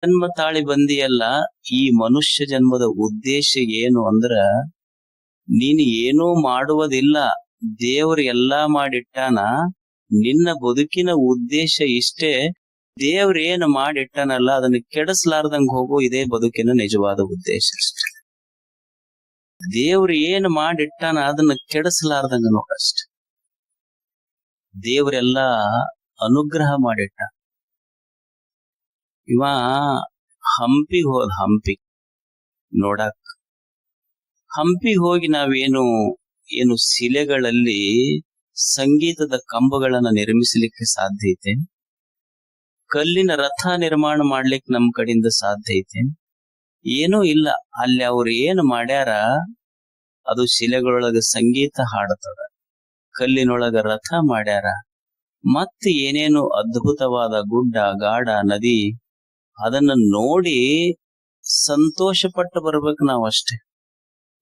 ಜನ್ಮ ತಾಳಿ ಬಂದಿಯಲ್ಲ, ಈ ಮನುಷ್ಯ ಜನ್ಮದ ಉದ್ದೇಶ ಏನು ಅಂದ್ರ, ನೀನು ಏನೂ ಮಾಡುವುದಿಲ್ಲ, ದೇವ್ರು ಎಲ್ಲಾ ಮಾಡಿಟ್ಟಾನ. ನಿನ್ನ ಬದುಕಿನ ಉದ್ದೇಶ ಇಷ್ಟೇ. ದೇವ್ರ ಏನು ಮಾಡಿಟ್ಟಾನಲ್ಲ ಅದನ್ನ ಕೆಡಿಸ್ಲಾರ್ದಂಗ್ ಹೋಗೋ, ಇದೇ ಬದುಕಿನ ನಿಜವಾದ ಉದ್ದೇಶ ಅಷ್ಟೆ. ದೇವ್ರು ಏನು ಮಾಡಿಟ್ಟಾನ ಅದನ್ನ ಕೆಡಿಸ್ಲಾರ್ದಂಗ ನೋಡಷ್ಟೆ. ದೇವ್ರೆಲ್ಲಾ ಅನುಗ್ರಹ ಮಾಡಿಟ್ಟ. ಇವ ಹಂಪಿಗ್ ಹೋದ, ಹಂಪಿ ನೋಡಾಕ್. ಹಂಪಿಗೆ ಹೋಗಿ ಏನು ಶಿಲೆಗಳಲ್ಲಿ ಸಂಗೀತದ ಕಂಬಗಳನ್ನ ನಿರ್ಮಿಸಲಿಕ್ಕೆ ಸಾಧ್ಯ ಐತೆ? ಕಲ್ಲಿನ ರಥ ನಿರ್ಮಾಣ ಮಾಡ್ಲಿಕ್ಕೆ ನಮ್ ಕಡೆಯಿಂದ ಸಾಧ್ಯ ಐತೆ? ಏನೂ ಇಲ್ಲ. ಅಲ್ಲಿ ಅವ್ರು ಏನು ಮಾಡ್ಯಾರ, ಅದು ಶಿಲೆಗಳೊಳಗ ಸಂಗೀತ ಹಾಡತದ, ಕಲ್ಲಿನೊಳಗ ರಥ ಮಾಡ್ಯಾರ, ಮತ್ತೆ ಏನೇನು ಅದ್ಭುತವಾದ ಗುಡ್ಡ ಗಾಡ ನದಿ, ಅದನ್ನ ನೋಡಿ ಸಂತೋಷ ಪಟ್ಟು ಬರ್ಬೇಕು ನಾವ್ ಅಷ್ಟೇ.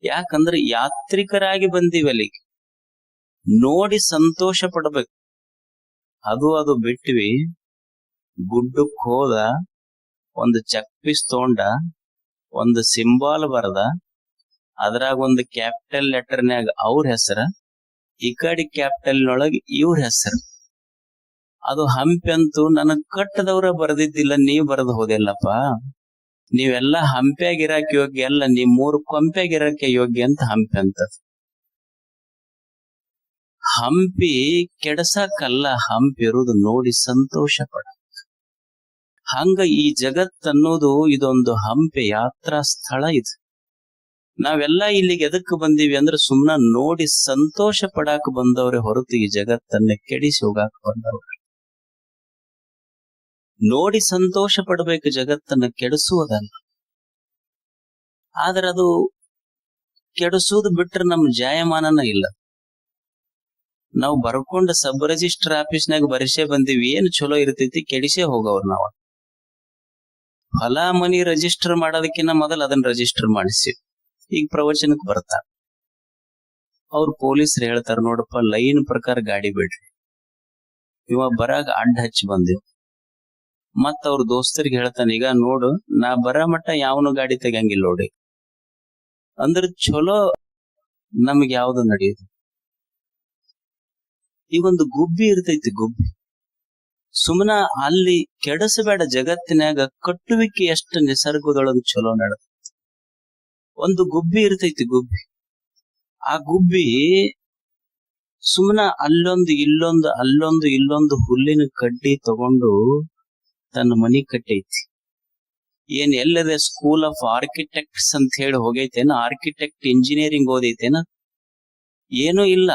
ಯಾಕಂದ್ರೆ ಯಾತ್ರಿಕರಾಗಿ ಬಂದೀವಿ ಅಲ್ಲಿಗೆ, ನೋಡಿ ಸಂತೋಷ ಪಡ್ಬೇಕು. ಅದು ಬಿಟ್ವಿ, ಗುಡ್ಡಕ್ ಹೋದ, ಒಂದು ಚೆಕ್ ಪೀಸ್ ತಗೊಂಡ, ಒಂದು ಸಿಂಬಾಲ್ ಬರದ, ಅದ್ರಾಗ ಒಂದು ಕ್ಯಾಪಿಟಲ್ ಲೆಟರ್ನ್ಯಾಗ ಅವ್ರ ಹೆಸರ, ಈ ಕಡೆ ಕ್ಯಾಪಿಟಲ್ ನೊಳಗೆ ಇವ್ರ ಹೆಸರು. ಅದು ಹಂಪಿ ಅಂತೂ ನನಗ್ ಕಟ್ಟದವ್ರ ಬರೆದಿದ್ದಿಲ್ಲ, ನೀವ್ ಬರೆದು ಹೋದಿಲ್ಲಪ್ಪ. ನೀವೆಲ್ಲಾ ಹಂಪಿಯಾಗಿರಾಕ ಯೋಗ್ಯ ಅಲ್ಲ, ನೀವ್ 3 ಕೊಂಪೆಯಾಗಿರಾಕ ಯೋಗ್ಯ ಅಂತ ಹಂಪಿ ಅಂತ. ಹಂಪಿ ಕೆಡಸಾಕಲ್ಲ, ಹಂಪಿ ಇರುವುದು ನೋಡಿ ಸಂತೋಷ ಪಡ. ಹಂಗ ಈ ಜಗತ್ತನ್ನೋದು ಇದೊಂದು ಹಂಪಿ ಯಾತ್ರಾ ಸ್ಥಳ ಇದು. ನಾವೆಲ್ಲಾ ಇಲ್ಲಿಗೆ ಎದಕ್ ಬಂದೀವಿ ಅಂದ್ರೆ ಸುಮ್ನ ನೋಡಿ ಸಂತೋಷ ಪಡಾಕ ಬಂದವ್ರೆ ಹೊರತು ಈ ಜಗತ್ತನ್ನ ಕೆಡಿಸಿ ಹೋಗಾಕ ಬಂದವ್ರೆ. ನೋಡಿ ಸಂತೋಷ ಪಡ್ಬೇಕು, ಜಗತ್ತನ್ನ ಕೆಡಿಸುವುದಲ್ಲ. ಆದ್ರೆ ಅದು ಕೆಡಿಸುವುದು ಬಿಟ್ರೆ ನಮ್ ಜಾಯಮಾನನ ಇಲ್ಲ. ನಾವು ಬರ್ಕೊಂಡ ಸಬ್ ರಿಜಿಸ್ಟರ್ ಆಫೀಸ್ನಾಗ ಬರಿಸೇ ಬಂದೀವಿ, ಏನ್ ಚಲೋ ಇರ್ತೈತಿ, ಕೆಡಿಸೇ ಹೋಗವ್ರು ನಾವ. ಹೊಲ ಮನಿ ರಿಜಿಸ್ಟರ್ ಮಾಡೋದಕ್ಕಿಂತ ಮೊದಲು ಅದನ್ನ ರಿಜಿಸ್ಟರ್ ಮಾಡಿಸಿ ಈಗ ಪ್ರವಚನಕ್ಕೆ ಬರ್ತಾರ. ಅವ್ರು ಪೊಲೀಸರು ಹೇಳ್ತಾರ, ನೋಡಪ್ಪ ಲೈನ್ ಪ್ರಕಾರ ಗಾಡಿ ಬಿಡ್ರಿ. ಇವ ಬರಾಗ ಅಡ್ಡ ಹಚ್ಚಿ ಬಂದಿವ್. ಮತ್ತ ಅವ್ರ ದೋಸ್ತರಿಗೆ ಹೇಳ್ತಾನ, ಈಗ ನೋಡು ನಾ ಬರ ಮಟ್ಟ ಯಾವನು ಗಾಡಿ ತೆಗಂಗಿಲ್ಲ ನೋಡಿ. ಅಂದ್ರ ಚಲೋ ನಮ್ಗೆ ಯಾವ್ದು ನಡೆಯುದು. ಈಗೊಂದು ಗುಬ್ಬಿ ಇರ್ತೈತಿ, ಗುಬ್ಬಿ ಸುಮ್ಮನ ಅಲ್ಲಿ ಕೆಡಸಬೇಡ. ಜಗತ್ತಿನಾಗ ಕಟ್ಟುವಿಕೆ ಎಷ್ಟು ನಿಸರ್ಗದೊಳಗ ಚಲೋ ನಡೆದ. ಒಂದು ಗುಬ್ಬಿ ಇರ್ತೈತಿ, ಗುಬ್ಬಿ. ಆ ಗುಬ್ಬಿ ಸುಮ್ಮನ ಅಲ್ಲೊಂದು ಇಲ್ಲೊಂದು ಹುಲ್ಲಿನ ಕಡ್ಡಿ ತಗೊಂಡು ತನ್ನ ಮನಿ ಕಟ್ಟೈತಿ. ಏನ್ ಎಲ್ಲದೆ ಸ್ಕೂಲ್ ಆಫ್ ಆರ್ಕಿಟೆಕ್ಟ್ಸ್ ಅಂತ ಹೇಳಿ ಹೋಗೈತೇನ, ಆರ್ಕಿಟೆಕ್ಟ್ ಇಂಜಿನಿಯರಿಂಗ್ ಓದೈತೇನ? ಏನೂ ಇಲ್ಲ.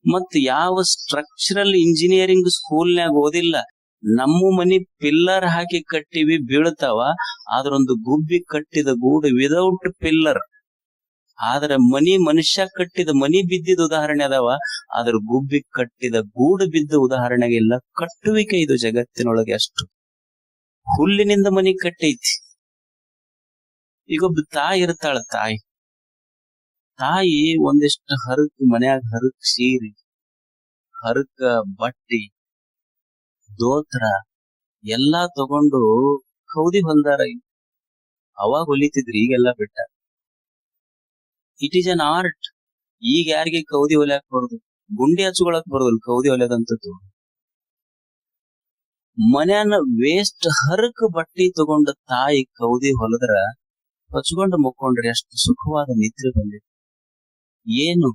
ಮತ್ ಯಾವ ಸ್ಟ್ರಕ್ಚರಲ್ ಇಂಜಿನಿಯರಿಂಗ್ ಸ್ಕೂಲ್ನ್ಯಾಗ ಓದಿಲ್ಲ. ನಮ್ಮ ಮನಿ ಪಿಲ್ಲರ್ ಹಾಕಿ ಕಟ್ಟಿವಿ, ಬೀಳ್ತಾವ. ಆದ್ರೊಂದು ಗುಬ್ಬಿ ಕಟ್ಟಿದ ಗೂಡು ವಿದೌಟ್ ಪಿಲ್ಲರ್. ಆದ್ರ ಮನುಷ್ಯ ಕಟ್ಟಿದ ಮನಿ ಬಿದ್ದಿದ ಉದಾಹರಣೆ ಅದಾವ, ಆದ್ರ ಗುಬ್ಬಿ ಕಟ್ಟಿದ ಗೂಡು ಬಿದ್ದ ಉದಾಹರಣೆಗಿಲ್ಲ. ಕಟ್ಟುವಿಕೆ ಇದು ಜಗತ್ತಿನೊಳಗೆ ಅಷ್ಟು. ಹುಲ್ಲಿನಿಂದ ಮನಿ ಕಟ್ಟೈತಿ. ಈಗೊಬ್ಬ ತಾಯಿ ಇರ್ತಾಳ, ತಾಯಿ ಒಂದಿಷ್ಟು ಹರಕ್ ಮನ್ಯಾಗ ಹರಕ್ ಸೀರೆ, ಹರಕ ಬಟ್ಟಿ, ದೋತ್ರ ಎಲ್ಲಾ ತಗೊಂಡು ಕೌದಿ ಹೊಲ್ದಾರ. ಅವಾಗ ಹೊಲಿತಿದ್ರಿ, ಈಗೆಲ್ಲಾ ಬಿಟ್ಟ. It is an art. ಈಗ ಯಾರಿಗೆ ಕೌದಿ ಹೊಲ್ಯಾಕ್ ಬರೋದು, ಗುಂಡಿ ಹಚ್ಕೊಳಕ್ ಬರೋದಿಲ್ಲ, ಕೌದಿ ಹೊಲ್ಯದಂತದ್ದು. ಮನ್ಯಾನ ವೇಸ್ಟ್ ಹರಕ ಬಟ್ಟಿ ತಗೊಂಡ ತಾಯಿ ಕೌದಿ ಹೊಲದ್ರ ಹಚ್ಕೊಂಡು ಮುಕ್ಕೊಂಡ್ರೆ ಅಷ್ಟು ಸುಖವಾದ ನಿದ್ರೆ ಬಂದಿದೆ. ಏನು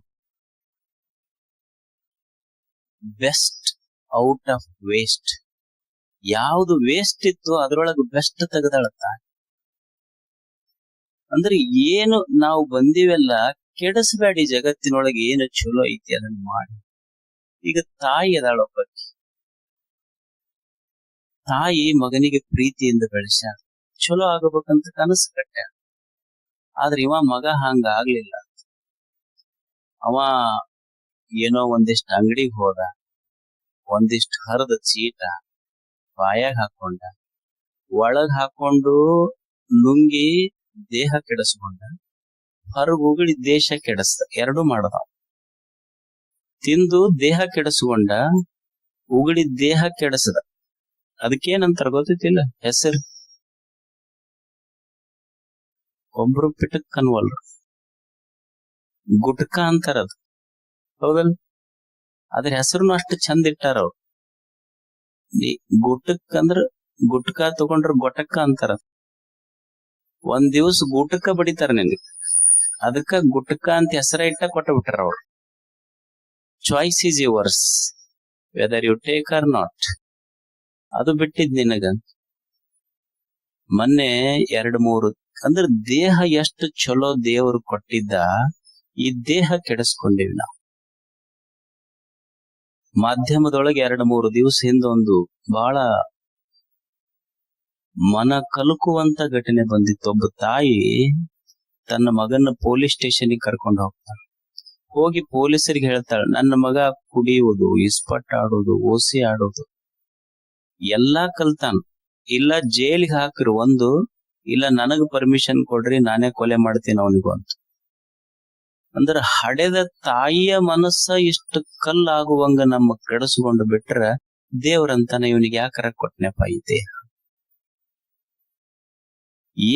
ಬೆಸ್ಟ್ ಔಟ್ ಆಫ್ ವೇಸ್ಟ್, ಯಾವುದು ವೇಸ್ಟ್ ಇತ್ತು ಅದ್ರೊಳಗ ಬೆಸ್ಟ್ ತೆಗೆದಾಳ ತಾಯಿ. ಅಂದ್ರೆ ಏನು ನಾವು ಬಂದಿವೆಲ್ಲ ಕೆಡಿಸಬೇಡಿ, ಜಗತ್ತಿನೊಳಗೆ ಏನು ಚಲೋ ಐತಿ ಅದನ್ನ ಮಾಡಿ. ಈಗ ತಾಯಿ ಅದಾಳೊಬ್ಬಕಿ, ತಾಯಿ ಮಗನಿಗೆ ಪ್ರೀತಿಯಿಂದ ಬೆಳೆಸ್ಯಾಳ, ಚಲೋ ಆಗಬೇಕಂತ ಕನಸು ಕಟ್ಟ್ಯಾಳ. ಆದ್ರೆ ಇವ ಮಗ ಹಂಗ ಆಗ್ಲಿಲ್ಲ. ಅವ ಏನೋ ಒಂದಿಷ್ಟು ಅಂಗಡಿಗೆ ಹೋದ, ಒಂದಿಷ್ಟು ಹರಿದ ಚೀಟ ಬಾಯಾಗ ಹಾಕೊಂಡ, ಒಳಗ್ ಹಾಕೊಂಡು ಲುಂಗಿ ದೇಹ ಕೆಡಿಸ್ಕೊಂಡ, ಹೊರಗ್ ಉಗುಳಿ ದೇಶ ಕೆಡಿಸ್ದ. ಎರಡೂ ಮಾಡದ. ತಿಂದು ದೇಹ ಕೆಡಿಸ್ಕೊಂಡ, ಉಗುಳಿ ದೇಹ ಕೆಡಿಸದ. ಅದಕ್ಕೇನಂತಾರ ಗೊತ್ತಿಲ್ಲ ಹೆಸರು? ಒಬ್ರು ಪಿಟಕ್ ಅನ್ವಲ್ರು. ಗುಟ್ಕ ಅಂತಾರದು, ಹೌದಲ್? ಅದ್ರ ಹೆಸರುನು ಅಷ್ಟು ಚಂದ ಇಟ್ಟಾರ ಅವ್ರು. ಗುಟಕ್ ಅಂದ್ರ ಗುಟ್ಕ ತಗೊಂಡ್ರ ಗೊಟಕ ಅಂತಾರ. ಒಂದ್ ದಿವ್ಸ ಗುಟಕ ಬಡಿತಾರ ನಿನ್ಗೆ, ಅದಕ್ಕ ಗುಟ್ಕ ಅಂತ ಹೆಸರ ಇಟ್ಟ ಕೊಟ್ಟ ಬಿಟ್ಟಾರ ಅವ್ರು. Choice is yours, whether you take or not. ಅದು ಬಿಟ್ಟಿದ್ ನಿನಗ. ಮೊನ್ನೆ 2-3 ಅಂದ್ರ ದೇಹ ಎಷ್ಟು ಚಲೋ ದೇವರು ಕೊಟ್ಟಿದ್ದ, ಈ ದೇಹ ಕೆಡಿಸ್ಕೊಂಡಿವಿ ನಾವು. ಮಾಧ್ಯಮದೊಳಗೆ 2-3 ದಿವಸ ಹಿಂದ ಒಂದು ಬಹಳ ಮನ ಕಲಕುವಂತ ಘಟನೆ ಬಂದಿತ್ತು. ಒಬ್ಬ ತಾಯಿ ತನ್ನ ಮಗನ ಪೊಲೀಸ್ ಸ್ಟೇಷನ್ಗೆ ಕರ್ಕೊಂಡು ಹೋಗ್ತಾಳೆ. ಹೋಗಿ ಪೊಲೀಸರಿಗೆ ಹೇಳ್ತಾಳೆ, ನನ್ನ ಮಗ ಕುಡಿಯುವುದು, ಇಸ್ಪಟ್ ಆಡೋದು, ಓಸಿ ಆಡೋದು ಎಲ್ಲಾ ಕಲ್ತಾನ. ಇಲ್ಲ ಜೈಲಿಗೆ ಹಾಕ್ರಿ ಒಂದು, ಇಲ್ಲ ನನಗ ಪರ್ಮಿಷನ್ ಕೊಡ್ರಿ, ನಾನೇ ಕೊಲೆ ಮಾಡ್ತೀನಿ ಅವನಿಗೂ ಅಂತ. ಅಂದ್ರ ಹಡೆದ ತಾಯಿಯ ಮನಸ್ಸ ಇಷ್ಟು ಕಲ್ಲಾಗುವಂಗ ನಮ್ಮ ಕೆಡಿಸ್ಕೊಂಡು ಬಿಟ್ರ, ದೇವ್ರಂತಾನ ಇವನಿಗೆ ಯಾಕರ ಕೊಟ್ನೆಪ್ಪ ಈ ದೇಹ.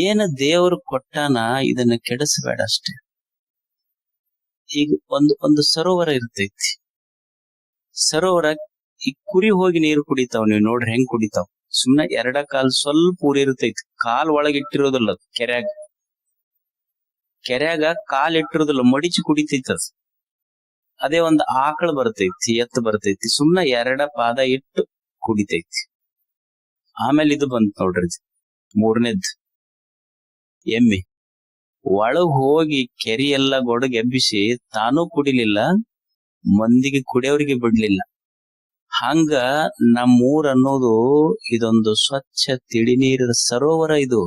ಏನ ದೇವ್ರು ಕೊಟ್ಟಾನ, ಇದನ್ನ ಕೆಡಿಸಬೇಡ ಅಷ್ಟೇ. ಈಗ ಒಂದು ಸರೋವರ ಇರ್ತೈತಿ. ಸರೋವರ ಈ ಕುರಿ ಹೋಗಿ ನೀರು ಕುಡಿತಾವ್, ನೀವ್ ನೋಡ್ರಿ ಹೆಂಗ್ ಕುಡಿತಾವ್. ಸುಮ್ನೆ ಎರಡ ಕಾಲ್ ಸ್ವಲ್ಪ ಊರಿ ಇರ್ತೈತಿ, ಕಾಲ್ ಒಳಗಿಟ್ಟಿರೋದಿಲ್ಲ. ಕೆರ್ಯಾಗ ಕಾಲ್ ಇಟ್ಟಿರೋದಿಲ್ಲ, ಮಡಿಚಿ ಕುಡಿತೈತದ. ಅದೇ ಒಂದ್ ಆಕಳ ಬರ್ತೈತಿ, ಎತ್ತು ಬರ್ತೈತಿ, ಸುಮ್ನೆ ಎರಡ ಪಾದ ಇಟ್ಟು ಕುಡಿತೈತಿ. ಆಮೇಲೆ ಇದು ಬಂತ ನೋಡ್ರಿ, 3ನೇದ್ ಎಮ್ಮಿ. ಒಳಗ್ ಹೋಗಿ ಕೆರಿ ಎಲ್ಲ ಗೊಡಗ್ ಎಬ್ಬಿಸಿ ತಾನೂ ಕುಡಿಲಿಲ್ಲ, ಮಂದಿಗೆ ಕುಡಿಯೋರಿಗೆ ಬಿಡ್ಲಿಲ್ಲ. ಹಂಗ ನಮ್ಮೂರ್ ಅನ್ನೋದು ಇದೊಂದು ಸ್ವಚ್ಛ ತಿಳಿ ನೀರಿನ ಸರೋವರ. ಇದು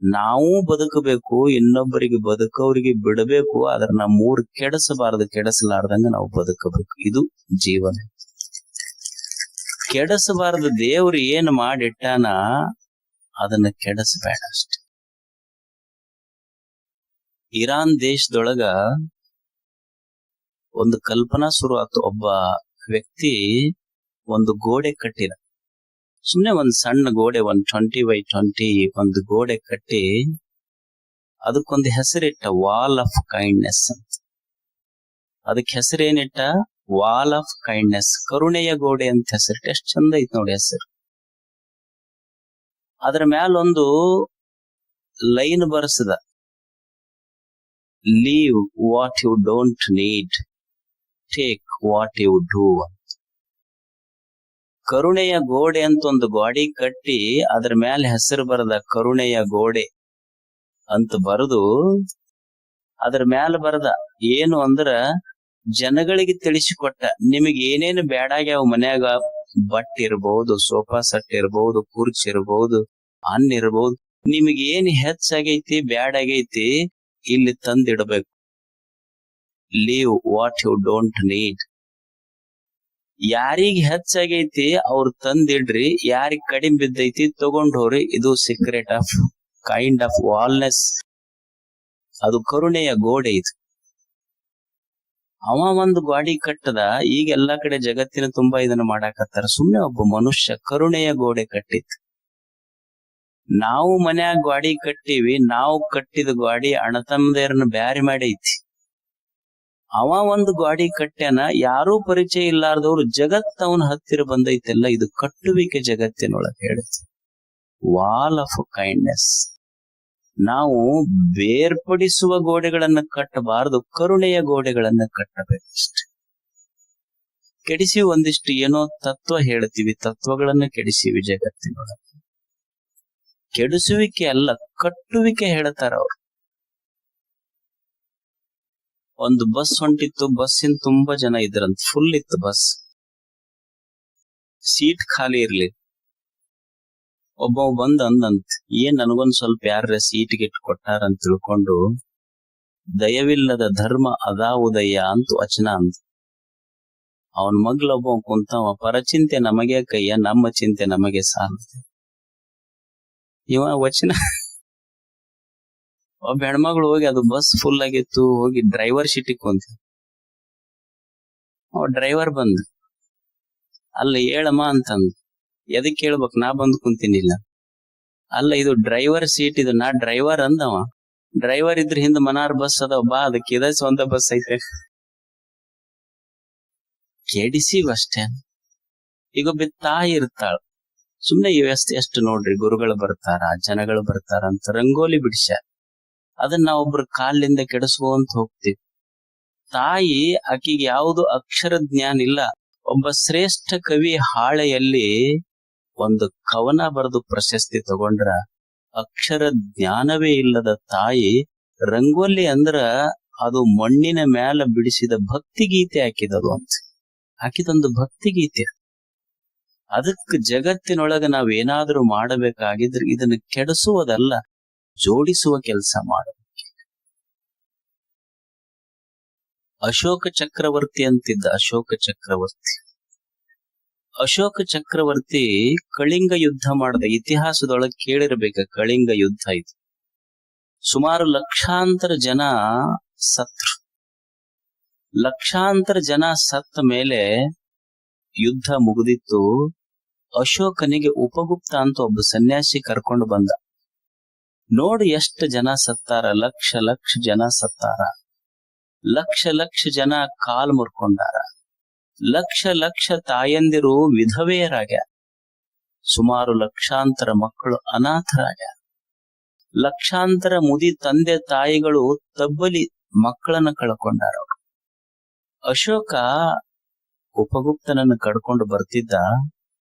ನಾವು ಬದುಕಬೇಕು, ಇನ್ನೊಬ್ಬರಿಗೆ ಬದುಕೋರಿಗೆ ಬಿಡಬೇಕು, ಆದ್ರೆ ನಮ್ಮೂರ್ ಕೆಡಿಸಬಾರದು, ಕೆಡಿಸಲಾರ್ದಂಗ ನಾವು ಬದುಕಬೇಕು. ಇದು ಜೀವನ. ಕೆಡಿಸಬಾರದು. ದೇವ್ರು ಏನ್ ಮಾಡಿಟ್ಟಾನ ಅದನ್ನ ಕೆಡಿಸಬೇಡ ಅಷ್ಟೆ. ಇರಾನ್ ದೇಶದೊಳಗ ಒಂದು ಕಲ್ಪನಾ ಶುರು ಆಯ್ತು. ಒಬ್ಬ ವ್ಯಕ್ತಿ ಒಂದು ಗೋಡೆ ಕಟ್ಟಿದ, ಸುಮ್ನೆ ಒಂದ್ ಸಣ್ಣ ಗೋಡೆ, 120x20 ಒಂದು ಗೋಡೆ ಕಟ್ಟಿ ಅದಕ್ಕೊಂದು ಹೆಸರಿಟ್ಟ, ವಾಲ್ ಆಫ್ ಕೈಂಡ್ನೆಸ್ ಅಂತ. ಅದಕ್ಕೆ ಹೆಸರೇನಿಟ್ಟ? ವಾಲ್ ಆಫ್ ಕೈಂಡ್ನೆಸ್, ಕರುಣೆಯ ಗೋಡೆ ಅಂತ ಹೆಸರಿಟ್ಟ. ಎಷ್ಟ್ ಚಂದ ಐತ್ ನೋಡಿ ಹೆಸರು. ಅದ್ರ ಮ್ಯಾಲೊಂದು ಲೈನ್ ಬರ್ಸದ, leave what you don't need, take what you do. ಕರುಣೆಯ ಗೋಡೆ ಅಂತ ಒಂದು ಗೋಡಿ ಕಟ್ಟಿ ಅದ್ರ ಮೇಲೆ ಹೆಸರು ಬರದ, ಕರುಣೆಯ ಗೋಡೆ ಅಂತ ಬರೆದು ಅದ್ರ ಮ್ಯಾಲ ಬರದ ಏನು ಅಂದ್ರ, ಜನಗಳಿಗೆ ತಿಳಿಸಿಕೊಟ್ಟ, ನಿಮಗೆ ಏನೇನು ಬ್ಯಾಡಾಗ್ಯಾವ ಮನ್ಯಾಗ, ಬಟ್ ಇರ್ಬಹುದು, ಸೋಫಾ ಸೆಟ್ ಇರ್ಬಹುದು, ಕುರ್ಚಿ ಇರ್ಬಹುದು, ಅನ್ನ ಇರ್ಬಹುದು, ನಿಮಗೆ ಏನ್ ಹೆಚ್ಚಾಗೈತಿ ಬ್ಯಾಡಾಗೈತಿ ಇಲ್ಲಿ ತಂದಿಡಬೇಕು. Leave what you don't need. ಯಾರಿಗ್ ಹೆಚ್ಚಾಗೈತಿ ಅವ್ರು ತಂದಿಡ್ರಿ, ಯಾರಿಗ್ ಕಡಿಮೆ ಬಿದ್ದೈತಿ ತಗೊಂಡ್ ಹೋಗ್ರಿ. ಇದು ಸೀಕ್ರೆಟ್ ಆಫ್ ಕೈಂಡ್ ಆಫ್ ವಾಲ್ನೆಸ್. ಅದು ಕರುಣೆಯ ಗೋಡೆ. ಇದು ಅವ ಒಂದು ಗಾಡಿ ಕಟ್ಟದ. ಈಗ ಎಲ್ಲಾ ಕಡೆ ಜಗತ್ತಿನ ತುಂಬಾ ಇದನ್ನ ಮಾಡಾಕತ್ತಾರ. ಸುಮ್ನೆ ಒಬ್ಬ ಮನುಷ್ಯ ಕರುಣೆಯ ಗೋಡೆ ಕಟ್ಟಿತ್ತು. ನಾವು ಮನ್ಯಾಗ ಗಾಡಿ ಕಟ್ಟಿವಿ, ನಾವು ಕಟ್ಟಿದ ಗಾಡಿ ಅಣ್ಣತಮ್ಮದೇರನ್ನ ಬ್ಯಾರಿ ಮಾಡೈತಿ. ಅವ ಒಂದು ಗಾಡಿ ಕಟ್ಟ್ಯಾನ, ಯಾರೂ ಪರಿಚಯ ಇಲ್ಲಾರ್ದವ್ರು ಜಗತ್ ಅವನ ಹತ್ತಿರ ಬಂದೈತೆಲ್ಲ. ಇದು ಕಟ್ಟುವಿಕೆ ಜಗತ್ತಿನೊಳಗೆ ಹೇಳುತ್ತೆ, ವಾಲ್ ಆಫ್ ಕೈಂಡ್ನೆಸ್. ನಾವು ಬೇರ್ಪಡಿಸುವ ಗೋಡೆಗಳನ್ನ ಕಟ್ಟಬಾರದು, ಕರುಣೆಯ ಗೋಡೆಗಳನ್ನ ಕಟ್ಟಬೇಕಷ್ಟೆ. ಕೆಡಿಸಿ ಒಂದಿಷ್ಟು ಏನೋ ತತ್ವ ಹೇಳ್ತೀವಿ, ತತ್ವಗಳನ್ನ ಕೆಡಿಸಿವಿ ಜಗತ್ತಿನೊಳಗೆ. ಕೆಡಿಸುವಿಕೆ ಅಲ್ಲ, ಕಟ್ಟುವಿಕೆ ಹೇಳ್ತಾರ ಅವ್ರು. ಒಂದು ಬಸ್ ಹೊಂಟಿತ್ತು, ಬಸ್ಸಿನ ತುಂಬಾ ಜನ ಇದ್ರಂತ, ಫುಲ್ ಇತ್ತು ಬಸ್, ಸೀಟ್ ಖಾಲಿ ಇರ್ಲಿ. ಒಬ್ಬ ಬಂದ್ ಅಂದಂತ, ಏನ್ ನನಗೊಂದ್ ಸ್ವಲ್ಪ ಯಾರ ಸೀಟ್ಗೆ ಇಟ್ಟು ಕೊಟ್ಟಾರ ಅಂತ ತಿಳ್ಕೊಂಡು, ದಯವಿಲ್ಲದ ಧರ್ಮ ಅದಾವುದಯ್ಯ ಅಂತ ವಚನ ಅಂತ. ಅವನ್ ಮಗ್ಲೊಬ್ಬ ಕುಂತವ, ಪರಚಿಂತೆ ನಮಗೆ ಕಯ್ಯ, ನಮ್ಮ ಚಿಂತೆ ನಮಗೆ ಸಾಲದು. ಇವ ವಚನ. ಒಬ್ಬ ಹೆಣ್ಮಗಳು ಹೋಗಿ, ಅದು ಬಸ್ ಫುಲ್ ಆಗಿತ್ತು, ಹೋಗಿ ಡ್ರೈವರ್ ಸೀಟಿಗೆ ಕುಂತ. ಅವ ಡ್ರೈವರ್ ಬಂದ, ಅಲ್ಲ ಹೇಳಮ್ಮ ಅಂತಂದ. ಎದಕ್ ಹೇಳ್ಬೇಕು, ನಾ ಬಂದ್ ಕುಂತೀನಿಲ್ಲ. ಅಲ್ಲ ಇದು ಡ್ರೈವರ್ ಸೀಟ್, ಇದು ನಾ ಡ್ರೈವರ್ ಅಂದವ. ಡ್ರೈವರ್ ಇದ್ರ ಹಿಂದ ಮನಾರ್ ಬಸ್ ಅದಾವ, ಬಾ ಅದಕ್ಕೆ ಇದ ಸ್ವಂತ ಬಸ್ ಐತೆ, ಕೆಡಿಸಿವ್ ಅಷ್ಟೇ. ಈಗ ಒಬ್ಬ ತಾಯಿ ಇರ್ತಾಳ, ಸುಮ್ನೆ ಎಷ್ಟು ನೋಡ್ರಿ, ಗುರುಗಳು ಬರ್ತಾರ, ಜನಗಳು ಬರ್ತಾರ ಅಂತ ರಂಗೋಲಿ ಬಿಡಿಸ್ಯಾರ, ಅದನ್ನ ನಾವ್ ಒಬ್ರ ಕಾಲಿಂದ ಕೆಡಿಸ್ಕೊಂತ ಹೋಗ್ತಿವಿ. ತಾಯಿ ಆಕಿಗೆ ಯಾವುದು ಅಕ್ಷರ ಜ್ಞಾನ ಇಲ್ಲ. ಒಬ್ಬ ಶ್ರೇಷ್ಠ ಕವಿ ಹಾಳೆಯಲ್ಲಿ ಒಂದು ಕವನ ಬರೆದು ಪ್ರಶಸ್ತಿ ತಗೊಂಡ್ರ, ಅಕ್ಷರ ಜ್ಞಾನವೇ ಇಲ್ಲದ ತಾಯಿ ರಂಗೋಲಿ ಅಂದ್ರ ಅದು ಮಣ್ಣಿನ ಮ್ಯಾಲ ಬಿಡಿಸಿದ ಭಕ್ತಿ ಗೀತೆ ಹಾಕಿದದು ಅಂತ, ಹಾಕಿದೊಂದು ಭಕ್ತಿ ಗೀತೆ. ಅದಕ್ಕೆ ಜಗತ್ತಿನೊಳಗ ನಾವೇನಾದ್ರೂ ಮಾಡಬೇಕಾಗಿದ್ರೆ ಇದನ್ನ ಕೆಡಿಸುವುದಲ್ಲ, ಜೋಡಿಸುವ ಕೆಲಸ ಮಾಡಬೇಕು. ಅಶೋಕ ಚಕ್ರವರ್ತಿ ಅಂತಿದ್ದ. ಅಶೋಕ ಚಕ್ರವರ್ತಿ ಕಳಿಂಗ ಯುದ್ಧ ಮಾಡಿದ. ಇತಿಹಾಸದೊಳಗೆ ಕೇಳಿರ್ಬೇಕ, ಕಳಿಂಗ ಯುದ್ಧ ಇದು. ಸುಮಾರು ಲಕ್ಷಾಂತರ ಜನ ಸತ್ರು. ಲಕ್ಷಾಂತರ ಜನ ಸತ್ತ ಮೇಲೆ ಯುದ್ಧ ಮುಗಿದಿತ್ತು. ಅಶೋಕನಿಗೆ ಉಪಗುಪ್ತ ಅಂತ ಒಬ್ಬ ಸನ್ಯಾಸಿ ಕರ್ಕೊಂಡು ಬಂದ. ನೋಡಿ ಎಷ್ಟು ಜನ ಸತ್ತಾರ, ಲಕ್ಷ ಜನ ಸತ್ತಾರ, ಲಕ್ಷ ಜನ ಕಾಲ್ ಮುರ್ಕೊಂಡಾರ, ಲಕ್ಷ ತಾಯಂದಿರು ವಿಧವೆಯರಾಗ್ಯಾರ, ಸುಮಾರು ಲಕ್ಷಾಂತರ ಮಕ್ಕಳು ಅನಾಥರಾಗ್ಯಾರ, ಲಕ್ಷಾಂತರ ಮುದಿ ತಂದೆ ತಾಯಿಗಳು ತಬ್ಬಲಿ ಮಕ್ಕಳನ್ನ ಕಳ್ಕೊಂಡಾರ. ಅಶೋಕ ಉಪಗುಪ್ತನನ್ನು ಕಡ್ಕೊಂಡು ಬರ್ತಿದ್ದ.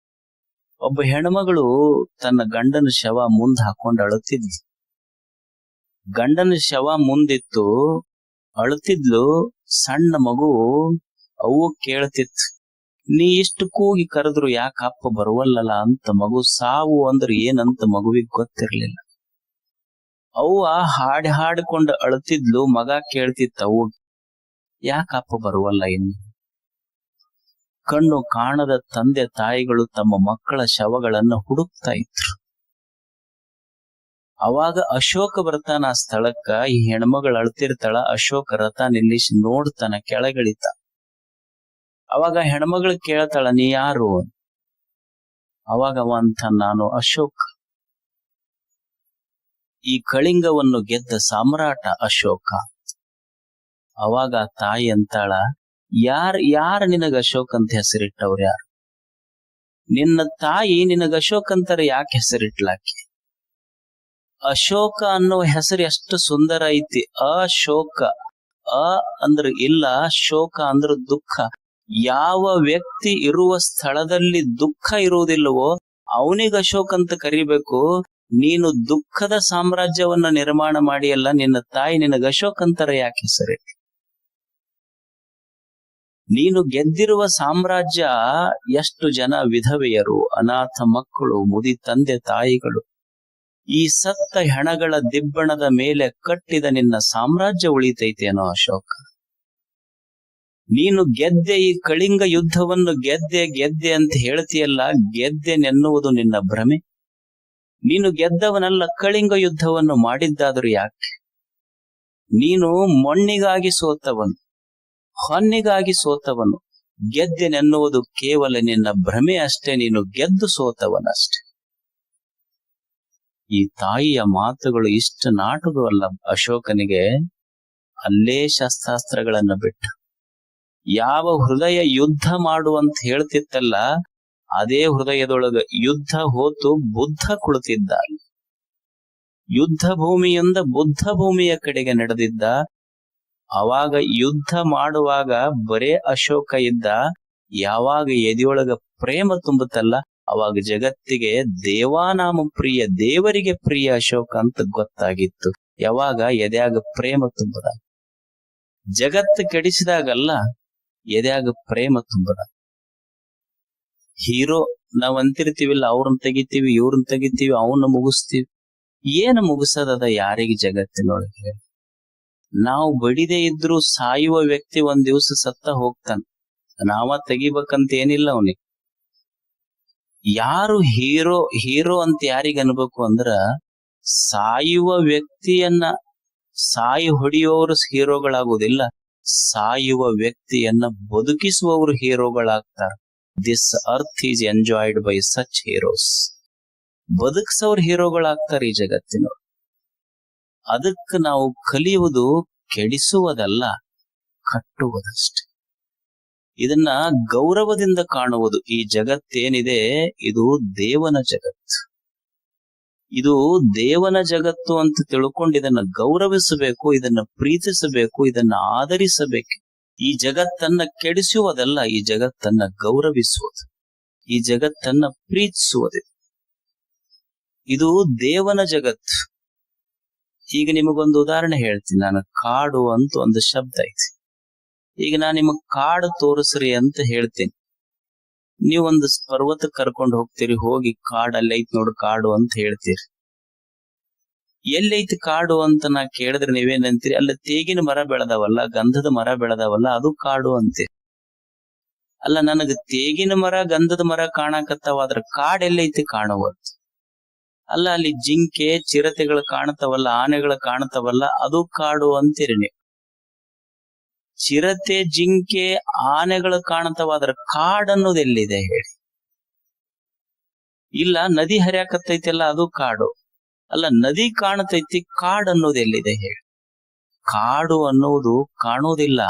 ಒಬ್ಬ ಹೆಣ್ಮಗಳು ತನ್ನ ಗಂಡನ ಶವ ಮುಂದ್ ಹಾಕೊಂಡು ಅಳುತ್ತಿದ್ಲು. ಗಂಡನ ಶವ ಮುಂದಿತ್ತು, ಅಳುತ್ತಿದ್ಲು. ಸಣ್ಣ ಮಗು ಅವು ಕೇಳ್ತಿತ್ತು, ನೀ ಇಷ್ಟು ಕೂಗಿ ಕರೆದ್ರು ಯಾಕ ಅಪ್ಪ ಬರುವಲ್ಲಲ್ಲ ಅಂತ. ಮಗು ಸಾವು ಅಂದ್ರೆ ಏನಂತ ಮಗುವಿಗೆ ಗೊತ್ತಿರ್ಲಿಲ್ಲ. ಅವ್ವ ಹಾಡ್ಕೊಂಡು ಅಳುತ್ತಿದ್ಲು, ಮಗ ಕೇಳ್ತಿತ್ತು ಅವು, ಯಾಕ ಅಪ್ಪ ಬರುವಲ್ಲ ಇನ್ನು. ಕಣ್ಣು ಕಾಣದ ತಂದೆ ತಾಯಿಗಳು ತಮ್ಮ ಮಕ್ಕಳ ಶವಗಳನ್ನು ಹುಡುಕ್ತಾ ಇದ್ರು. ಅವಾಗ ಅಶೋಕ ಬರ್ತಾನ ಆ ಸ್ಥಳಕ್ಕ. ಈ ಹೆಣ್ಮಗಳು ಅಳ್ತಿರ್ತಾಳ. ಅಶೋಕ ರಥ ನಿಲ್ಲಿಸಿ ನೋಡ್ತಾನ, ಕೆಳಗಿಳಿತ. ಅವಾಗ ಹೆಣ್ಮಗಳು ಕೇಳ್ತಾಳ, ನೀ ಯಾರು? ಅವಾಗ ಅವ ಅಂತ, ನಾನು ಅಶೋಕ, ಈ ಕಳಿಂಗವನ್ನು ಗೆದ್ದ ಸಾಮ್ರಾಟ ಅಶೋಕ. ಅವಾಗ ತಾಯಿ ಅಂತಾಳ, ಯಾರ ನಿನಗ ಅಶೋಕ್ ಅಂತ ಹೆಸರಿಟ್ಟವ್ರ ಯಾರು? ನಿನ್ನ ತಾಯಿ ನಿನಗ ಅಶೋಕ್ ಅಂತಾರ ಯಾಕೆ ಹೆಸರಿಟ್ಲಾಕಿ? ಅಶೋಕ ಅನ್ನೋ ಹೆಸರು ಎಷ್ಟು ಸುಂದರ ಐತಿ. ಅಶೋಕ, ಅಂದ್ರ ಇಲ್ಲ, ಶೋಕ ಅಂದ್ರ ದುಃಖ. ಯಾವ ವ್ಯಕ್ತಿ ಇರುವ ಸ್ಥಳದಲ್ಲಿ ದುಃಖ ಇರುವುದಿಲ್ಲವೋ ಅವನಿಗೆ ಅಶೋಕ್ ಅಂತ ಕರಿಬೇಕು. ನೀನು ದುಃಖದ ಸಾಮ್ರಾಜ್ಯವನ್ನ ನಿರ್ಮಾಣ ಮಾಡಿಯಲ್ಲ, ನಿನ್ನ ತಾಯಿ ನಿನಗ ಅಶೋಕ್ ಅಂತಾರ ಯಾಕೆ ಹೆಸರಿಟ್ಲ? ನೀನು ಗೆದ್ದಿರುವ ಸಾಮ್ರಾಜ್ಯ ಎಷ್ಟು ಜನ ವಿಧವೆಯರು, ಅನಾಥ ಮಕ್ಕಳು, ಮುದಿ ತಂದೆ ತಾಯಿಗಳು, ಈ ಸತ್ತ ಹೆಣಗಳ ದಿಬ್ಬಣದ ಮೇಲೆ ಕಟ್ಟಿದ ನಿನ್ನ ಸಾಮ್ರಾಜ್ಯ ಉಳಿತೈತೇನೋ ಅಶೋಕ. ನೀನು ಗೆದ್ದೆ, ಈ ಕಳಿಂಗ ಯುದ್ಧವನ್ನು ಗೆದ್ದೆ ಅಂತ ಹೇಳ್ತೀಯಲ್ಲ, ಗೆದ್ದೆನೆನ್ನುವುದು ನಿನ್ನ ಭ್ರಮೆ. ನೀನು ಗೆದ್ದವನಲ್ಲ, ಕಳಿಂಗ ಯುದ್ಧವನ್ನು ಮಾಡಿದ್ದಾದರೂ ಯಾಕೆ? ನೀನು ಮಣ್ಣಿಗಾಗಿ ಸೋತವನು, ಹೊನ್ನಿಗಾಗಿ ಸೋತವನು. ಗೆದ್ದೆನೆನ್ನುವುದು ಕೇವಲ ನಿನ್ನ ಭ್ರಮೆ ಅಷ್ಟೇ, ನೀನು ಗೆದ್ದು ಸೋತವನಷ್ಟೇ. ಈ ತಾಯಿಯ ಮಾತುಗಳು ಇಷ್ಟು ನಾಟುವಲ್ಲ ಅಶೋಕನಿಗೆ. ಅಲ್ಲೇ ಶಸ್ತ್ರಾಸ್ತ್ರಗಳನ್ನ ಬಿಟ್ಟ. ಯಾವ ಹೃದಯ ಯುದ್ಧ ಮಾಡುವಂತ ಹೇಳ್ತಿತ್ತಲ್ಲ, ಅದೇ ಹೃದಯದೊಳಗ ಯುದ್ಧ ಹೋತು ಬುದ್ಧ ಕುಳಿತಿದ್ದ. ಯುದ್ಧ ಭೂಮಿಯಿಂದ ಬುದ್ಧ ಭೂಮಿಯ ಕಡೆಗೆ ನಡೆದಿದ್ದ. ಅವಾಗ ಯುದ್ಧ ಮಾಡುವಾಗ ಬರೇ ಅಶೋಕ ಇದ್ದ. ಯಾವಾಗ ಎದೆಯೊಳಗ ಪ್ರೇಮ ತುಂಬುತ್ತಲ್ಲ, ಅವಾಗ ಜಗತ್ತಿಗೆ ದೇವಾನಾಮ ಪ್ರಿಯ, ದೇವರಿಗೆ ಪ್ರಿಯ ಅಶೋಕ ಅಂತ ಗೊತ್ತಾಗಿತ್ತು. ಯಾವಾಗ ಎದೆಯಾಗ ಪ್ರೇಮ ತುಂಬದ. ಜಗತ್ತು ಕೆಡಿಸಿದಾಗಲ್ಲ, ಎದೆಯಾಗ ಪ್ರೇಮ ತುಂಬದ. ಹೀರೋ ನಾವ್ ಅಂತಿರ್ತೀವಿಲ್ಲ, ಅವ್ರನ್ನ ತೆಗಿತೀವಿ, ಇವ್ರನ್ನ ತೆಗಿತೀವಿ, ಅವನ್ನ ಮುಗಿಸ್ತೀವಿ. ಏನು ಮುಗಿಸೋದದ ಯಾರಿಗೆ ಜಗತ್ತಿನೊಳಗೆ? ನಾವು ಬಡಿದೇ ಇದ್ರು ಸಾಯುವ ವ್ಯಕ್ತಿ ಒಂದ್ ದಿವಸ ಸತ್ತ ಹೋಗ್ತಾನ. ನಾವ ತೆಗಿಬೇಕಂತ ಏನಿಲ್ಲ ಅವನಿಗೆ. ಯಾರು ಹೀರೋ ಅಂತ ಯಾರಿಗ ಅನ್ಬೇಕು ಅಂದ್ರ, ಸಾಯುವ ವ್ಯಕ್ತಿಯನ್ನ ಸಾಯಿ ಹೊಡೆಯುವವರು ಹೀರೋಗಳಾಗುವುದಿಲ್ಲ, ಸಾಯುವ ವ್ಯಕ್ತಿಯನ್ನ ಬದುಕಿಸುವವರು ಹೀರೋಗಳಾಗ್ತಾರ. This earth is enjoyed by such heroes. ಬದುಕ್ಸವ್ರ ಹೀರೋಗಳಾಗ್ತಾರೆ ಈ ಜಗತ್ತಿನವ್ರು. ಅದಕ್ಕೆ ನಾವು ಕಲಿಯುವುದು ಕೆಡಿಸುವುದಲ್ಲ, ಕಟ್ಟುವುದಷ್ಟೆ. ಇದನ್ನ ಗೌರವದಿಂದ ಕಾಣುವುದು. ಈ ಜಗತ್ತೇನಿದೆ ಇದು ದೇವನ ಜಗತ್ತು. ಇದು ದೇವನ ಜಗತ್ತು ಅಂತ ತಿಳ್ಕೊಂಡು ಇದನ್ನ ಗೌರವಿಸಬೇಕು, ಇದನ್ನ ಪ್ರೀತಿಸಬೇಕು, ಇದನ್ನ ಆದರಿಸಬೇಕು. ಈ ಜಗತ್ತನ್ನ ಕೆಡಿಸುವುದಲ್ಲ, ಈ ಜಗತ್ತನ್ನ ಗೌರವಿಸುವುದು, ಈ ಜಗತ್ತನ್ನ ಪ್ರೀತಿಸುವುದು. ಇದು ದೇವನ ಜಗತ್ತು. ಈಗ ನಿಮಗೊಂದು ಉದಾಹರಣೆ ಹೇಳ್ತೀನಿ. ನಾನು ಕಾಡು ಅಂತ ಒಂದು ಶಬ್ದ ಐತಿ. ಈಗ ನಾನು ನಿಮಗ್ ಕಾಡು ತೋರಿಸ್ರಿ ಅಂತ ಹೇಳ್ತೀನಿ. ನೀವೊಂದು ಪರ್ವತಕ್ಕೆ ಕರ್ಕೊಂಡು ಹೋಗ್ತೀರಿ, ಹೋಗಿ ಕಾಡಲ್ಲಿ ಐತಿ ನೋಡು ಕಾಡು ಅಂತ ಹೇಳ್ತೀರಿ. ಎಲ್ಲೈತಿ ಕಾಡು ಅಂತ ನಾ ಕೇಳಿದ್ರೆ ನೀವೇನಂತೀರಿ? ಅಲ್ಲ ತೇಗಿನ ಮರ ಬೆಳೆದವಲ್ಲ, ಗಂಧದ ಮರ ಬೆಳೆದವಲ್ಲ, ಅದು ಕಾಡು ಅಂತೀರಿ. ಅಲ್ಲ, ನನಗ ತೇಗಿನ ಮರ ಗಂಧದ ಮರ ಕಾಣಕತ್ತಾವ, ಆದ್ರ ಕಾಡ್ ಎಲ್ಲೈತಿ ಕಾಣುವಂತ. ಅಲ್ಲ, ಅಲ್ಲಿ ಜಿಂಕೆ ಚಿರತೆಗಳು ಕಾಣ್ತಾವಲ್ಲ, ಆನೆಗಳು ಕಾಣ್ತಾವಲ್ಲ, ಅದು ಕಾಡು ಅಂತೀರಿ ನೀವು. ಚಿರತೆ ಜಿಂಕೆ ಆನೆಗಳು ಕಾಣ್ತಾವ, ಆದ್ರ ಕಾಡ್ ಅನ್ನೋದು ಎಲ್ಲಿದೆ ಹೇಳಿ? ಇಲ್ಲ, ನದಿ ಹರಿಯಾಕತ್ತೈತಿಲ್ಲ, ಅದು ಕಾಡು. ಅಲ್ಲ, ನದಿ ಕಾಣತೈತಿ, ಕಾಡ್ ಅನ್ನೋದು ಎಲ್ಲಿದೆ ಹೇಳಿ? ಕಾಡು ಅನ್ನೋದು ಕಾಣೋದಿಲ್ಲ.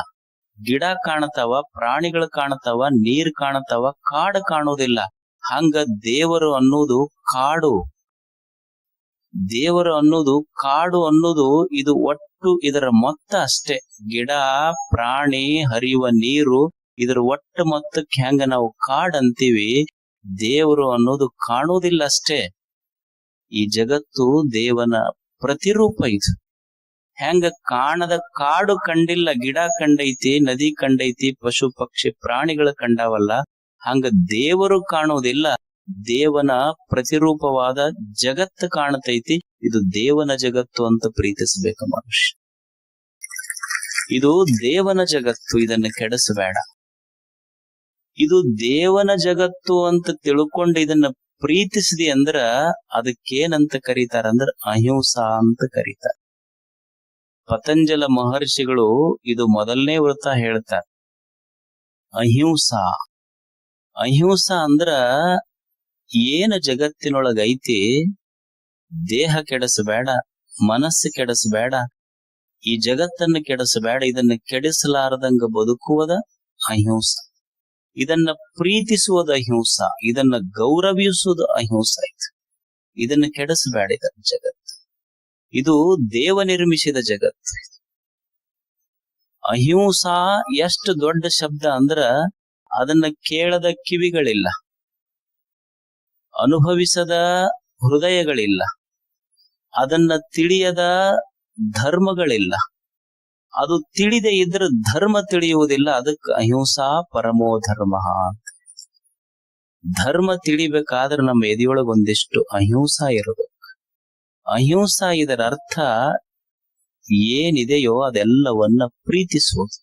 ಗಿಡ ಕಾಣ್ತಾವ, ಪ್ರಾಣಿಗಳು ಕಾಣ್ತಾವ, ನೀರ್ ಕಾಣ್ತಾವ, ಕಾಡು ಕಾಣೋದಿಲ್ಲ. ಹಂಗ ದೇವರು ಅನ್ನೋದು ಕಾಡು. ದೇವರು ಅನ್ನೋದು ಕಾಡು ಅನ್ನೋದು ಇದು ಒಟ್ಟು ಇದರ ಮೊತ್ತ ಅಷ್ಟೇ. ಗಿಡ, ಪ್ರಾಣಿ, ಹರಿಯುವ ನೀರು, ಇದರ ಒಟ್ಟು ಮೊತ್ತಕ್ಕೆ ಹೆಂಗ ನಾವು ಕಾಡ್ ಅಂತೀವಿ, ದೇವರು ಅನ್ನೋದು ಕಾಣೋದಿಲ್ಲ ಅಷ್ಟೇ. ಈ ಜಗತ್ತು ದೇವನ ಪ್ರತಿರೂಪ. ಇದು ಹೆಂಗ ಕಾಣದ ಕಾಡು ಕಂಡಿಲ್ಲ, ಗಿಡ ಕಂಡೈತಿ, ನದಿ ಕಂಡೈತಿ, ಪಶು ಪಕ್ಷಿ ಪ್ರಾಣಿಗಳು ಕಂಡವಲ್ಲ, ಹಂಗ ದೇವರು ಕಾಣೋದಿಲ್ಲ. ದೇವನ ಪ್ರತಿರೂಪವಾದ ಜಗತ್ತು ಕಾಣತೈತಿ. ಇದು ದೇವನ ಜಗತ್ತು ಅಂತ ಪ್ರೀತಿಸಬೇಕು ಮನುಷ್ಯ. ಇದು ದೇವನ ಜಗತ್ತು, ಇದನ್ನ ಕೆಡಿಸಬೇಡ. ಇದು ದೇವನ ಜಗತ್ತು ಅಂತ ತಿಳ್ಕೊಂಡು ಇದನ್ನ ಪ್ರೀತಿಸಿದಿ ಅಂದ್ರ ಅದಕ್ಕೇನಂತ ಕರೀತಾರ ಅಂದ್ರ ಅಹಿಂಸಾ ಅಂತ ಕರೀತಾರ. ಪತಂಜಲ ಮಹರ್ಷಿಗಳು ಇದು ಮೊದಲನೇ ವ್ರತ ಹೇಳ್ತಾರೆ, ಅಹಿಂಸಾ. ಅಹಿಂಸಾ ಅಂದ್ರ ಏನ ಜಗತ್ತಿನೊಳಗೈತಿ, ದೇಹ ಕೆಡಿಸಬೇಡ, ಮನಸ್ಸು ಕೆಡಿಸಬೇಡ, ಈ ಜಗತ್ತನ್ನು ಕೆಡಿಸಬೇಡ, ಇದನ್ನ ಕೆಡಿಸಲಾರದಂಗ ಬದುಕುವುದ ಅಹಿಂಸಾ. ಇದನ್ನ ಪ್ರೀತಿಸುವುದು ಅಹಿಂಸಾ, ಇದನ್ನ ಗೌರವಿಸುವುದು ಅಹಿಂಸಾ. ಇದನ್ನ ಕೆಡಿಸಬೇಡ. ಇದನ್ನ ಜಗತ್ತು ಇದು ದೇವ ನಿರ್ಮಿಸಿದ ಜಗತ್ತು. ಅಹಿಂಸಾ ಎಷ್ಟು ದೊಡ್ಡ ಶಬ್ದ ಅಂದ್ರ ಅದನ್ನ ಕೇಳದ ಕಿವಿಗಳಿಲ್ಲ, ಅನುಭವಿಸದ ಹೃದಯಗಳಿಲ್ಲ, ಅದನ್ನ ತಿಳಿಯದ ಧರ್ಮಗಳಿಲ್ಲ. ಅದು ತಿಳಿದೇ ಇದ್ರೆ ಧರ್ಮ ತಿಳಿಯುವುದಿಲ್ಲ. ಅದಕ್ಕೆ ಅಹಿಂಸಾ ಪರಮೋ ಧರ್ಮ. ಧರ್ಮ ತಿಳಿಬೇಕಾದ್ರೆ ನಮ್ಮ ಎದೆಯೊಳಗೆ ಒಂದಿಷ್ಟು ಅಹಿಂಸಾ ಇರಬೇಕು. ಅಹಿಂಸಾ ಇದರ ಅರ್ಥ ಏನಿದೆಯೋ ಅದೆಲ್ಲವನ್ನ ಪ್ರೀತಿಸುವುದು,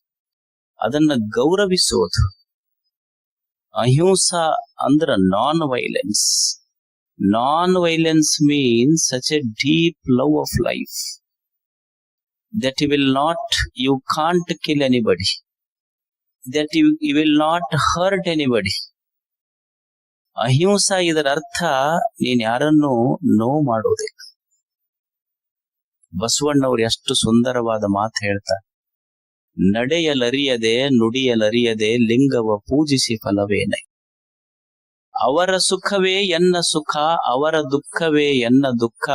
ಅದನ್ನ ಗೌರವಿಸುವುದು. ಅಹಿಂಸಾ ಅಂದ್ರ non violence. Non violence means such A deep love of life that you can't kill anybody, that you will not hurt anybody. ಅಹಿಂಸಾ ಇದರ ಅರ್ಥ ನೀನ್ ಯಾರನ್ನು ನೋವು ಮಾಡೋದಿಲ್ಲ. ಬಸವಣ್ಣವ್ರು ಎಷ್ಟು ಸುಂದರವಾದ ಮಾತು ಹೇಳ್ತಾರೆ, ನಡೆಯಲರಿಯದೆ ನುಡಿಯಲರಿಯದೆ ಲಿಂಗವ ಪೂಜಿಸಿ ಫಲವೇನೈ. ಅವರ ಸುಖವೇ ಎನ್ನ ಸುಖ, ಅವರ ದುಃಖವೇ ಎನ್ನ ದುಃಖ,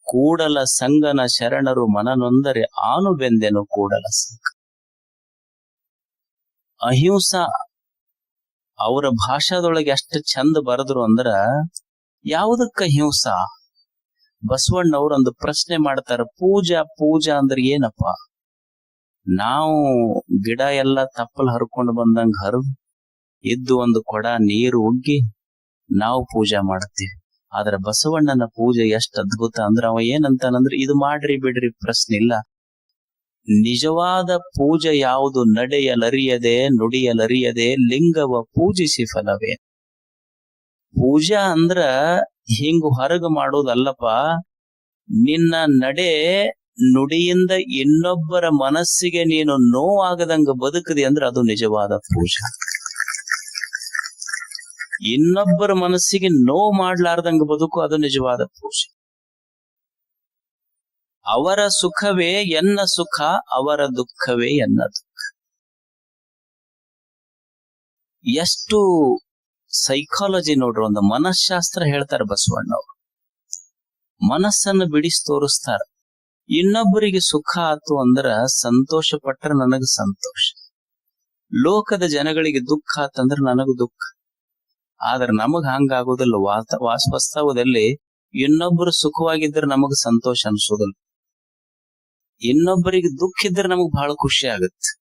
ಕೂಡಲ ಸಂಗನ ಶರಣರು ಮನನೊಂದರೆ ಆನು ಬೆಂದೆನು ಕೂಡಲ ಸಂಗ. ಅಹಿಂಸಾ ಅವರ ಭಾಷಾದೊಳಗೆ ಎಷ್ಟು ಚಂದ ಬರೆದ್ರು ಅಂದ್ರ, ಯಾವುದಕ್ಕ ಅಹಿಂಸಾ? ಬಸವಣ್ಣವ್ರು ಒಂದು ಪ್ರಶ್ನೆ ಮಾಡ್ತಾರ, ಪೂಜಾ ಅಂದ್ರೆ ಏನಪ್ಪ? ನಾವು ಗಿಡ ಎಲ್ಲ ತಪ್ಪಲ್ ಹರ್ಕೊಂಡು ಬಂದಂಗ ಇದ್ದು ಒಂದು ಕೊಡ ನೀರು ಉಗ್ಗಿ ನಾವು ಪೂಜೆ ಮಾಡ್ತೀವಿ. ಆದ್ರೆ ಬಸವಣ್ಣನ ಪೂಜೆ ಎಷ್ಟು ಅದ್ಭುತ ಅಂದ್ರೆ ಅವ ಏನಂತಾನಂದ್ರೆ, ಇದು ಮಾಡ್ರಿ ಬಿಡ್ರಿ ಪ್ರಶ್ನೆ ಇಲ್ಲ, ನಿಜವಾದ ಪೂಜೆ ಯಾವುದು? ನಡೆಯಲರಿಯದೆ ನುಡಿಯಲರಿಯದೆ ಲಿಂಗವ ಪೂಜಿಸಿ ಫಲವೇ. ಪೂಜಾ ಅಂದ್ರ ಹಿಂಗ ಹೊರಗ ಮಾಡೋದಲ್ಲಪ್ಪ, ನಿನ್ನ ನಡೆ ನುಡಿಯಿಂದ ಇನ್ನೊಬ್ಬರ ಮನಸ್ಸಿಗೆ ನೀನು ನೋವಾಗದಂಗ ಬದುಕದಿ ಅಂದ್ರೆ ಅದು ನಿಜವಾದ ಪೂಜಾ. ಇನ್ನೊಬ್ಬರ ಮನಸ್ಸಿಗೆ ನೋವು ಮಾಡ್ಲಾರ್ದಂಗ ಬದುಕು, ಅದು ನಿಜವಾದ ಪೂಜೆ. ಅವರ ಸುಖವೇ ಎನ್ನ ಸುಖ, ಅವರ ದುಃಖವೇ ಎನ್ನ ದುಃಖ. ಎಷ್ಟು ಸೈಕಾಲಜಿ ನೋಡ್ರಿ, ಒಂದು ಮನಃಶಾಸ್ತ್ರ ಹೇಳ್ತಾರೆ ಬಸವಣ್ಣವ್ರು. ಮನಸ್ಸನ್ನು ಬಿಡಿಸಿ ತೋರಿಸ್ತಾರ. ಇನ್ನೊಬ್ಬರಿಗೆ ಸುಖ ಆತು ಅಂದ್ರ ಸಂತೋಷ ಪಟ್ರ ನನಗ ಸಂತೋಷ, ಲೋಕದ ಜನಗಳಿಗೆ ದುಃಖ ಆತಂದ್ರ ನನಗ ದುಃಖ. ಆದ್ರೆ ನಮಗ್ ಹಂಗಾಗೋದಿಲ್ಲ. ವಾಸ್ತವದಲ್ಲಿ ಇನ್ನೊಬ್ಬರು ಸುಖವಾಗಿದ್ರೆ ನಮಗ್ ಸಂತೋಷ ಅನ್ಸೋದಿಲ್ಲ. ಇನ್ನೊಬ್ಬರಿಗೆ ದುಃಖ ಇದ್ರೆ ನಮಗ್ ಬಹಳ ಖುಷಿ ಆಗತ್ತೆ.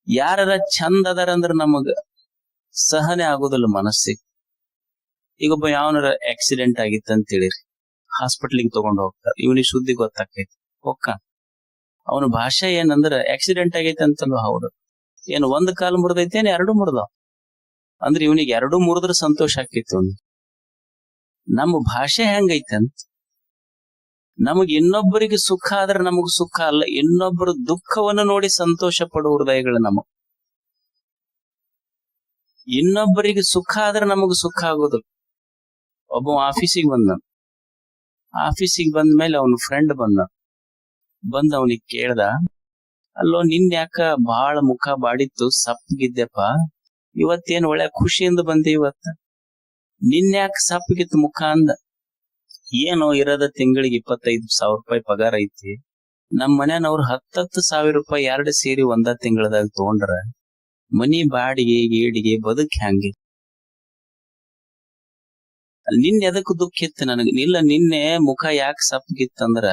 ಯಾರ ಚಂದ ಅದಾರ ಅಂದ್ರ ನಮಗ ಸಹನೆ ಆಗೋದಿಲ್ಲ ಮನಸ್ಸಿಗೆ. ಈಗ ಒಬ್ಬ ಯಾವನಾರ ಆಕ್ಸಿಡೆಂಟ್ ಆಗಿತ್ತು ಅಂತ ಹೇಳಿರಿ, ಹಾಸ್ಪಿಟ್ಲಿಗೆ ತಗೊಂಡು ಹೋಗ್ತಾರ. ಇವನಿಗೆ ಸುದ್ದಿ ಗೊತ್ತಾಕೈತಿ, ಹೊಕ್ಕ ಅವನ ಭಾಷೆ ಏನಂದ್ರ ಆಕ್ಸಿಡೆಂಟ್ ಆಗೈತೆ ಅಂತಲ್ವ. ಹೌದು, ಏನು ಒಂದ್ ಕಾಲು ಮುರಿದೈತೇನು ಎರಡು ಮುರಿದಾವ ಅಂದ್ರೆ ಇವನಿಗೆ ಎರಡು ಮುರಿದ್ರೆ ಸಂತೋಷ ಆಕೈತಿ. ಅವ್ನು ನಮ್ಮ ಭಾಷೆ ಹೆಂಗೈತೆ ಅಂತ, ನಮಗ್ ಇನ್ನೊಬ್ಬರಿಗೆ ಸುಖ ಆದ್ರೆ ನಮಗ್ ಸುಖ ಅಲ್ಲ, ಇನ್ನೊಬ್ಬರ ದುಃಖವನ್ನು ನೋಡಿ ಸಂತೋಷ ಪಡುವ ಹೃದಯಗಳು ನಮಗ್. ಇನ್ನೊಬ್ಬರಿಗೆ ಸುಖ ಆದ್ರೆ ನಮಗ್ ಸುಖ ಆಗೋದು. ಒಬ್ಬ ಆಫೀಸಿಗೆ ಬಂದ, ಆಫೀಸಿಗೆ ಬಂದ ಮೇಲೆ ಅವನ ಫ್ರೆಂಡ್ ಬಂದ ಅವನಿಗೆ ಕೇಳ್ದ, ಅಲ್ಲೋ ನಿನ್ ಯಾಕ ಬಹಳ ಮುಖ ಬಾಡಿತ್ತು, ಸಪ್ಪಗಿದ್ದೆಪ್ಪ, ಇವತ್ತೇನ್ ಒಳ್ಳೆ ಖುಷಿಯಿಂದ ಬಂದೆ ಇವತ್ತ, ನಿನ್ಯಾಕ ಸಪ್ಪಗಿತ್ತು ಮುಖ ಅಂದ. ಏನೋ ಇರೋದ ತಿಂಗಳಿಗೆ 25,000 ರೂಪಾಯಿ ಪಗಾರ ಐತಿ, ನಮ್ ಮನ್ಯಾನವ್ರು 10,000 ರೂಪಾಯಿ 2 ಸೇರಿ ಒಂದ ತಿಂಗಳದಾಗ ತಗೊಂಡ್ರ ಮನಿ ಬಾಡಿಗೆ ಗೀಡಿಗೆ ಬದುಕ್ ಹೆಂಗೆ. ನಿನ್ನೆ ಎದಕ್ ದುಃಖ ಇತ್ತು ನನಗ, ಇಲ್ಲ ನಿನ್ನೆ ಮುಖ ಯಾಕೆ ಸಪ್ಪಗಿತ್ತಂದ್ರ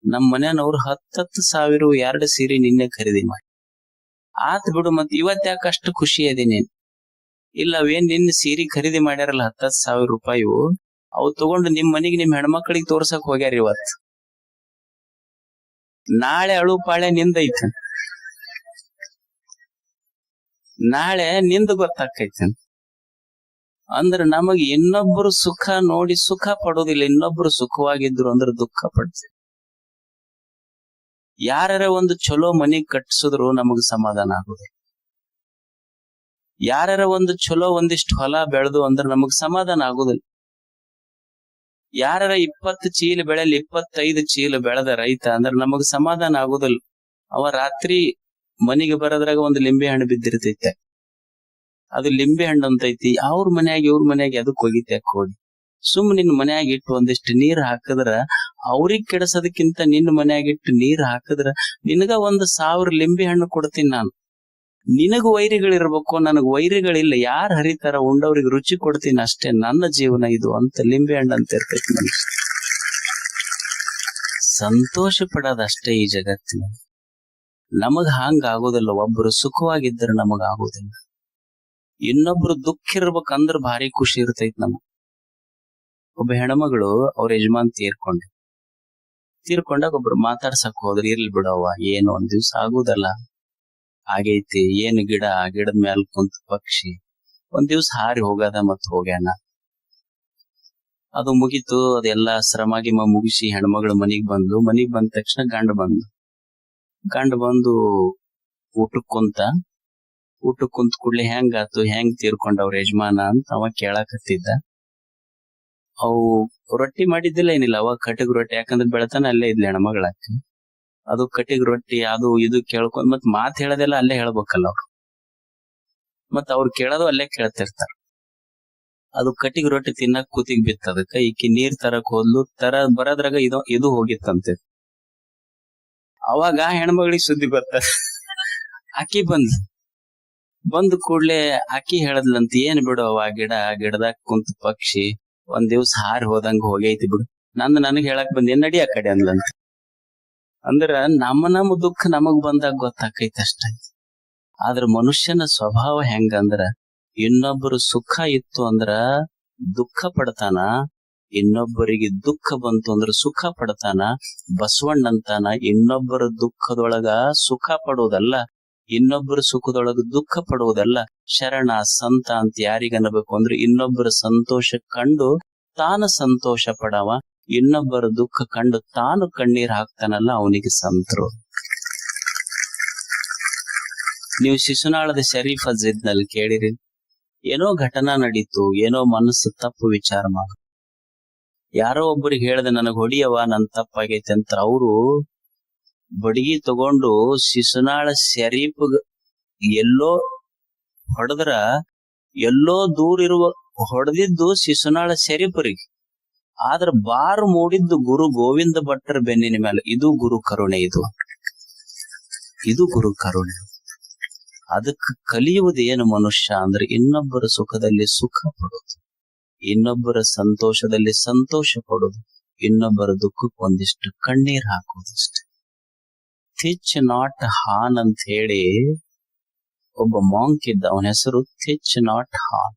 ನಮ್ ಮನ್ಯಾನವ್ರು 10,000 2 ಸೀರೆ ನಿನ್ನೆ ಖರೀದಿ ಮಾಡಿ ಆತ್ ಬಿಡು, ಮತ್ ಇವತ್ ಯಾಕೆ ಅಷ್ಟು ಖುಷಿ ಅದೀನಿ. ಇಲ್ಲ ಅವೇನ್ ನಿನ್ನ ಸೀರೆ ಖರೀದಿ ಮಾಡ್ಯಾರಲ್ಲ 10,000 ರೂಪಾಯಿ, ಅವು ತಗೊಂಡು ನಿಮ್ ಮನಿಗೆ ನಿಮ್ ಹೆಣ್ಮಕ್ಳಿಗೆ ತೋರ್ಸಕ್ ಹೋಗ್ಯಾರ. ಇವತ್ ನಾಳೆ ಅಳು ಪಾಳೆ ನಿಂದೈತ, ನಾಳೆ ನಿಂದ ಗೊತ್ತಾಕೈತೆ. ಅಂದ್ರ ನಮಗ್ ಇನ್ನೊಬ್ಬರು ಸುಖ ನೋಡಿ ಸುಖ ಪಡೋದಿಲ್ಲ, ಇನ್ನೊಬ್ರು ಸುಖವಾಗಿದ್ರು ಅಂದ್ರೆ ದುಃಖ ಪಡ್ತೀವಿ. ಯಾರ ಒಂದು ಚಲೋ ಮನಿ ಕಟ್ಸಿದ್ರು ನಮಗ್ ಸಮಾಧಾನ ಆಗೋದಿಲ್ಲ. ಯಾರ ಒಂದು ಚಲೋ ಒಂದಿಷ್ಟು ಹೊಲ ಬೆಳೆದು ಅಂದ್ರೆ ನಮಗ್ ಸಮಾಧಾನ ಆಗೋದಿಲ್ಲ. ಯಾರ 20 ಚೀಲ ಬೆಳೆಲಿ 25 ಚೀಲ ಬೆಳೆದ ರೈತ ಅಂದ್ರೆ ನಮಗ್ ಸಮಾಧಾನ ಆಗೋದಿಲ್ಲ. ಅವ ರಾತ್ರಿ ಮನಿಗೆ ಬರೋದ್ರಾಗ ಒಂದು ಲಿಂಬೆ ಹಣ್ಣು ಬಿದ್ದಿರ್ತೈತೆ, ಅದು ಲಿಂಬೆ ಹಣ್ಣು ಅಂತೈತಿ. ಅವ್ರ ಮನ್ಯಾಗ ಇವ್ರ ಮನ್ಯಾಗ ಅದಕ್ಕೆ ಹೋಗಿತ್ಯಾಕ ಹೋಗಿ, ಸುಮ್ ನಿನ್ ಮನ್ಯಾಗ ಇಟ್ಟು ಒಂದಿಷ್ಟು ನೀರ್ ಹಾಕಿದ್ರ ಅವ್ರಿಗೆ ಕೆಡಸೋದಕ್ಕಿಂತ ನಿನ್ನ ಮನ್ಯಾಗ ಇಟ್ಟು ನೀರ್ ಹಾಕಿದ್ರ ನಿನಗ 1,000 ಲಿಂಬೆ ಹಣ್ಣು ಕೊಡ್ತೀನಿ ನಾನು. ನಿನಗ ವೈರಿಗಳಿರ್ಬೇಕು, ನನಗ್ ವೈರಿಗಳಿಲ್ಲ. ಯಾರು ಹರಿತಾರ ಉಂಡವ್ರಿಗೆ ರುಚಿ ಕೊಡ್ತೀನಿ ಅಷ್ಟೇ, ನನ್ನ ಜೀವನ ಇದು ಅಂತ ಲಿಂಬೆ ಹಣ್ಣು ಅಂತ ಇರ್ತೈತಿ. ನನ್ಗೆ ಸಂತೋಷ ಪಡೋದಷ್ಟೇ ಈ ಜಗತ್ತಿನ. ನಮಗ್ ಹಂಗ ಆಗೋದಿಲ್ಲ. ಒಬ್ಬರು ಸುಖವಾಗಿದ್ರೆ ನಮಗ್ ಆಗೋದಿಲ್ಲ, ಇನ್ನೊಬ್ರು ದುಃಖ ಇರ್ಬೇಕಂದ್ರ ಭಾರಿ ಖುಷಿ ಇರ್ತೈತಿ ನಮಗ್. ಒಬ್ಬ ಹೆಣ್ಮಗಳು ಅವ್ರ ಯಜಮಾನ್ ತೀರ್ಕೊಂಡಾಗ ಒಬ್ರು ಮಾತಾಡ್ಸಕ್ ಹೋದ್ರಿ, ಇರ್ಲಿ ಬಿಡವ್ವ ಏನು ಒಂದ್ ದಿವ್ಸ ಆಗುದಲ್ಲ, ಆಗೈತಿ ಏನು ಗಿಡದ ಮ್ಯಾಲ ಕುಂತ ಪಕ್ಷಿ ಒಂದ್ ದಿವ್ಸ ಹಾರಿ ಹೋಗದ ಮತ್ ಹೋಗ್ಯಾನ. ಅದು ಮುಗೀತು, ಅದೆಲ್ಲಾ ಶ್ರಮಾಗಿ ಮುಗಿಸಿ ಹೆಣ್ಮಗಳು ಮನಿಗ್ ಬಂದ ತಕ್ಷಣ ಗಂಡ ಬಂದು ಊಟಕ್ ಕುಂತ ಕೂಡ್ಲೆ ಹೆಂಗಾತು, ಹೆಂಗ್ ತೀರ್ಕೊಂಡ ಅವ್ರ ಯಜಮಾನ ಅಂತ ಅವ ಕೇಳಾಕತ್ತಿದ್ದ. ಅವು ರೊಟ್ಟಿ ಮಾಡಿದ್ದಿಲ್ಲ ಏನಿಲ್ಲ, ಅವಾಗ ಕಟಕ್ ರೊಟ್ಟಿ, ಯಾಕಂದ್ರೆ ಬೆಳತಾನ ಅಲ್ಲೇ ಇದ್ಲಿ ಹೆಣ್ಮಗಳಾಕ. ಅದು ಕಟಿಗ್ ರೊಟ್ಟಿ ಅದು ಇದು ಕೇಳ್ಕೊಂಡ್ ಮತ್ ಮಾತ್ ಹೇಳೋದೆಲ್ಲ ಅಲ್ಲೇ ಹೇಳ್ಬೇಕಲ್ಲ ಅವ್ರು, ಮತ್ ಅವ್ರು ಕೇಳೋದು ಅಲ್ಲೇ ಕೇಳ್ತಿರ್ತಾರ. ಅದು ಕಟಿಗ್ ರೊಟ್ಟಿ ತಿನ್ನಕ್ ಕೂತಿಗ್ ಬಿತ್ತ, ಅದಕ್ಕ ಈಕಿ ನೀರ್ ತರಕ್ ಹೋದ್ಲು, ಬರೋದ್ರಾಗ ಇದು ಹೋಗಿತ್ತಂತೆ. ಅವಾಗ ಹೆಣ್ಮಗಳಿಗೆ ಸುದ್ದಿ ಬರ್ತ, ಆಕಿ ಬಂದ್ ಕೂಡ್ಲೆ ಆಕಿ ಹೇಳದ್ಲಂತ, ಏನ್ ಬಿಡು ಅವ ಗಿಡದಾಗ ಕುಂತ ಪಕ್ಷಿ ಒಂದ್ ದಿವ್ಸ ಹಾರಿ ಹೋದಂಗ ಹೋಗೈತಿ ಬಿಡು, ನನಗ್ ಹೇಳಕ್ ಬಂದೇನ್ ನಡಿ ಆ ಕಡೆ ಅಂದ್ಲಂತ. ಅಂದ್ರ ನಮ್ಮ ದುಃಖ ನಮಗ್ ಬಂದಾಗ ಗೊತ್ತಾಕೈತಿ ಅಷ್ಟ. ಆದ್ರ ಮನುಷ್ಯನ ಸ್ವಭಾವ ಹೆಂಗಂದ್ರ ಇನ್ನೊಬ್ಬರು ಸುಖ ಇತ್ತು ಅಂದ್ರ ದುಃಖ ಪಡ್ತಾನ, ಇನ್ನೊಬ್ಬರಿಗೆ ದುಃಖ ಬಂತು ಅಂದ್ರ ಸುಖ ಪಡ್ತಾನ. ಬಸವಣ್ಣಂತಾನ, ಇನ್ನೊಬ್ಬರ ದುಃಖದೊಳಗ ಸುಖ ಪಡುವುದಲ್ಲ, ಇನ್ನೊಬ್ಬರ ಸುಖದೊಳಗ ದುಃಖ ಪಡುವುದಲ್ಲ. ಶರಣ ಸಂತ ಅಂತ ಯಾರಿಗನ್ನಬೇಕು ಅಂದ್ರೆ ಇನ್ನೊಬ್ಬರ ಸಂತೋಷ ಕಂಡು ತಾನು ಸಂತೋಷ ಪಡವ, ಇನ್ನೊಬ್ಬರ ದುಃಖ ಕಂಡು ತಾನು ಕಣ್ಣೀರ್ ಹಾಕ್ತಾನಲ್ಲ ಅವನಿಗೆ ಸಂತರು. ನೀವು ಶಿಶುನಾಳದ ಶರೀಫ್ ಅಜ್ಜಿದ್ನಲ್ಲಿ ಕೇಳಿರಿ, ಏನೋ ಘಟನಾ ನಡೀತು, ಏನೋ ಮನಸ್ಸು ತಪ್ಪು ವಿಚಾರ ಮಾಡ, ಯಾರೋ ಒಬ್ಬರಿಗೆ ಹೇಳ್ದೆ ನನಗ್ ಹೊಡಿಯವ ನನ್ ತಪ್ಪಾಗೈತೆ ಅಂತ. ಅವರು ಬಡಗಿ ತಗೊಂಡು ಶಿಶುನಾಳ ಶರೀಫ್ ಎಲ್ಲೋ ಹೊಡೆದ್ರ, ಎಲ್ಲೋ ದೂರ ಇರುವ ಹೊಡೆದಿದ್ದು ಶಿಶುನಾಳ ಶರೀಫರಿಗೆ, ಆದ್ರ ಬಾರು ಮೂಡಿದ್ದು ಗುರು ಗೋವಿಂದ ಭಟ್ಟರ ಬೆನ್ನಿನ ಮೇಲೆ. ಇದು ಗುರು ಕರುಣೆ, ಇದು ಗುರು ಕರುಣೆ. ಅದಕ್ಕೆ ಕಲಿಯುವುದು ಏನು ಮನುಷ್ಯ ಅಂದ್ರೆ ಇನ್ನೊಬ್ಬರ ಸುಖದಲ್ಲಿ ಸುಖ ಪಡೋದು, ಇನ್ನೊಬ್ಬರ ಸಂತೋಷದಲ್ಲಿ ಸಂತೋಷ ಪಡೋದು, ಇನ್ನೊಬ್ಬರ ದುಃಖಕ್ಕೆ ಒಂದಿಷ್ಟು ಕಣ್ಣೀರ್ ಹಾಕೋದಷ್ಟೆ. ಥಿಚ್ ನಾಟ್ ಹಾನ್ ಅಂತ ಹೇಳಿ ಒಬ್ಬ ಮಾಂಕ್ ಇದ್ದ, ಅವನ ಹೆಸರು ಥಿಚ್ ನಾಟ್ ಹಾನ್.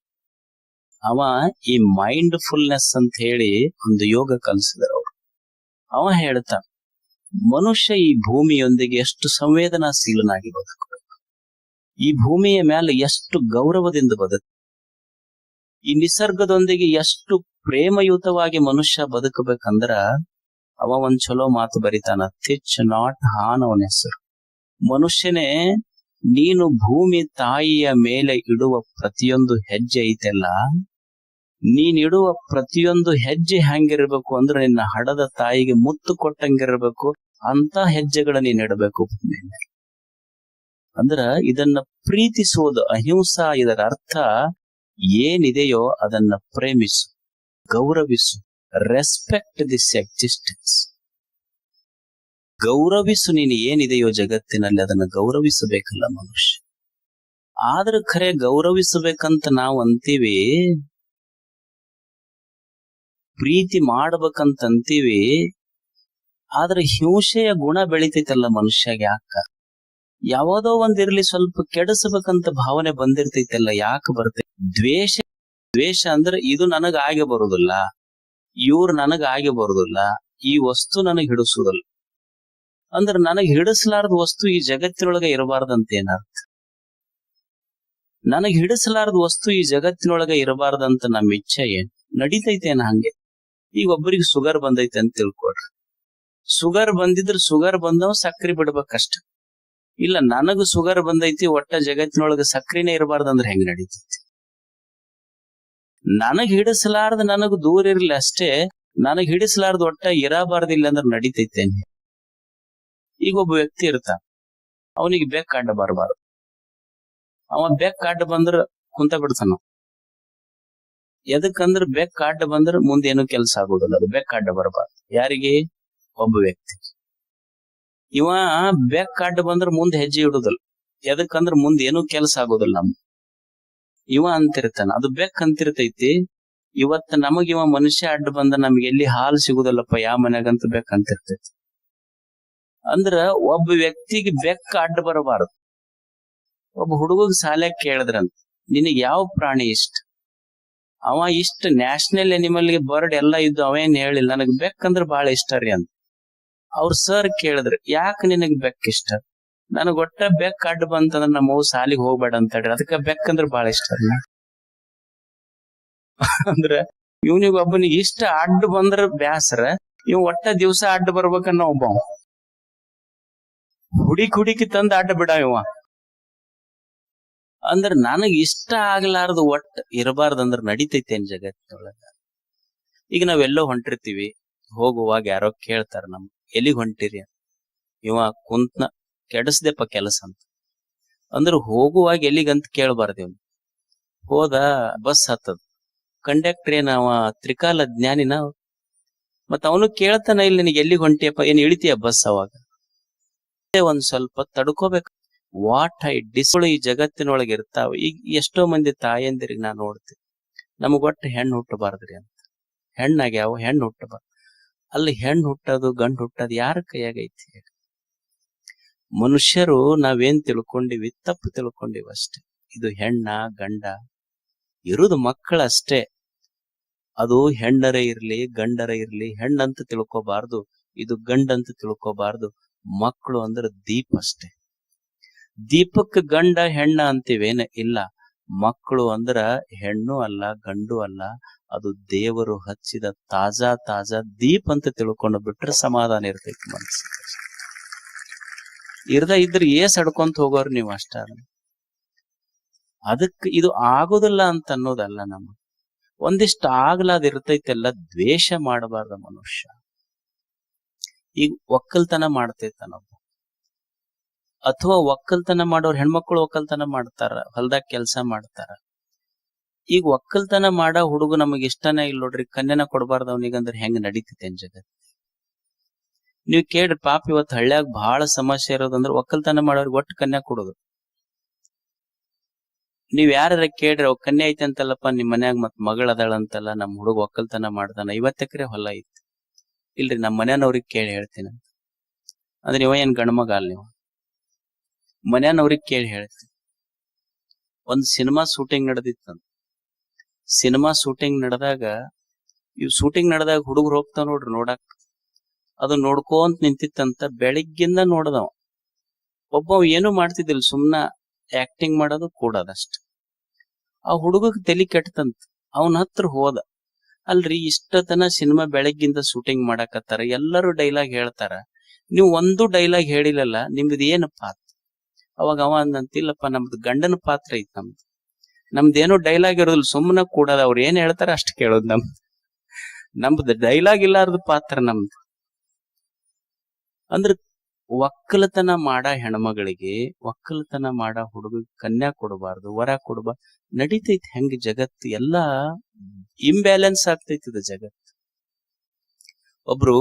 ಅವ ಈ ಮೈಂಡ್ ಫುಲ್ನೆಸ್ ಅಂತ ಹೇಳಿ ಒಂದು ಯೋಗ ಕಲಿಸಿದ್ರು ಅವರು. ಅವ ಹೇಳ್ತಾ, ಮನುಷ್ಯ ಈ ಭೂಮಿಯೊಂದಿಗೆ ಎಷ್ಟು ಸಂವೇದನಾಶೀಲನಾಗಿ ಬದುಕಬೇಕು, ಈ ಭೂಮಿಯ ಮೇಲೆ ಎಷ್ಟು ಗೌರವದಿಂದ ಬದುಕ, ಈ ನಿಸರ್ಗದೊಂದಿಗೆ ಎಷ್ಟು ಪ್ರೇಮಯುತವಾಗಿ ಮನುಷ್ಯ ಬದುಕಬೇಕಂದ್ರ ಅವ ಒಂದ್ ಚಲೋ ಮಾತು ಬರಿತಾನ. ಥಿಚ್ ನಾಟ್ ಹಾನ್ ಅವನ ಹೆಸರು. ಮನುಷ್ಯನೇ, ನೀನು ಭೂಮಿ ತಾಯಿಯ ಮೇಲೆ ಇಡುವ ಪ್ರತಿಯೊಂದು ಹೆಜ್ಜೆ ಐತೆಲ್ಲ, ನೀನಿಡುವ ಪ್ರತಿಯೊಂದು ಹೆಜ್ಜೆ ಹೆಂಗಿರ್ಬೇಕು ಅಂದ್ರೆ ನಿನ್ನ ಹಡದ ತಾಯಿಗೆ ಮುತ್ತು ಕೊಟ್ಟಂಗಿರ್ಬೇಕು, ಅಂತ ಹೆಜ್ಜೆಗಳ ನೀನ್ ಇಡಬೇಕು ಭೂಮಿ ಮೇಲೆ. ಅಂದ್ರ ಇದನ್ನ ಪ್ರೀತಿಸುವುದು ಅಹಿಂಸಾ. ಇದರ ಅರ್ಥ ಏನಿದೆಯೋ ಅದನ್ನ ಪ್ರೇಮಿಸು, ಗೌರವಿಸು. Respect this existence. ಗೌರವಿಸು, ನೀನು ಏನಿದೆಯೋ ಜಗತ್ತಿನಲ್ಲಿ ಅದನ್ನ ಗೌರವಿಸಬೇಕಲ್ಲ ಮನುಷ್ಯ. ಆದ್ರೆ ಖರೆ ಗೌರವಿಸಬೇಕಂತ ನಾವು ಅಂತೀವಿ, ಪ್ರೀತಿ ಮಾಡ್ಬೇಕಂತ ಅಂತೀವಿ, ಆದ್ರೆ ಹಿಂಸೆಯ ಗುಣ ಬೆಳಿತೈತಲ್ಲ ಮನುಷ್ಯಾಗ. ಯಾಕ? ಯಾವುದೋ ಒಂದಿರ್ಲಿ ಸ್ವಲ್ಪ ಕೆಡಿಸಬೇಕಂತ ಭಾವನೆ ಬಂದಿರ್ತೈತಲ್ಲ, ಯಾಕೆ ಬರ್ತೈತಿ? ದ್ವೇಷ ಅಂದ್ರೆ ಇದು ನನಗ ಆಗಿ ಬರುದಿಲ್ಲ, ಇವ್ರು ನನಗ ಆಗಿ ಬರುದಿಲ್ಲ, ಈ ವಸ್ತು ನನಗ್ ಹಿಡಿಸುದಿಲ್ಲ ಅಂದ್ರೆ ನನಗ್ ಹಿಡಿಸಲಾರ್ದ ವಸ್ತು ಈ ಜಗತ್ತಿನೊಳಗ ಇರಬಾರ್ದಂತ ಏನರ್ಥ? ನನಗ್ ಹಿಡಿಸಲಾರ್ದ ವಸ್ತು ಈ ಜಗತ್ತಿನೊಳಗ ಇರಬಾರ್ದಂತ ನಮ್ಮ ಇಚ್ಛೆ ಏನ್ ನಡೀತೈತೇನ? ಹಂಗೆ ಈಗ ಒಬ್ಬರಿಗೆ ಶುಗರ್ ಬಂದೈತೆ ಅಂತ ತಿಳ್ಕೊಡ್ರಿ. ಶುಗರ್ ಬಂದಿದ್ರೆ ಶುಗರ್ ಬಂದವ್ ಸಕ್ರಿ ಬಿಡ್ಬೇಕಷ್ಟ. ಇಲ್ಲ ನನಗ ಶುಗರ್ ಬಂದೈತಿ, ಒಟ್ಟ ಜಗತ್ತಿನೊಳಗ ಸಕ್ರಿನೇ ಇರಬಾರ್ದಂದ್ರೆ ಹೆಂಗ್ ನಡೀತೈತಿ? ನನಗ್ ಹಿಡಿಸಲಾರ್ದ ನನಗ್ ದೂರ ಇರ್ಲಿ ಅಷ್ಟೇ, ನನಗ್ ಹಿಡಿಸಲಾರ್ದ ಒಟ್ಟ ಇರಬಾರ್ದಿಲ್ಲ ಅಂದ್ರೆ ನಡೀತೈತೇನೆ? ಈಗ ಒಬ್ಬ ವ್ಯಕ್ತಿ ಇರ್ತಾನ, ಅವನಿಗೆ ಬೆಕ್ಕ ಅಡ್ಡ ಬರಬಾರ್ದು. ಅವ ಬೆಕ್ಕ ಅಡ್ಡ ಬಂದ್ರ ಕುಂತ ಬಿಡ್ತಾನ. ಎದಕ್ಕಂದ್ರ ಬೆಕ್ಕ ಅಡ್ಡ ಬಂದ್ರ ಮುಂದೇನು ಕೆಲಸ ಆಗೋದಿಲ್ಲ, ಅದು ಬೆಕ್ಕ ಅಡ್ಡ ಬರಬಾರ್ದು. ಯಾರಿಗೆ? ಒಬ್ಬ ವ್ಯಕ್ತಿ. ಇವ ಬೆಕ್ಕ ಅಡ್ಡ ಬಂದ್ರ ಮುಂದೆ ಹೆಜ್ಜೆ ಇಡುದಿಲ್ಲ, ಎದಕ್ಕಂದ್ರ ಮುಂದೆ ಏನೂ ಕೆಲಸ ಆಗೋದಿಲ್ಲ ನಮ್ಗೆ. ಇವ ಅಂತಿರ್ತಾನ, ಅದು ಬೆಕ್ಕ ಅಂತಿರ್ತೈತಿ. ಇವತ್ತ ನಮಗಿವ ಮನುಷ್ಯ ಅಡ್ಡ ಬಂದ ನಮ್ಗೆ ಎಲ್ಲಿ ಹಾಲು ಸಿಗುದಿಲ್ಲಪ್ಪ, ಯಾವ ಮನ್ಯಾಗಂತ ಬೆಕ್ಕ ಅಂತಿರ್ತೈತಿ. ಅಂದ್ರ ಒಬ್ಬ ವ್ಯಕ್ತಿಗೆ ಬೆಕ್ಕ ಅಡ್ಡ ಬರಬಾರದು. ಒಬ್ಬ ಹುಡುಗಗ್ ಶಾಲ್ಯಾಗ ಕೇಳಿದ್ರಂತ, ನಿನಗ್ ಯಾವ ಪ್ರಾಣಿ ಇಷ್ಟ? ಅವ ಇಷ್ಟ ನ್ಯಾಷನಲ್ ಅನಿಮಲ್ಗೆ ಬರ್ಡ್ ಎಲ್ಲಾ ಇದ್ದು ಅವೇನ್ ಹೇಳಿಲ್ಲ, ನನಗ್ ಬೆಕ್ಕಂದ್ರ ಬಹಳ ಇಷ್ಟ ರೀ ಅಂತ. ಅವ್ರ ಸರ್ ಕೇಳಿದ್ರು, ಯಾಕೆ ನಿನಗ್ ಬೆಕ್ಕ ಇಷ್ಟ? ನನಗ್ ಒಟ್ಟ ಬೆಕ್ಕ ಅಡ್ಡ ಬಂತಂದ್ರ ನಮ್ಮವ್ ಸಾಲಿಗೆ ಹೋಗ್ಬೇಡ ಅಂತ ಹೇಳ್ರಿ, ಅದಕ್ಕ ಬೆಕ್ಕಂದ್ರ ಬಹಳ ಇಷ್ಟ ರೀ. ಅಂದ್ರ ಇವನಿಗೆ ಒಬ್ಬನಿಗೆ ಇಷ್ಟ ಅಡ್ಡ ಬಂದ್ರ ಬ್ಯಾಸರ, ಇವ್ ಒಟ್ಟ ದಿವ್ಸ ಅಡ್ಡ ಬರ್ಬೇಕನ್ನ ಒಬ್ಬ ಹುಡುಕಿ ತಂದ ಅಡ್ಡ ಬಿಡ ಇವ. ಅಂದ್ರ ನನಗ್ ಇಷ್ಟ ಆಗ್ಲಾರ್ದು ಒಟ್ಟ ಇರಬಾರ್ದಂದ್ರ ನಡಿತೈತೇನ್ ಜಗತ್ತಿನೊಳಗ? ಈಗ ನಾವೆಲ್ಲೋ ಹೊಂಟಿರ್ತೀವಿ, ಹೋಗುವಾಗ ಯಾರೋ ಕೇಳ್ತಾರ ನಮ್, ಎಲ್ಲಿಗ್ ಹೊಂಟಿರಿ? ಇವ ಕುಂತ್ನ ಕೆಡಸ್ದೆಪ್ಪ ಕೆಲಸ ಅಂತ. ಅಂದ್ರ ಹೋಗುವಾಗ ಎಲ್ಲಿಗಂತ ಕೇಳಬಾರ್ದು. ಇವ್ನು ಹೋದ ಬಸ್ ಹತ್ತದ, ಕಂಡಕ್ಟರ್ ಏನ ಅವ ತ್ರಿಕಾಲ ಜ್ಞಾನಿನ, ಮತ್ತ ಅವನು ಕೇಳ್ತಾನ, ಇಲ್ಲಿ ನಿನಗೆ ಎಲ್ಲಿಗೆ ಹೊಂಟಿಯಪ್ಪ, ಏನ್ ಇಳಿತೀಯ ಬಸ್? ಅವಾಗ ಒಂದ್ ಸ್ವಲ್ಪ ತಡ್ಕೋಬೇಕು. ವಾಟ್ ಐ ಡಿಸ್ಗಳು ಈ ಜಗತ್ತಿನೊಳಗೆ ಇರ್ತಾವ. ಈಗ ಎಷ್ಟೋ ಮಂದಿ ತಾಯಂದಿರಿಗೆ ನಾ ನೋಡ್ತೀನಿ, ನಮಗ್ ಒಟ್ಟು ಹೆಣ್ಣು ಹುಟ್ಟಬಾರ್ದ್ರಿ ಅಂತ. ಹೆಣ್ಣಾಗ್ಯಾವ, ಹೆಣ್ಣು ಹುಟ್ಟಬಾರ್ದು. ಅಲ್ಲಿ ಹೆಣ್ಣು ಹುಟ್ಟೋದು ಗಂಡು ಹುಟ್ಟೋದು ಯಾರ ಕೈಯಾಗೈತಿ? ಮನುಷ್ಯರು ನಾವೇನ್ ತಿಳ್ಕೊಂಡಿವಿ, ತಪ್ಪು ತಿಳ್ಕೊಂಡಿವಿ ಅಷ್ಟೇ. ಇದು ಹೆಣ್ಣ ಗಂಡ ಇರುದು ಮಕ್ಕಳಷ್ಟೇ. ಅದು ಹೆಣ್ಣರೇ ಇರ್ಲಿ ಗಂಡರೇ ಇರ್ಲಿ, ಹೆಣ್ಣಂತ ತಿಳ್ಕೊಬಾರ್ದು, ಇದು ಗಂಡಂತ ತಿಳ್ಕೊಬಾರ್ದು. ಮಕ್ಕಳು ಅಂದ್ರೆ ದೀಪ ಅಷ್ಟೇ. ದೀಪಕ್ಕೆ ಗಂಡ ಹೆಣ್ಣ ಅಂತೀವೇನ? ಇಲ್ಲ. ಮಕ್ಕಳು ಅಂದ್ರ ಹೆಣ್ಣು ಅಲ್ಲ ಗಂಡು ಅಲ್ಲ, ಅದು ದೇವರು ಹಚ್ಚಿದ ತಾಜಾ ದೀಪ ಅಂತ ತಿಳ್ಕೊಂಡು ಬಿಟ್ರೆ ಸಮಾಧಾನ ಇರ್ತೈತಿ ಮನಸ್ಸು. ಇದ್ರೆ ಏಸ್ ಅಡ್ಕೊಂತ ಹೋಗೋರು ನೀವು ಅಷ್ಟ. ಅದಕ್ಕೆ ಇದು ಆಗೋದಿಲ್ಲ ಅಂತ ಅನ್ನೋದಲ್ಲ. ನಮ್ಮ ಒಂದಿಷ್ಟು ಆಗ್ಲಾದ ಇರ್ತೈತೆಲ್ಲ ದ್ವೇಷ ಮಾಡಬಾರ್ದ ಮನುಷ್ಯ. ಈಗ ಒಕ್ಕಲ್ತನ ಮಾಡ್ತೈತನೊಬ್ಬ, ಅಥವಾ ಒಕ್ಕಲ್ತನ ಮಾಡೋರ್ ಹೆಣ್ಮಕ್ಳು ಒಕ್ಕಲ್ತನ ಮಾಡ್ತಾರ, ಹೊಲ್ದಾಗ ಕೆಲಸ ಮಾಡ್ತಾರ. ಈಗ ಒಕ್ಕಲ್ತನ ಮಾಡೋ ಹುಡುಗ ನಮಗ್ ಇಷ್ಟನೇ ಇಲ್ಲ ನೋಡ್ರಿ, ಕನ್ಯನ ಕೊಡಬಾರ್ದ ಅವನಿಗಂದ್ರೆ ಹೆಂಗ್ ನಡೀತೈತೆ ಜಗತ್? ನೀವ್ ಕೇಳ್ರಿ ಪಾಪ, ಇವತ್ತು ಹಳ್ಳ್ಯಾಗ ಬಹಳ ಸಮಸ್ಯೆ ಇರೋದಂದ್ರೆ ಒಕ್ಕಲ್ತನ ಮಾಡೋರ್ಗೆ ಒಟ್ಟು ಕನ್ಯಾ ಕೊಡೋದು. ನೀವ್ ಯಾರ ಕೇಳ್ರಿ, ಅವ್ ಕನ್ಯಾ ಐತಿ ಅಂತಲ್ಲಪ್ಪ ನಿಮ್ ಮನ್ಯಾಗ, ಮತ್ ಮಗಳ ಅದಾಳಂತಲ್ಲ, ನಮ್ ಹುಡುಗ ಒಕ್ಕಲ್ತನ ಮಾಡ್ತಾನ, 50 ಎಕರೆ ಹೊಲ ಐತಿ. ಇಲ್ರಿ ನಮ್ ಮನ್ಯಾನವ್ರಿಗೆ ಕೇಳಿ ಹೇಳ್ತೀನಿ ಅಂದ್ರೆ ಇವ ಏನ್ ಗಂಡ್ಮಗ ಅಲ್ಲ, ನೀವು ಮನ್ಯಾನವ್ರಿಗೆ ಕೇಳಿ ಹೇಳ್ತೀನಿ. ಒಂದ್ ಸಿನಿಮಾ ಶೂಟಿಂಗ್ ನಡೆದಿತ್ತಂತ. ಸಿನಿಮಾ ಶೂಟಿಂಗ್ ನಡೆದಾಗ ಹುಡುಗರು ಹೋಗ್ತಾವ ನೋಡ್ರಿ ನೋಡಾಕ್. ಅದು ನೋಡ್ಕೊಂತ ನಿಂತಿತ್ತಂತ. ಬೆಳಿಗ್ಗಿಂದ ನೋಡದವ ಒಬ್ಬ ಏನು ಮಾಡ್ತಿದ್ದಿಲ್ಲ, ಸುಮ್ನ ಆಕ್ಟಿಂಗ್ ಮಾಡೋದು ಕೂಡದಷ್ಟ. ಆ ಹುಡುಗಗ್ ತಲಿ ಕೆಟ್ಟತಂತ. ಅವನ ಹತ್ರ ಹೋದ, ಅಲ್ರಿ ಇಷ್ಟತನ ಸಿನಿಮಾ ಬೆಳಗ್ಗಿಂದ ಶೂಟಿಂಗ್ ಮಾಡಾಕತ್ತಾರ, ಎಲ್ಲರೂ ಡೈಲಾಗ್ ಹೇಳ್ತಾರ, ನೀವು ಒಂದು ಡೈಲಾಗ್ ಹೇಳಿಲ್ಲಲ್ಲ, ನಿಮ್ದು ಏನು ಪಾತ್ರ? ಅವಾಗ ಅವ ಅಂದಂತಿಲ್ಲಪ್ಪ, ನಮ್ದು ಗಂಡನ ಪಾತ್ರ ಐತ್, ನಮ್ದೇನೋ ಡೈಲಾಗ್ ಇರೋದಿಲ್ಲ, ಸುಮ್ಮನೆ ಕೂಡದ, ಅವ್ರು ಏನ್ ಹೇಳ್ತಾರ ಅಷ್ಟು ಕೇಳೋದು. ನಮ್ದು ಡೈಲಾಗ್ ಇಲ್ಲಾರ್ದ ಪಾತ್ರ ನಮ್ದು. ಅಂದ್ರ ಒಕ್ಕಲತನ ಮಾಡ ಹೆಣ್ಮಗಳಿಗೆ, ಒಕ್ಕಲತನ ಮಾಡ ಹುಡುಗ ಕನ್ಯಾ ಕೊಡಬಾರ್ದು, ವರ ಕೊಡಬಾರ್ದು. ನಡೀತೈತಿ ಹೆಂಗ ಜಗತ್ತು? ಎಲ್ಲಾ ಇಂಬ್ಯಾಲೆನ್ಸ್ ಆಗ್ತೈತಿದ ಜಗತ್. ಒಬ್ರು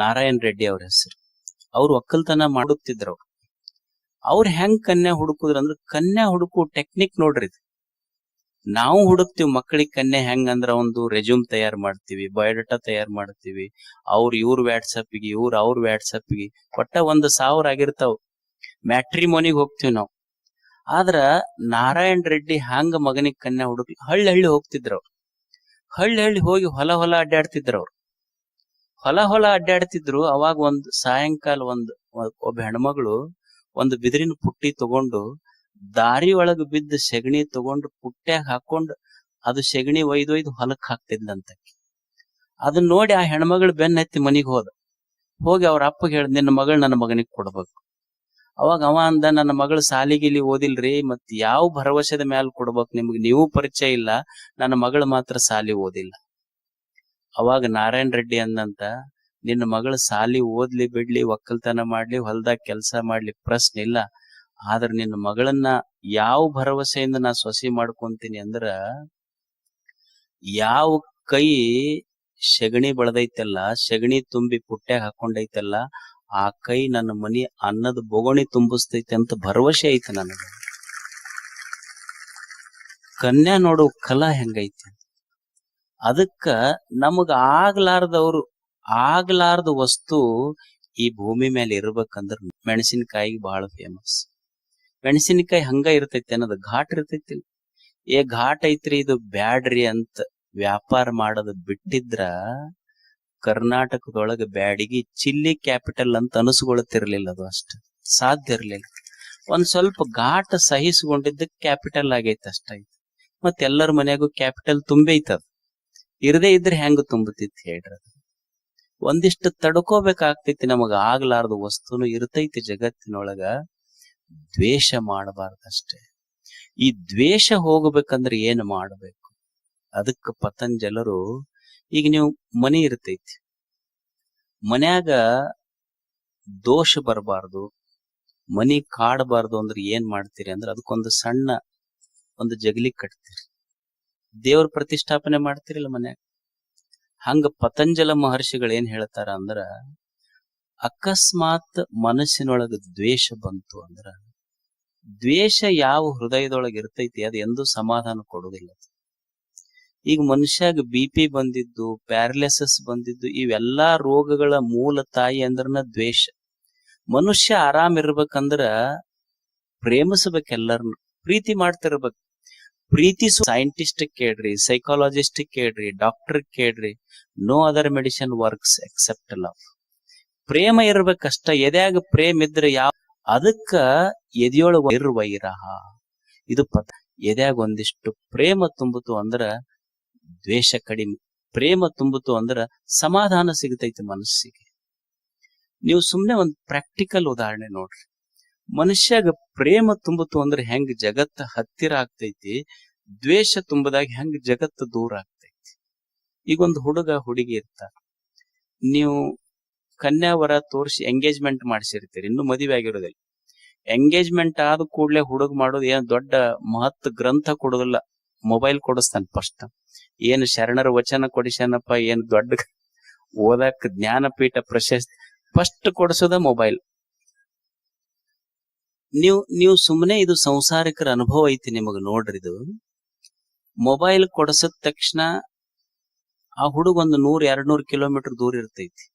ನಾರಾಯಣ್ ರೆಡ್ಡಿ ಅವ್ರ ಹೆಸರು, ಅವ್ರು ಒಕ್ಕಲ್ತನ ಮಾಡುತ್ತಿದ್ರು. ಅವ್ರು ಹೆಂಗ್ ಕನ್ಯಾ ಹುಡುಕುದ್ರ ಅಂದ್ರೆ, ಕನ್ಯಾ ಹುಡುಕು ಟೆಕ್ನಿಕ್ ನೋಡ್ರಿ. ನಾವು ಹುಡುಕ್ತಿವಿ ಮಕ್ಕಳಿಗೆ ಕನ್ಯಾ ಹೆಂಗ್ ಅಂದ್ರ, ಒಂದು ರೆಸ್ಯೂಮ್ ತಯಾರು ಮಾಡ್ತೀವಿ, ಬಯೋಡಾಟಾ ತಯಾರು ಮಾಡ್ತೀವಿ, ಇವ್ರ ವಾಟ್ಸಪ್ಗೆ, ಅವ್ರ ವಾಟ್ಸಪ್ಗೆ, ಒಟ್ಟ 1,000 ಆಗಿರ್ತಾವ. ಮ್ಯಾಟ್ರಿಮೋನಿಗೆ ಹೋಗ್ತಿವಿ ನಾವು. ಆದ್ರ ನಾರಾಯಣ್ ರೆಡ್ಡಿ ಹಂಗ ಮಗನಿಗೆ ಕನ್ಯಾ ಹುಡುಕಿ ಹಳ್ಳಿ ಹೋಗ್ತಿದ್ರು. ಹಳ್ಳಿ ಹೋಗಿ ಹೊಲ ಅಡ್ಡಾಡ್ತಿದ್ರು. ಹೊಲ ಅಡ್ಡಾಡ್ತಿದ್ರು. ಅವಾಗ ಒಂದ್ ಸಾಯಂಕಾಲ ಒಬ್ಬ ಹೆಣ್ಮಗಳು ಒಂದು ಬಿದಿರಿನ ಪುಟ್ಟಿ ತಗೊಂಡು, ದಾರಿ ಒಳಗ ಬಿದ್ದ ಸೆಗಣಿ ತಗೊಂಡು ಪುಟ್ಟ್ಯಾಗ ಹಾಕೊಂಡು, ಅದು ಸೆಗಣಿ ಒಯ್ದು ಹೊಲಕ್ ಹಾಕ್ತಿದ್ಲಂತ. ಅದನ್ನ ನೋಡಿ ಆ ಹೆಣ್ಮಗಳು ಬೆನ್ನತ್ತಿ ಮನಿಗ್ ಹೋಗಿ ಅವ್ರ ಅಪ್ಪಗೆ ಹೇಳ್ದ, ನಿನ್ನ ಮಗಳು ನನ್ನ ಮಗನಿಗೆ ಕೊಡ್ಬೇಕು. ಅವಾಗ ಅವ ಅಂದ, ನನ್ನ ಮಗಳು ಸಾಲಿಗಿಲಿ ಓದಿಲ್ರಿ, ಮತ್ ಯಾವ ಭರವಸೆದ ಮ್ಯಾಲ ಕೊಡ್ಬೇಕು ನಿಮ್ಗೆ? ನೀವು ಪರಿಚಯ ಇಲ್ಲ, ನನ್ನ ಮಗಳು ಮಾತ್ರ ಸಾಲಿ ಓದಿಲ್ಲ. ಅವಾಗ ನಾರಾಯಣ್ ರೆಡ್ಡಿ ಅಂದಂತ, ನಿನ್ನ ಮಗಳು ಸಾಲಿ ಓದ್ಲಿ ಬಿಡ್ಲಿ, ಒಕ್ಕಲ್ತನ ಮಾಡ್ಲಿ, ಹೊಲ್ದಾಗ ಕೆಲಸ ಮಾಡ್ಲಿ, ಪ್ರಶ್ನೆ ಇಲ್ಲ. ಆದ್ರ ನಿನ್ನ ಮಗಳನ್ನ ಯಾವ ಭರವಸೆಯಿಂದ ನಾ ಸೊಸಿ ಮಾಡ್ಕೊಂತೀನಿ ಅಂದ್ರ, ಯಾವ ಕೈ ಸೆಗಣಿ ಬೆಳೆದೈತಲ್ಲ, ಸೆಗಣಿ ತುಂಬಿ ಪುಟ್ಟ್ಯಾಗ ಹಾಕೊಂಡೈತಲ್ಲ, ಆ ಕೈ ನನ್ನ ಮನಿ ಅನ್ನದ ಬೊಗಣಿ ತುಂಬಿಸ್ತೈತೆ ಅಂತ ಭರವಸೆ ಐತೆ ನನಗೆ. ಕನ್ಯಾ ನೋಡು ಕಲಾ ಹೆಂಗೈತಿ. ಅದಕ್ಕ ನಮಗ ಆಗ್ಲಾರ್ದ ವಸ್ತು ಈ ಭೂಮಿ ಮೇಲೆ ಇರ್ಬೇಕಂದ್ರ ಮೆಣಸಿನಕಾಯಿಗೆ ಬಹಳ ಫೇಮಸ್. ಮೆಣಸಿನಕಾಯಿ ಹಂಗ ಇರ್ತೈತಿ ಅನ್ನೋದು, ಘಾಟ್ ಇರ್ತೈತಿ. ಘಾಟ್ ಐತ್ರಿ, ಇದು ಬ್ಯಾಡ್ರಿ ಅಂತ ವ್ಯಾಪಾರ ಮಾಡೋದು ಬಿಟ್ಟಿದ್ರ ಕರ್ನಾಟಕದೊಳಗ ಬ್ಯಾಡಿಗಿ ಚಿಲ್ಲಿ ಕ್ಯಾಪಿಟಲ್ ಅಂತ ಅನಿಸ್ಕೊಳ್ತಿರ್ಲಿಲ್ಲ. ಅದು ಅಷ್ಟ ಸಾಧ್ಯ ಇರ್ಲಿಲ್ಲ. ಒಂದ್ ಸ್ವಲ್ಪ ಘಾಟ್ ಸಹಿಸ್ಕೊಂಡಿದ್ದಕ್ಕೆ ಕ್ಯಾಪಿಟಲ್ ಆಗೈತೆ ಅಷ್ಟೈತಿ. ಮತ್ತೆಲ್ಲರ ಮನ್ಯಾಗೂ ಕ್ಯಾಪಿಟಲ್ ತುಂಬೈತದ. ಇರದೇ ಇದ್ರೆ ಹೆಂಗ ತುಂಬತಿತ್ತು ಹೇಳ್ರಿ? ಒಂದಿಷ್ಟು ತಡ್ಕೋಬೇಕಾಗ್ತೈತಿ. ನಮಗ ಆಗ್ಲಾರ್ದ ವಸ್ತುನು ಇರ್ತೈತಿ ಜಗತ್ತಿನೊಳಗ. ದ್ವೇಷ ಮಾಡಬಾರ್ದಷ್ಟೇ. ಈ ದ್ವೇಷ ಹೋಗಬೇಕಂದ್ರೆ ಏನ್ ಮಾಡಬೇಕು? ಅದಕ್ಕ ಪತಂಜಲರು, ಈಗ ನೀವು ಮನಿ ಇರ್ತೈತಿ, ಮನ್ಯಾಗ ದೋಷ ಬರಬಾರ್ದು, ಮನಿ ಕಾಡಬಾರ್ದು ಅಂದ್ರೆ ಏನ್ ಮಾಡ್ತೀರಿ ಅಂದ್ರೆ, ಅದಕ್ಕೊಂದು ಸಣ್ಣ ಒಂದು ಜಗಲಿ ಕಟ್ತೀರಿ, ದೇವ್ರ ಪ್ರತಿಷ್ಠಾಪನೆ ಮಾಡ್ತಿರಲ್ಲ ಮನ್ಯಾಗ. ಹಂಗ ಪತಂಜಲ ಮಹರ್ಷಿಗಳು ಏನ್ ಹೇಳ್ತಾರ ಅಂದ್ರ, ಅಕಸ್ಮಾತ್ ಮನಸ್ಸಿನೊಳಗ ದ್ವೇಷ ಬಂತು ಅಂದ್ರ, ದ್ವೇಷ ಯಾವ ಹೃದಯದೊಳಗ ಇರ್ತೈತಿ ಅದು ಎಂದೂ ಸಮಾಧಾನ ಕೊಡುವುದಿಲ್ಲ. ಈಗ ಮನುಷ್ಯಾಗ BP ಬಂದಿದ್ದು, ಪ್ಯಾರಲಿಸಿಸ್ ಬಂದಿದ್ದು, ಇವೆಲ್ಲಾ ರೋಗಗಳ ಮೂಲ ತಾಯಿ ಅಂದ್ರನ ದ್ವೇಷ. ಮನುಷ್ಯ ಆರಾಮ್ ಇರ್ಬೇಕಂದ್ರ ಪ್ರೇಮಿಸಬೇಕೆಲ್ಲರನ್ನು, ಪ್ರೀತಿ ಮಾಡ್ತಿರ್ಬೇಕು. ಪ್ರೀತಿಸು ಸೈಂಟಿಸ್ಟ್ ಕೇಳ್ರಿ, ಸೈಕಾಲಜಿಸ್ಟ್ ಕೇಳ್ರಿ, ಡಾಕ್ಟರ್ ಕೇಳ್ರಿ, no other medicine works except love. ಪ್ರೇಮ ಇರ್ಬೇಕಷ್ಟ. ಎದ್ಯಾಗ ಪ್ರೇಮ ಇದ್ರೆ ಅದಕ್ಕ ಎದೆಯೊಳಗ ನಿರ್ವೈರಹ. ಇದು ಎದ್ಯಾಗ ಒಂದಿಷ್ಟು ಪ್ರೇಮ ತುಂಬುತ್ತು ಅಂದ್ರ ದ್ವೇಷ ಕಡಿಮೆ, ಪ್ರೇಮ ತುಂಬುತ್ತು ಅಂದ್ರ ಸಮಾಧಾನ ಸಿಗತೈತಿ ಮನಸ್ಸಿಗೆ. ನೀವು ಸುಮ್ನೆ ಒಂದ್ ಪ್ರಾಕ್ಟಿಕಲ್ ಉದಾಹರಣೆ ನೋಡ್ರಿ. ಮನುಷ್ಯಾಗ ಪ್ರೇಮ ತುಂಬುತ್ತು ಅಂದ್ರೆ ಹೆಂಗ್ ಜಗತ್ತ ಹತ್ತಿರ ಆಗ್ತೈತಿ, ದ್ವೇಷ ತುಂಬದಾಗ ಹೆಂಗ್ ಜಗತ್ತು ದೂರ ಆಗ್ತೈತಿ. ಈಗೊಂದು ಹುಡುಗ ಹುಡುಗಿ ಇರ್ತಾರ, ನೀವು ಕನ್ಯಾವರ ತೋರಿಸಿ ಎಂಗೇಜ್ಮೆಂಟ್ ಮಾಡಿಸಿರ್ತೀರಿ, ಇನ್ನು ಮದುವೆ ಆಗಿರೋದಿಲ್ಲ. ಎಂಗೇಜ್ಮೆಂಟ್ ಆದ ಕೂಡ್ಲೆ ಹುಡುಗ ಮಾಡೋದು ಏನ್ ದೊಡ್ಡ ಮಹತ್ ಗ್ರಂಥ ಕೊಡೋದಿಲ್ಲ, ಮೊಬೈಲ್ ಕೊಡಿಸ್ತಾನ. ಫಸ್ಟ್ ಏನು ಶರಣರ ವಚನ ಕೊಡಿಸ್ಯಾನಪ್ಪ, ಏನ್ ದೊಡ್ಡ ಓದಕ್ ಜ್ಞಾನಪೀಠ ಪ್ರಶಸ್ತಿ, ಫಸ್ಟ್ ಕೊಡಿಸೋದ ಮೊಬೈಲ್. ನೀವು ಸುಮ್ಮನೆ ಇದು ಸಂಸಾರಿಕರ ಅನುಭವ ಐತಿ ನಿಮಗ್ ನೋಡ್ರಿ. ಇದು ಮೊಬೈಲ್ ಕೊಡಿಸಿದ ತಕ್ಷಣ ಆ ಹುಡುಗ ಒಂದು 100-200 ಕಿಲೋಮೀಟರ್ ದೂರ ಇರ್ತೈತಿ.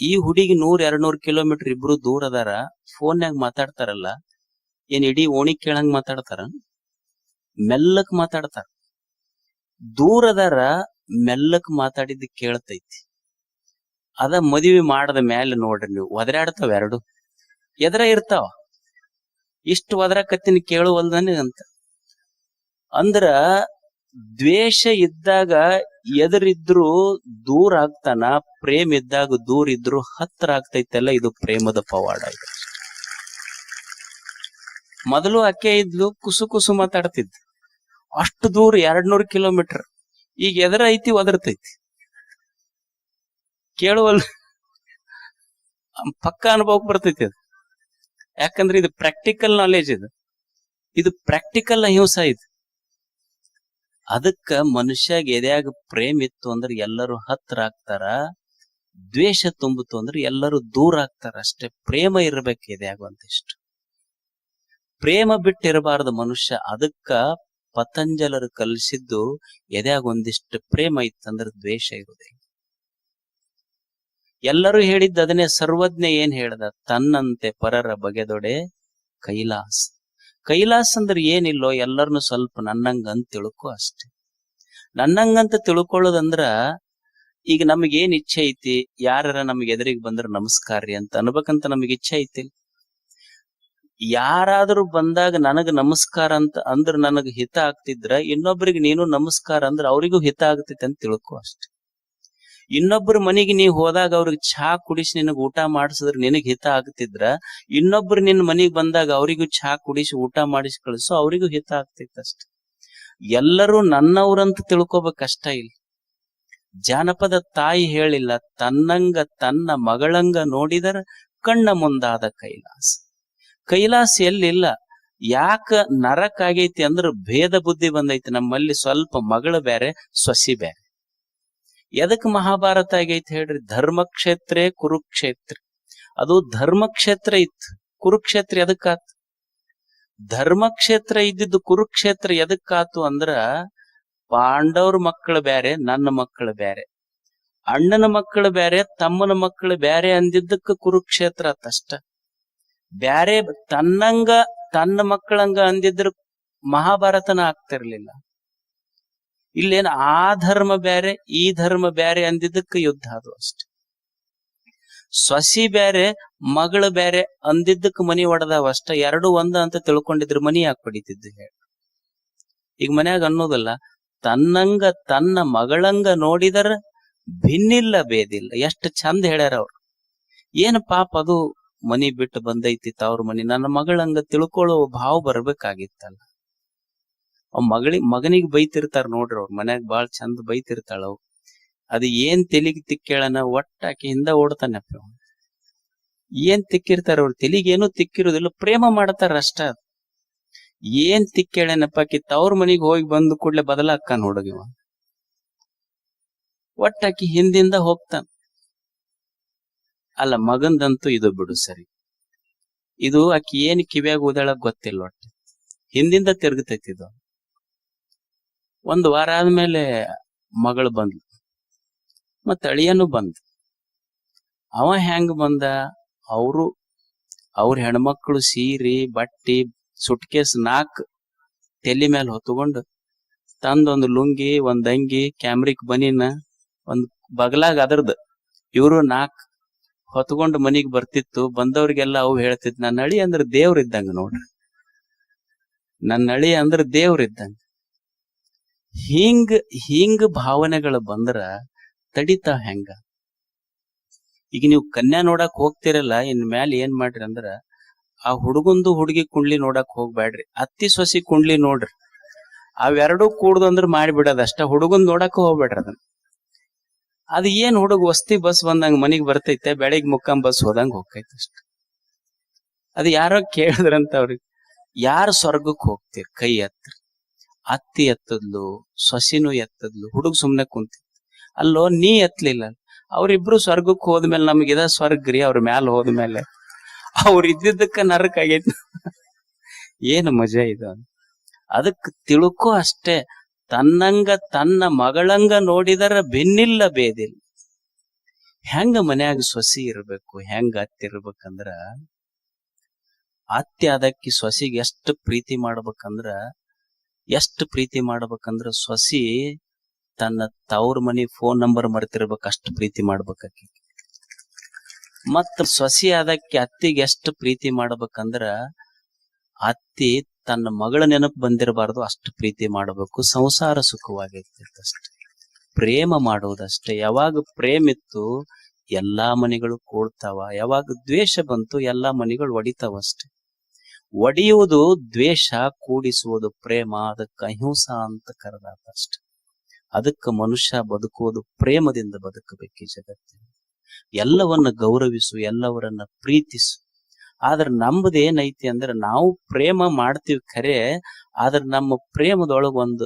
ಈ ಹುಡುಗಿ 100-200 ಕಿಲೋಮೀಟರ್ ಇಬ್ರು ದೂರ ಅದಾರ, ಫೋನ್ಯಾಗ ಮಾತಾಡ್ತಾರಲ್ಲ, ಏನ್ ಇಡೀ ಓಣಿ ಕೇಳಂಗ್ ಮಾತಾಡ್ತಾರ? ಮೆಲ್ಲಕ್ ಮಾತಾಡ್ತಾರ. ದೂರ ಅದಾರ, ಮೆಲ್ಲಕ್ ಮಾತಾಡಿದ್ದು ಕೇಳ್ತೈತಿ. ಅದ ಮದುವೆ ಮಾಡದ ಮ್ಯಾಲೆ ನೋಡ್ರಿ ನೀವು, ಒದರಾಡ್ತಾವ ಎರಡು, ಎದರ ಇರ್ತಾವ. ಇಷ್ಟು ಒದರಾಕತ್ತಿನ ಕೇಳುವಲ್ದನೆ ಅಂತ. ಅಂದ್ರ ದ್ವೇಷ ಇದ್ದಾಗ ಎದುರಿದ್ರು ದೂರ ಆಗ್ತಾನ, ಪ್ರೇಮ ಇದ್ದಾಗ ದೂರ ಇದ್ರು ಹತ್ರ ಆಗ್ತೈತಲ್ಲ, ಇದು ಪ್ರೇಮದ ಪವಾಡ. ಇದು ಮೊದಲು ಅಕ್ಕೆ ಇದ್ಲು, ಕುಸು ಕುಸು ಮಾತಾಡ್ತಿದ್, ಅಷ್ಟು ದೂರ 200 ಕಿಲೋಮೀಟರ್. ಈಗ ಎದರ ಐತಿ ಒದರ್ತೈತಿ, ಕೇಳುವಲ್ ಪಕ್ಕ ಅನುಭವಕ್ಕೆ ಬರ್ತೈತಿ ಅದು. ಯಾಕಂದ್ರೆ ಇದು ಪ್ರಾಕ್ಟಿಕಲ್ ನಾಲೆಜ್, ಇದು ಪ್ರಾಕ್ಟಿಕಲ್ ಅಹಿಂಸ. ಇದು ಅದಕ್ಕ ಮನುಷ್ಯಾಗ ಎದೆಯಾಗ ಪ್ರೇಮ ಇತ್ತು ಅಂದ್ರೆ ಎಲ್ಲರೂ ಹತ್ರ ಆಗ್ತಾರ, ದ್ವೇಷ ತುಂಬಿತು ಅಂದ್ರೆ ಎಲ್ಲರೂ ದೂರ ಆಗ್ತಾರ ಅಷ್ಟೇ. ಪ್ರೇಮ ಇರ್ಬೇಕು ಎದೆಯಾಗುವಂತಿಷ್ಟು, ಪ್ರೇಮ ಬಿಟ್ಟಿರಬಾರದು ಮನುಷ್ಯ. ಅದಕ್ಕ ಪತಂಜಲರು ಕಲಿಸಿದ್ದು ಎದೆಯಾಗ ಒಂದಿಷ್ಟು ಪ್ರೇಮ ಇತ್ತಂದ್ರೆ ದ್ವೇಷ ಇರುವುದಿಲ್ಲ. ಎಲ್ಲರೂ ಹೇಳಿದ್ದ ಅದನ್ನೇ. ಸರ್ವಜ್ಞ ಏನ್ ಹೇಳ್ದ? ತನ್ನಂತೆ ಪರರ ಬಗೆದೊಡೆ ಕೈಲಾಸ. ಕೈಲಾಸ ಅಂದ್ರೆ ಏನಿಲ್ಲೋ, ಎಲ್ಲರನ್ನು ಸ್ವಲ್ಪ ನನ್ನಂಗ ಅಂತ ತಿಳ್ಕೊ ಅಷ್ಟೆ. ನನ್ನಂಗಂತ ತಿಳ್ಕೊಳ್ಳೋದಂದ್ರ, ಈಗ ನಮಗೇನ್ ಇಚ್ಛೆ ಐತಿ, ಯಾರ ನಮ್ಗೆ ಎದುರಿಗೆ ಬಂದ್ರ ನಮಸ್ಕಾರ್ರಿ ಅಂತ ಅನ್ಬೇಕಂತ ನಮಗ್ ಇಚ್ಛೆ ಐತಿ. ಯಾರಾದ್ರೂ ಬಂದಾಗ ನನಗ ನಮಸ್ಕಾರ ಅಂತ ಅಂದ್ರ ನನಗ್ ಹಿತ ಆಗ್ತಿದ್ರ, ಇನ್ನೊಬ್ರಿಗೆ ನೀನು ನಮಸ್ಕಾರ ಅಂದ್ರ ಅವ್ರಿಗೂ ಹಿತ ಆಗ್ತೈತಿ ಅಂತ ತಿಳ್ಕೊ ಅಷ್ಟೆ. ಇನ್ನೊಬ್ರ ಮನೆಗೆ ನೀವ್ ಹೋದಾಗ ಅವ್ರಿಗೆ ಚಹಾ ಕುಡಿಸಿ ನಿನಗ್ ಊಟ ಮಾಡಿಸಿದ್ರೆ ನಿನಗ್ ಹಿತ ಆಗ್ತಿದ್ರ, ಇನ್ನೊಬ್ರು ನಿನ್ ಮನೆಗ್ ಬಂದಾಗ ಅವರಿಗೂ ಚಹಾ ಕುಡಿಸಿ ಊಟ ಮಾಡಿಸಿ ಕಳಿಸು, ಅವರಿಗೂ ಹಿತ ಆಗ್ತೈತಿ ಅಷ್ಟೆ. ಎಲ್ಲರೂ ನನ್ನವ್ರಂತ ತಿಳ್ಕೊಬೇಕಷ್ಟ. ಇಲ್ಲ, ಜಾನಪದ ತಾಯಿ ಹೇಳಿಲ್ಲ, ತನ್ನಂಗ ತನ್ನ ಮಗಳಂಗ ನೋಡಿದರ ಕಣ್ಣ ಮುಂದಾದ ಕೈಲಾಸ. ಕೈಲಾಸ ಎಲ್ಲಿಲ್ಲ. ಯಾಕ ನರಕ ಆಗೈತಿ ಅಂದ್ರ ಭೇದ ಬುದ್ಧಿ ಬಂದೈತಿ ನಮ್ಮಲ್ಲಿ. ಸ್ವಲ್ಪ ಮಗಳು ಬೇರೆ, ಸೊಸಿ ಬೇರೆ. ಎದಕ್ ಮಹಾಭಾರತ ಆಗೈತಿ ಹೇಳ್ರಿ? ಧರ್ಮಕ್ಷೇತ್ರ ಕುರುಕ್ಷೇತ್ರ. ಅದು ಧರ್ಮಕ್ಷೇತ್ರ ಇತ್ತು, ಕುರುಕ್ಷೇತ್ರ ಎದಕ್ಕಾತು? ಧರ್ಮಕ್ಷೇತ್ರ ಇದ್ದಿದ್ದು ಕುರುಕ್ಷೇತ್ರ ಎದಕ್ಕಾತು ಅಂದ್ರ, ಪಾಂಡವ್ರ ಮಕ್ಕಳು ಬೇರೆ, ನನ್ನ ಮಕ್ಕಳು ಬೇರೆ, ಅಣ್ಣನ ಮಕ್ಕಳು ಬೇರೆ, ತಮ್ಮನ ಮಕ್ಕಳು ಬೇರೆ ಅಂದಿದ್ದಕ್ಕ ಕುರುಕ್ಷೇತ್ರ ಆತಷ್ಟ. ಬ್ಯಾರೆ ತನ್ನಂಗ ತನ್ನ ಮಕ್ಕಳಂಗ ಅಂದಿದ್ರ ಮಹಾಭಾರತನ ಆಗ್ತಿರ್ಲಿಲ್ಲ. ಇಲ್ಲೇನು ಆ ಧರ್ಮ ಬೇರೆ ಈ ಧರ್ಮ ಬೇರೆ ಅಂದಿದ್ದಕ್ಕೆ ಯುದ್ಧ ಅದು ಅಷ್ಟೆ. ಸೊಸಿ ಬೇರೆ ಮಗಳು ಬೇರೆ ಅಂದಿದ್ದಕ್ಕೆ ಮನಿ ಒಡೆದಾವ ಅಷ್ಟ. ಎರಡು ಒಂದ ಅಂತ ತಿಳ್ಕೊಂಡಿದ್ರು ಮನಿ ಯಾಕೆ ಹೊಡಿತಿದ್ದು ಹೇಳಿ? ಈಗ ಮನ್ಯಾಗ ಅನ್ನೋದಲ್ಲ, ತನ್ನಂಗ ತನ್ನ ಮಗಳಂಗ ನೋಡಿದರ ಭಿನ್ನಿಲ್ಲ ಭೇದಿಲ್ಲ. ಎಷ್ಟು ಚಂದ ಹೇಳ್ಯಾರ ಅವ್ರು. ಏನು ಪಾಪ ಅದು ಮನಿ ಬಿಟ್ಟು ಬಂದೈತಿ ತವ್ರ ಮನಿ, ನನ್ನ ಮಗಳಂಗ ತಿಳ್ಕೊಳ್ಳೋ ಭಾವ ಬರ್ಬೇಕಾಗಿತ್ತಲ್ಲ. ಅವ್ ಮಗನಿಗೆ ಬೈತಿರ್ತಾರ ನೋಡ್ರಿ, ಅವ್ರ ಮನ್ಯಾಗ ಬಾಳ್ ಚಂದ ಬೈತಿರ್ತಾಳ. ಅವ್ ಅದು ಏನ್ ತೆಲಿಗೆ ತಿಕ್ಕೇಳನ, ಒಟ್ಟಾಕಿ ಹಿಂದ ಓಡ್ತಾನಪ್ಪ. ಏನ್ ತಿಕ್ಕಿರ್ತಾರ ಅವ್ರ ತೆಲಿಗೆ? ಏನು ತಿಕ್ಕಿರೋದಿಲ್ಲ, ಪ್ರೇಮ ಮಾಡ್ತಾರ ಅಷ್ಟ. ಏನ್ ತಿಕ್ಕೇಳನಪ್ಪಾಕಿ ತವ್ರ ಮನಿಗ್ ಹೋಗಿ ಬಂದು ಕೂಡ್ಲೆ ಬದಲಾಕ ನೋಡಗಿವ, ಒಟ್ಟಾಕಿ ಹಿಂದಿಂದ ಹೋಗ್ತಾನ. ಅಲ್ಲ, ಮಗಂದಂತೂ ಇದು ಬಿಡು ಸರಿ. ಇದು ಆಕಿ ಏನ್ ಕಿವ್ಯಾಗ ಓದಾಳ ಗೊತ್ತಿಲ್ಲ, ಒಟ್ಟು ಹಿಂದಿಂದ ತಿರ್ಗತೈತಿದು. ಒಂದು ವಾರ ಆದ್ಮೇಲೆ ಮಗಳು ಬಂದ್ಲು, ಮತ್ತ ಅಳಿಯನು ಬಂದ. ಅವ ಹೆಂಗ ಬಂದ? ಅವ್ರ ಹೆಣ್ಮಕ್ಳು ಸೀರಿ ಬಟ್ಟಿ ಸುಟ್ಕೇಸ್ 4 ತೆಲಿ ಮೇಲೆ ಹೊತ್ಕೊಂಡು ತಂದೊಂದು ಲುಂಗಿ, ಒಂದ್ ಅಂಗಿ, ಕ್ಯಾಮ್ರಿಕ್ ಬನೀನ, ಒಂದ್ ಬಗಲಾಗ ಅದರ್ದ ಇವ್ರು 4 ಹೊತ್ಕೊಂಡು ಮನಿಗ್ ಬರ್ತಿತ್ತು. ಬಂದವ್ರಿಗೆಲ್ಲ ಅವು ಹೇಳ್ತಿದ್, ನನ್ನ ಅಳಿ ಅಂದ್ರ ದೇವ್ರ ಇದ್ದಂಗ ನೋಡ್ರಿ, ನನ್ನ ಅಳಿ ಅಂದ್ರ ದೇವ್ರ ಇದ್ದಂಗ. ಹಿಂಗ ಭಾವನೆಗಳು ಬಂದ್ರ ತಡಿತಾವ ಹೆಂಗ? ಈಗ ನೀವು ಕನ್ಯಾ ನೋಡಕ್ ಹೋಗ್ತಿರಲ್ಲ, ಇನ್ ಮ್ಯಾಲ ಏನ್ ಮಾಡ್ರಿ ಅಂದ್ರ, ಆ ಹುಡುಗಂದು ಹುಡುಗಿ ಕುಂಡ್ಲಿ ನೋಡಕ್ ಹೋಗ್ಬ್ಯಾಡ್ರಿ, ಅತ್ತಿ ಸೊಸಿ ಕುಂಡ್ಲಿ ನೋಡ್ರಿ. ಅವೆರಡೂ ಕೂಡ್ದು ಅಂದ್ರ ಮಾಡಿಬಿಡೋದ ಅಷ್ಟ. ಹುಡುಗನ್ ನೋಡಕ್ ಹೋಗ್ಬೇಡ್ರಿ ಅದನ್ನ. ಅದು ಏನ್ ಹುಡುಗ ವಸ್ತಿ ಬಸ್ ಬಂದಂಗ ಮನಿಗ್ ಬರ್ತೈತೆ, ಬೆಳಿಗ್ಗೆ ಮುಕ್ಕಾಂ ಬಸ್ ಹೋದಂಗ ಹೋಗ್ತೈತೆ ಅಷ್ಟ. ಅದು ಯಾರೋ ಕೇಳಿದ್ರಂತ ಅವ್ರಿಗೆ, ಯಾರು ಸ್ವರ್ಗಕ್ಕೆ ಹೋಗ್ತೀರಿ ಕೈ ಎತ್ತರಿ. ಅತ್ತಿ ಎತ್ತದ್ಲು, ಸೊಸಿನೂ ಎತ್ತದ್ಲು, ಹುಡುಗ ಸುಮ್ನೆ ಕುಂತಿ. ಅಲ್ಲೋ ನೀ ಎತ್ತಲಿಲ್ಲ. ಅವ್ರಿಬ್ರು ಸ್ವರ್ಗಕ್ಕೆ ಹೋದ್ಮೇಲೆ ನಮಗಿದ ಸ್ವರ್ಗ್ರಿ, ಅವ್ರ ಮ್ಯಾಲ ಹೋದ್ಮೇಲೆ ಅವ್ರ ಇದ್ದಿದ್ದಕ್ಕ ನರಕ ಆಗೈತಿ. ಏನು ಮಜಾ ಇದು. ಅದಕ್ಕೆ ತಿಳ್ಕೊ ಅಷ್ಟೇ, ತನ್ನಂಗ ತನ್ನ ಮಗಳಂಗ ನೋಡಿದರ ಬೆನ್ನಿಲ್ಲ ಬೇದಿಲ್ಲ. ಹೆಂಗ ಮನ್ಯಾಗ ಸೊಸಿ ಇರ್ಬೇಕು, ಹೆಂಗ ಅತ್ತಿ ಇರ್ಬೇಕಂದ್ರ, ಅತ್ತಿ ಅದಕ್ಕೆ ಸೊಸಿಗೆ ಎಷ್ಟು ಪ್ರೀತಿ ಮಾಡ್ಬೇಕಂದ್ರ ಸೊಸಿ ತನ್ನ ತವ್ರ ಮನಿ ಫೋನ್ ನಂಬರ್ ಮರ್ತಿರ್ಬೇಕು, ಅಷ್ಟು ಪ್ರೀತಿ ಮಾಡ್ಬೇಕಾಕಿ. ಮತ್ತ ಸೊಸಿ ಅದಕ್ಕೆ ಅತ್ತಿಗೆ ಎಷ್ಟು ಪ್ರೀತಿ ಮಾಡ್ಬೇಕಂದ್ರ ಅತ್ತಿ ತನ್ನ ಮಗಳ ನೆನಪು ಬಂದಿರಬಾರ್ದು, ಅಷ್ಟು ಪ್ರೀತಿ ಮಾಡಬೇಕು. ಸಂಸಾರ ಸುಖವಾಗಿರ್ತೈತಷ್ಟೆ. ಪ್ರೇಮ ಮಾಡುವುದಷ್ಟೇ. ಯಾವಾಗ ಪ್ರೇಮ ಇತ್ತು ಎಲ್ಲಾ ಮನೆಗಳು ಕೂಡ್ತಾವ, ಯಾವಾಗ ದ್ವೇಷ ಬಂತು ಎಲ್ಲಾ ಮನೆಗಳು ಒಡಿತಾವಷ್ಟೆ. ಒಡೆಯುವುದು ದ್ವೇಷ, ಕೂಡಿಸುವುದು ಪ್ರೇಮ. ಅದಕ್ಕೆ ಅಹಿಂಸಾ ಅಂತ ಕರೆದಾತಷ್ಟೆ. ಅದಕ್ಕೆ ಮನುಷ್ಯ ಬದುಕುವುದು ಪ್ರೇಮದಿಂದ ಬದುಕಬೇಕು ಈ ಜಗತ್ತಿನ. ಎಲ್ಲವನ್ನ ಗೌರವಿಸು, ಎಲ್ಲವರನ್ನ ಪ್ರೀತಿಸು. ಆದ್ರೆ ನಮ್ಮದು ಏನೈತಿ ಅಂದ್ರೆ, ನಾವು ಪ್ರೇಮ ಮಾಡ್ತೀವಿ ಖರೆ, ಆದ್ರೆ ನಮ್ಮ ಪ್ರೇಮದೊಳಗ ಒಂದು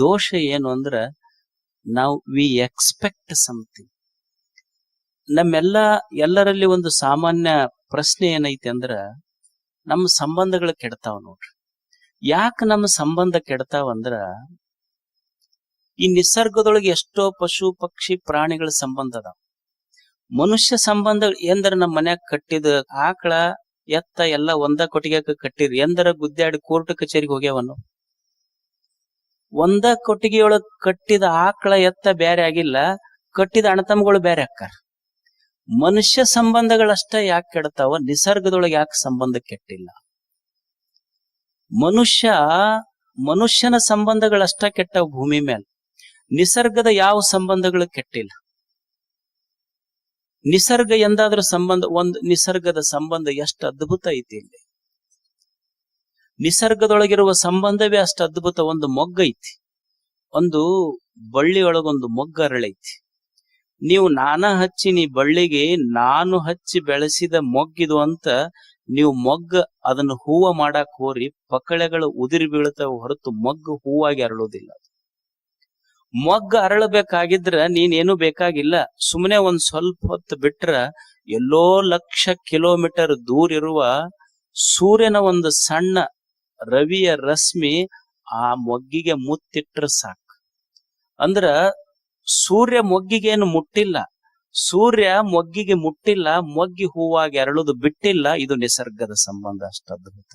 ದೋಷ ಏನು ಅಂದ್ರ, ನಾವು ವಿ ಎಕ್ಸ್ಪೆಕ್ಟ್ ಸಮಥಿಂಗ್. ಎಲ್ಲರಲ್ಲಿ ಒಂದು ಸಾಮಾನ್ಯ ಪ್ರಶ್ನೆ ಏನೈತಿ ಅಂದ್ರ, ನಮ್ಮ ಸಂಬಂಧಗಳು ಕೆಡ್ತಾವ ನೋಡ್ರಿ. ಯಾಕೆ ನಮ್ಮ ಸಂಬಂಧ ಕೆಡ್ತಾವಂದ್ರ, ಈ ನಿಸರ್ಗದೊಳಗೆ ಎಷ್ಟೋ ಪಶು ಪಕ್ಷಿ ಪ್ರಾಣಿಗಳ ಸಂಬಂಧ ಅದಾವ. ಮನುಷ್ಯ ಸಂಬಂಧ ಎಂದ್ರ ನಮ್ಮ ಮನ್ಯಾಗ ಕಟ್ಟಿದ ಆಕಳ ಎತ್ತ ಎಲ್ಲ ಒಂದ ಕೊಟ್ಟಿಗೆ ಕಟ್ಟಿರಿ, ಎಂದರ ಗುದ್ದಾಡಿ ಕೋರ್ಟ್ ಕಚೇರಿಗೆ ಹೋಗ್ಯಾವನು. ಒಂದ ಕೊಟ್ಟಿಗೆಯೊಳಗ್ ಕಟ್ಟಿದ ಆಕಳ ಎತ್ತ ಬ್ಯಾರೆ ಆಗಿಲ್ಲ, ಕಟ್ಟಿದ ಅಣ್ಣತಮ್ಮಗಳು ಬ್ಯಾರೆ ಅಕ್ಕಾರ. ಮನುಷ್ಯ ಸಂಬಂಧಗಳಷ್ಟ ಯಾಕೆ ಕೆಡ್ತಾವ, ನಿಸರ್ಗದೊಳಗೆ ಯಾಕೆ ಸಂಬಂಧ ಕೆಟ್ಟಿಲ್ಲ? ಮನುಷ್ಯನ ಸಂಬಂಧಗಳಷ್ಟ ಕೆಟ್ಟವ ಭೂಮಿ ಮೇಲೆ. ನಿಸರ್ಗದ ಯಾವ ಸಂಬಂಧಗಳು ಕೆಟ್ಟಿಲ್ಲ. ನಿಸರ್ಗ ಎಂದಾದ್ರೂ ನಿಸರ್ಗದ ಸಂಬಂಧ ಎಷ್ಟು ಅದ್ಭುತ ಐತಿ ಇಲ್ಲಿ. ನಿಸರ್ಗದೊಳಗಿರುವ ಸಂಬಂಧವೇ ಅಷ್ಟು ಅದ್ಭುತ. ಒಂದು ಮೊಗ್ಗ ಐತಿ, ಒಂದು ಬಳ್ಳಿಯೊಳಗೊಂದು ಮೊಗ್ಗ ಅರಳೈತಿ. ನೀವು ನೀ ಬಳ್ಳಿಗೆ ನಾನು ಹಚ್ಚಿ ಬೆಳೆಸಿದ ಮೊಗ್ಗಿದು ಅಂತ ನೀವು ಅದನ್ನು ಹೂವ ಮಾಡಾಕ್ ಹೋರಿ, ಪಕಳೆಗಳು ಉದಿರಿ ಬೀಳ್ತಾವ ಹೊರತು ಮೊಗ್ಗು ಹೂವಾಗಿ ಅರಳೋದಿಲ್ಲ. ಮೊಗ್ಗ ಅರಳಬೇಕಾಗಿದ್ರ ನೀನೇನು ಬೇಕಾಗಿಲ್ಲ, ಸುಮ್ಮನೆ ಒಂದ್ ಸ್ವಲ್ಪ ಹೊತ್ತು ಬಿಟ್ರ ಎಲ್ಲೋ ಲಕ್ಷ ಕಿಲೋಮೀಟರ್ ದೂರ ಇರುವ ಸೂರ್ಯನ ಒಂದು ಸಣ್ಣ ರವಿಯ ರಶ್ಮಿ ಆ ಮೊಗ್ಗಿಗೆ ಮುತ್ತಿಟ್ರ ಸಾಕು. ಅಂದ್ರ ಸೂರ್ಯ ಮೊಗ್ಗಿಗೇನು ಮುಟ್ಟಿಲ್ಲ, ಸೂರ್ಯ ಮೊಗ್ಗಿಗೆ ಮುಟ್ಟಿಲ್ಲ, ಮೊಗ್ಗಿ ಹೂವಾಗಿ ಅರಳುದು ಬಿಟ್ಟಿಲ್ಲ. ಇದು ನಿಸರ್ಗದ ಸಂಬಂಧ ಅಷ್ಟ ಅದ್ಭುತ.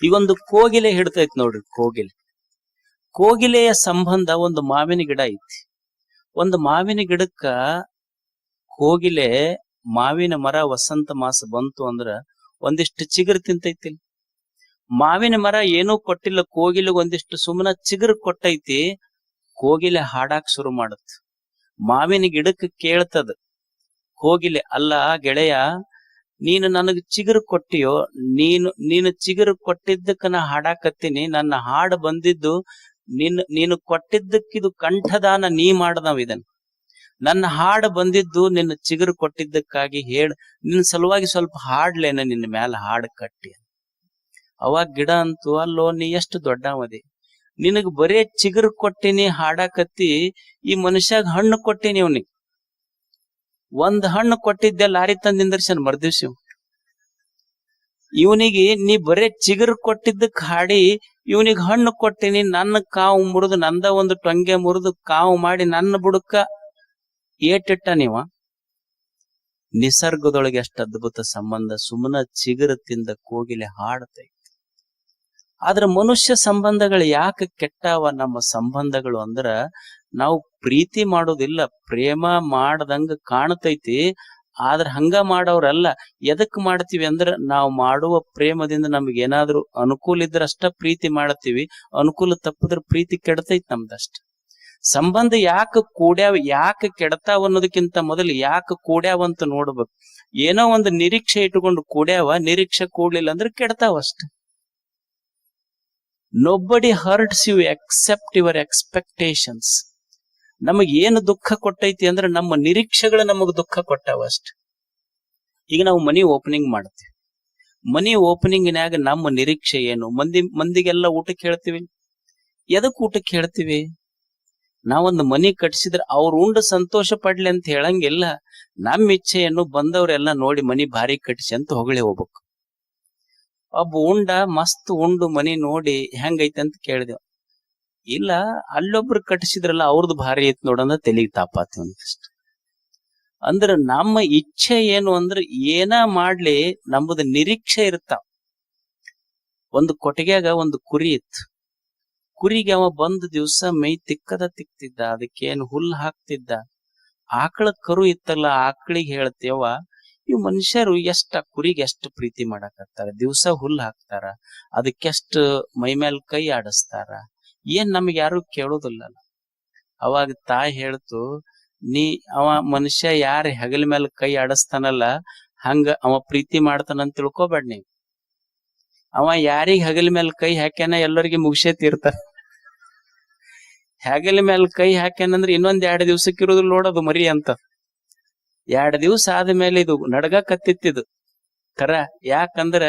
ಈಗೊಂದು ಕೋಗಿಲೆ ಹಿಡ್ತೈತಿ ನೋಡ್ರಿ, ಕೋಗಿಲೆಯ ಸಂಬಂಧ ಒಂದು ಮಾವಿನ ಗಿಡ ಐತಿ. ಒಂದು ಮಾವಿನ ಗಿಡಕ್ಕ ಕೋಗಿಲೆ, ಮಾವಿನ ಮರ ವಸಂತ ಮಾಸ ಬಂತು ಅಂದ್ರ ಒಂದಿಷ್ಟು ಚಿಗುರು ತಿಂತೈತಿ. ಮಾವಿನ ಮರ ಏನೂ ಕೊಟ್ಟಿಲ್ಲ, ಕೋಗಿಲೆಗೆ ಒಂದಿಷ್ಟು ಸುಮ್ಮನ ಚಿಗುರು ಕೊಟ್ಟೈತಿ. ಕೋಗಿಲೆ ಹಾಡಾಕ್ ಶುರು ಮಾಡತ್. ಮಾವಿನ ಗಿಡಕ್ಕೆ ಕೇಳ್ತದ ಕೋಗಿಲೆ, ಅಲ್ಲ ಗೆಳೆಯ, ನೀನು ನನಗೆ ಚಿಗುರು ಕೊಟ್ಟಿಯೋ, ನೀನು ಚಿಗುರು ಕೊಟ್ಟಿದ್ದಕ್ಕ ನಾ ಹಾಡಾಕತ್ತೀನಿ. ನನ್ನ ಹಾಡು ಬಂದಿದ್ದು ನೀನು ಕೊಟ್ಟಿದ್ದಕ್ಕಿದು ಕಂಠದಾನ ನೀ ಮಾಡದವ. ಇದನ್ನ ನನ್ನ ಹಾಡು ಬಂದಿದ್ದು ನಿನ್ನ ಚಿಗುರು ಕೊಟ್ಟಿದ್ದಕ್ಕಾಗಿ ನಿನ್ನ ಸಲುವಾಗಿ ಸ್ವಲ್ಪ ಹಾಡ್ಲೇನ, ನಿನ್ನ ಮ್ಯಾಲ ಹಾಡು ಕಟ್ಟಿ. ಅವಾಗ ಗಿಡ ಅಂತೂ, ಅಲ್ಲೋ ನೀ ಎಷ್ಟು ದೊಡ್ಡವದಿ, ನಿನಗ್ ಬರೇ ಚಿಗುರು ಕೊಟ್ಟಿನಿ ಹಾಡಾಕತ್ತಿ, ಈ ಮನುಷ್ಯಾಗ ಹಣ್ಣು ಕೊಟ್ಟಿನಿ. ಅವನಿಗೆ ಒಂದ್ ಹಣ್ಣು ಕೊಟ್ಟಿದ್ದೆ ಲಾರಿ ತಂದ ನಿಂದರ್ಶನ್ ಮರ್ದಿವ್ಸ. ಇವನಿಗೆ ನೀ ಬರೇ ಚಿಗುರು ಕೊಟ್ಟಿದ್ದಕ್ ಹಾಡಿ, ಇವನಿಗೆ ಹಣ್ಣು ಕೊಟ್ಟಿನಿ, ನನ್ನ ಕಾವು ಮುರಿದು, ನಂದ ಒಂದು ಟೊಂಗೆ ಮುರಿದು ಕಾವು ಮಾಡಿ ನನ್ನ ಬುಡಕ ಏಟಿಟ್ಟ ನೀವ. ನಿಸರ್ಗದೊಳಗೆ ಎಷ್ಟು ಅದ್ಭುತ ಸಂಬಂಧ. ಸುಮ್ಮನ ಚಿಗುರು ತಿಂದ ಕೋಗಿಲೆ ಹಾಡತೈತಿ. ಆದ್ರೆ ಮನುಷ್ಯ ಸಂಬಂಧಗಳು ಯಾಕೆ ಕೆಟ್ಟಾವ ನಮ್ಮ ಸಂಬಂಧಗಳು ಅಂದ್ರ, ನಾವು ಪ್ರೀತಿ ಮಾಡೋದಿಲ್ಲ, ಪ್ರೇಮ ಮಾಡದಂಗ ಕಾಣತೈತಿ. ಆದ್ರ ಹಂಗ ಮಾಡೋರಲ್ಲ. ಎದಕ್ ಮಾಡ್ತೀವಿ ಅಂದ್ರ, ನಾವು ಮಾಡುವ ಪ್ರೇಮದಿಂದ ನಮ್ಗೆ ಏನಾದ್ರು ಅನುಕೂಲ ಇದ್ರ ಅಷ್ಟ ಪ್ರೀತಿ ಮಾಡತ್ತೀವಿ, ಅನುಕೂಲ ತಪ್ಪದ್ರ ಪ್ರೀತಿ ಕೆಡತೈತಿ ನಮ್ದಷ್ಟ. ಸಂಬಂಧ ಯಾಕೆ ಕೂಡ್ಯಾವ, ಯಾಕೆ ಕೆಡತಾವ ಅನ್ನೋದಕ್ಕಿಂತ ಮೊದಲು ಯಾಕೆ ಕೂಡ್ಯಾವಂತ ನೋಡ್ಬೇಕು. ಏನೋ ಒಂದು ನಿರೀಕ್ಷೆ ಇಟ್ಟುಕೊಂಡು ಕೂಡ್ಯಾವ, ನಿರೀಕ್ಷೆ ಕೂಡ್ಲಿಲ್ಲ ಅಂದ್ರೆ ಕೆಡತಾವ ಅಷ್ಟ. Nobody hurts you except your expectations. ನಮಗ್ ಏನು ದುಃಖ ಕೊಟ್ಟೈತಿ ಅಂದ್ರೆ ನಮ್ಮ ನಿರೀಕ್ಷೆಗಳು ನಮಗ್ ದುಃಖ ಕೊಟ್ಟಾವ ಅಷ್ಟೆ. ಈಗ ನಾವು ಮನಿ ಓಪನಿಂಗ್ ಮಾಡ್ತೀವಿ. ಮನಿ ಓಪನಿಂಗ್ನ್ಯಾಗ ನಮ್ಮ ನಿರೀಕ್ಷೆ ಏನು? ಮಂದಿಗೆಲ್ಲ ಊಟಕ್ಕೆ ಹೇಳ್ತೀವಿ. ಎದಕ್ ಊಟಕ್ಕೆ ಹೇಳ್ತೀವಿ? ನಾವೊಂದು ಮನಿ ಕಟ್ಸಿದ್ರೆ ಅವ್ರು ಉಂಡು ಸಂತೋಷ ಪಡ್ಲಿ ಅಂತ ಹೇಳಂಗಿಲ್ಲ. ನಮ್ಮ ಇಚ್ಛೆಯನ್ನು ಬಂದವರೆಲ್ಲ ನೋಡಿ ಮನಿ ಭಾರಿ ಕಟ್ಸಿ ಅಂತ ಹೊಗಳಿ ಹೋಗ್ಬೇಕು. ಒಬ್ಬ ಉಂಡ ಮಸ್ತ್ ಉಂಡು ಮನಿ ನೋಡಿ ಹೆಂಗೈತೆ ಅಂತ ಕೇಳಿದೆವು. ಇಲ್ಲ, ಅಲ್ಲೊಬ್ರು ಕಟ್ಟಿಸಿದ್ರಲ್ಲ ಅವ್ರದ್ದು ಭಾರಿ ಐತ್ ನೋಡಂದ ತೆಲಿಗೆ ತಾಪಾತಿ ಒಂದಷ್ಟು. ಅಂದ್ರ ನಮ್ಮ ಇಚ್ಛೆ ಏನು ಅಂದ್ರೆ ಏನ ಮಾಡ್ಲಿ ನಮ್ಮದು ನಿರೀಕ್ಷೆ ಇರ್ತಾವ. ಒಂದು ಕೊಟ್ಟಿಗೆಯಾಗ ಒಂದು ಕುರಿ ಇತ್ತು. ಕುರಿಗೆ ಅವ ಬಂದ ದಿವ್ಸ ಮೈ ತಿಕ್ತಿದ್ದ, ಅದಕ್ಕೇನು ಹುಲ್ಲು ಹಾಕ್ತಿದ್ದ. ಆಕಳ ಕರು ಇತ್ತಲ್ಲ, ಆಕಳಿಗೆ ಹೇಳ್ತೇವ, ಇವ್ ಮನುಷ್ಯರು ಕುರಿಗೆ ಎಷ್ಟು ಪ್ರೀತಿ ಮಾಡಾಕತ್ತಾರ, ದಿವ್ಸ ಹುಲ್ಲು ಹಾಕ್ತಾರ, ಅದಕ್ಕೆಷ್ಟು ಮೈ ಮೇಲ್ ಕೈ ಆಡಿಸ್ತಾರ, ಏನ್ ನಮ್ಗೆ ಯಾರು ಕೇಳೋದಿಲ್ಲ. ಅವಾಗ ತಾಯಿ ಹೇಳ್ತು, ಅವ ಮನುಷ್ಯ ಯಾರ ಹೆಗಲ ಮೇಲೆ ಕೈ ಆಡಿಸ್ತಾನಲ್ಲ ಹಂಗ ಅವ ಪ್ರೀತಿ ಮಾಡ್ತಾನಂತ ತಿಳ್ಕೊಬೇಡ ನೀವು. ಅವ ಯಾರಿಗ ಹೆಗಲ ಮೇಲೆ ಕೈ ಹಾಕ್ಯಾನ ಎಲ್ಲರಿಗೆ ಮುಗಿಸೇ ತೀರ್ತಾನ. ಹೆಗಲ ಮೇಲೆ ಕೈ ಹಾಕ್ಯಾನಂದ್ರೆ ಇನ್ನೊಂದ್ 2 ದಿವ್ಸಕ್ಕೆ ಇರೋದಿಲ್ಲ ನೋಡೋದು ಮರಿ ಅಂತ. 2 ದಿವ್ಸ ಆದ್ಮೇಲೆ ಇದು ನಡ್ಗ ಕತ್ತಿತ್ತಿದು ಕರ. ಯಾಕಂದ್ರ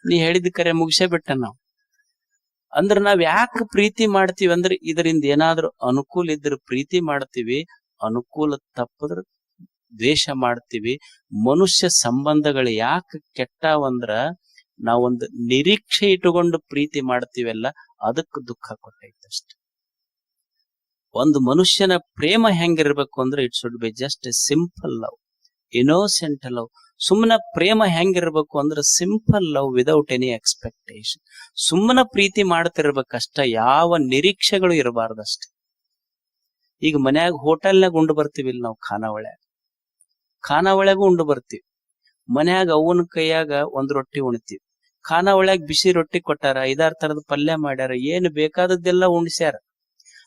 ನೀ ಹೇಳಿದ ಕರೆ ಮುಗಿಸೇ ಬಿಟ್ಟ ನಾವು. ಅಂದ್ರ ನಾವ್ ಯಾಕೆ ಪ್ರೀತಿ ಮಾಡ್ತೀವಿ ಅಂದ್ರೆ ಇದರಿಂದ ಏನಾದ್ರೂ ಅನುಕೂಲ ಇದ್ರೆ ಪ್ರೀತಿ ಮಾಡ್ತೀವಿ, ಅನುಕೂಲ ತಪ್ಪದ್ರ ದ್ವೇಷ ಮಾಡ್ತೀವಿ. ಮನುಷ್ಯ ಸಂಬಂಧಗಳು ಯಾಕೆ ಕೆಟ್ಟವಂದ್ರ ನಾವೊಂದು ನಿರೀಕ್ಷೆ ಇಟ್ಟುಕೊಂಡು ಪ್ರೀತಿ ಮಾಡ್ತೀವಲ್ಲ, ಅದಕ್ಕೆ ದುಃಖ ಕೊಟ್ಟೈತಷ್ಟೆ. ಒಂದು ಮನುಷ್ಯನ ಪ್ರೇಮ ಹೆಂಗಿರ್ಬೇಕು ಅಂದ್ರೆ it should be just a simple love, innocent love. ಸುಮ್ಮನ ಪ್ರೇಮ ಹೆಂಗಿರ್ಬೇಕು ಅಂದ್ರೆ simple love without any expectation. ಸುಮ್ಮನ ಪ್ರೀತಿ ಮಾಡ್ತಿರ್ಬೇಕಷ್ಟ, ಯಾವ ನಿರೀಕ್ಷೆಗಳು ಇರಬಾರ್ದಷ್ಟೆ. ಈಗ ಮನ್ಯಾಗ ಹೋಟೆಲ್ನಾಗ ಉಂಡು ಬರ್ತೀವಿ ನಾವು, ಖಾನಾವಳ್ಯಾಗ ಉಂಡು ಬರ್ತೀವಿ. ಮನ್ಯಾಗ ಅವನ ಕೈಯಾಗ ಒಂದ್ ರೊಟ್ಟಿ ಉಣ್ತೀವಿ. ಖಾನಾವಳ್ಯಾಗ ಬಿಸಿ ರೊಟ್ಟಿ ಕೊಟ್ಟಾರ, 5-6 ತರದ ಪಲ್ಯ ಮಾಡ್ಯಾರ, ಏನು ಬೇಕಾದದ್ದೆಲ್ಲ ಉಣ್ಸ್ಯಾರ.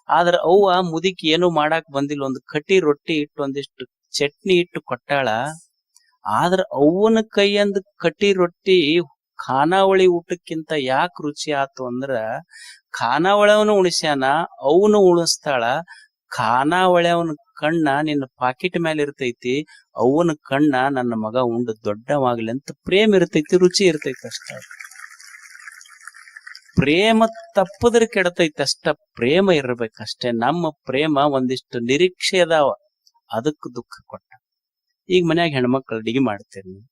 ಆದ್ರ ಅವ್ವ ಮುದುಕಿ ಏನು ಮಾಡಾಕ್ ಬಂದಿಲ್ಲ, ಒಂದು ಕಟಿ ರೊಟ್ಟಿ ಇಟ್ಟು ಒಂದಿಷ್ಟು ಚಟ್ನಿ ಇಟ್ಟು ಕೊಟ್ಟಾಳ. ಆದ್ರ ಅವ್ವನ ಕೈಯಂದ ಕಟಿ ರೊಟ್ಟಿ ಖಾನಾವಳಿ ಊಟಕ್ಕಿಂತ ಯಾಕೆ ರುಚಿ ಆತು ಅಂದ್ರ, ಖಾನಾವಳಿಯವನು ಉಣಿಸ್ಯಾನ, ಅವನು ಉಣಿಸ್ತಾಳ. ಖಾನಾವಳಿಯವನ ಕಣ್ಣ ನಿನ್ನ ಪಾಕಿಟ್ ಮೇಲೆ ಇರ್ತೈತಿ, ಅವನ ಕಣ್ಣ ನನ್ನ ಮಗ ಉಂಡು ದೊಡ್ಡವಾಗ್ಲಿ ಅಂತ ಪ್ರೇಮ ಇರ್ತೈತಿ, ರುಚಿ ಇರ್ತೈತಿ ಅಷ್ಟ. ಪ್ರೇಮ ತಪ್ಪದ್ರ ಕೆಡತೈತಿ ಅಷ್ಟ, ಪ್ರೇಮ ಇರ್ಬೇಕಷ್ಟೇ. ನಮ್ಮ ಪ್ರೇಮ ಒಂದಿಷ್ಟು ನಿರೀಕ್ಷೆ ಅದಾವ, ಅದಕ್ಕೆ ದುಃಖ ಕೊಟ್ಟ. ಈಗ ಮನ್ಯಾಗ ಹೆಣ್ಮಕ್ಳು ಅಡಿಗೆ ಮಾಡ್ತೀರಿ, ನೀವು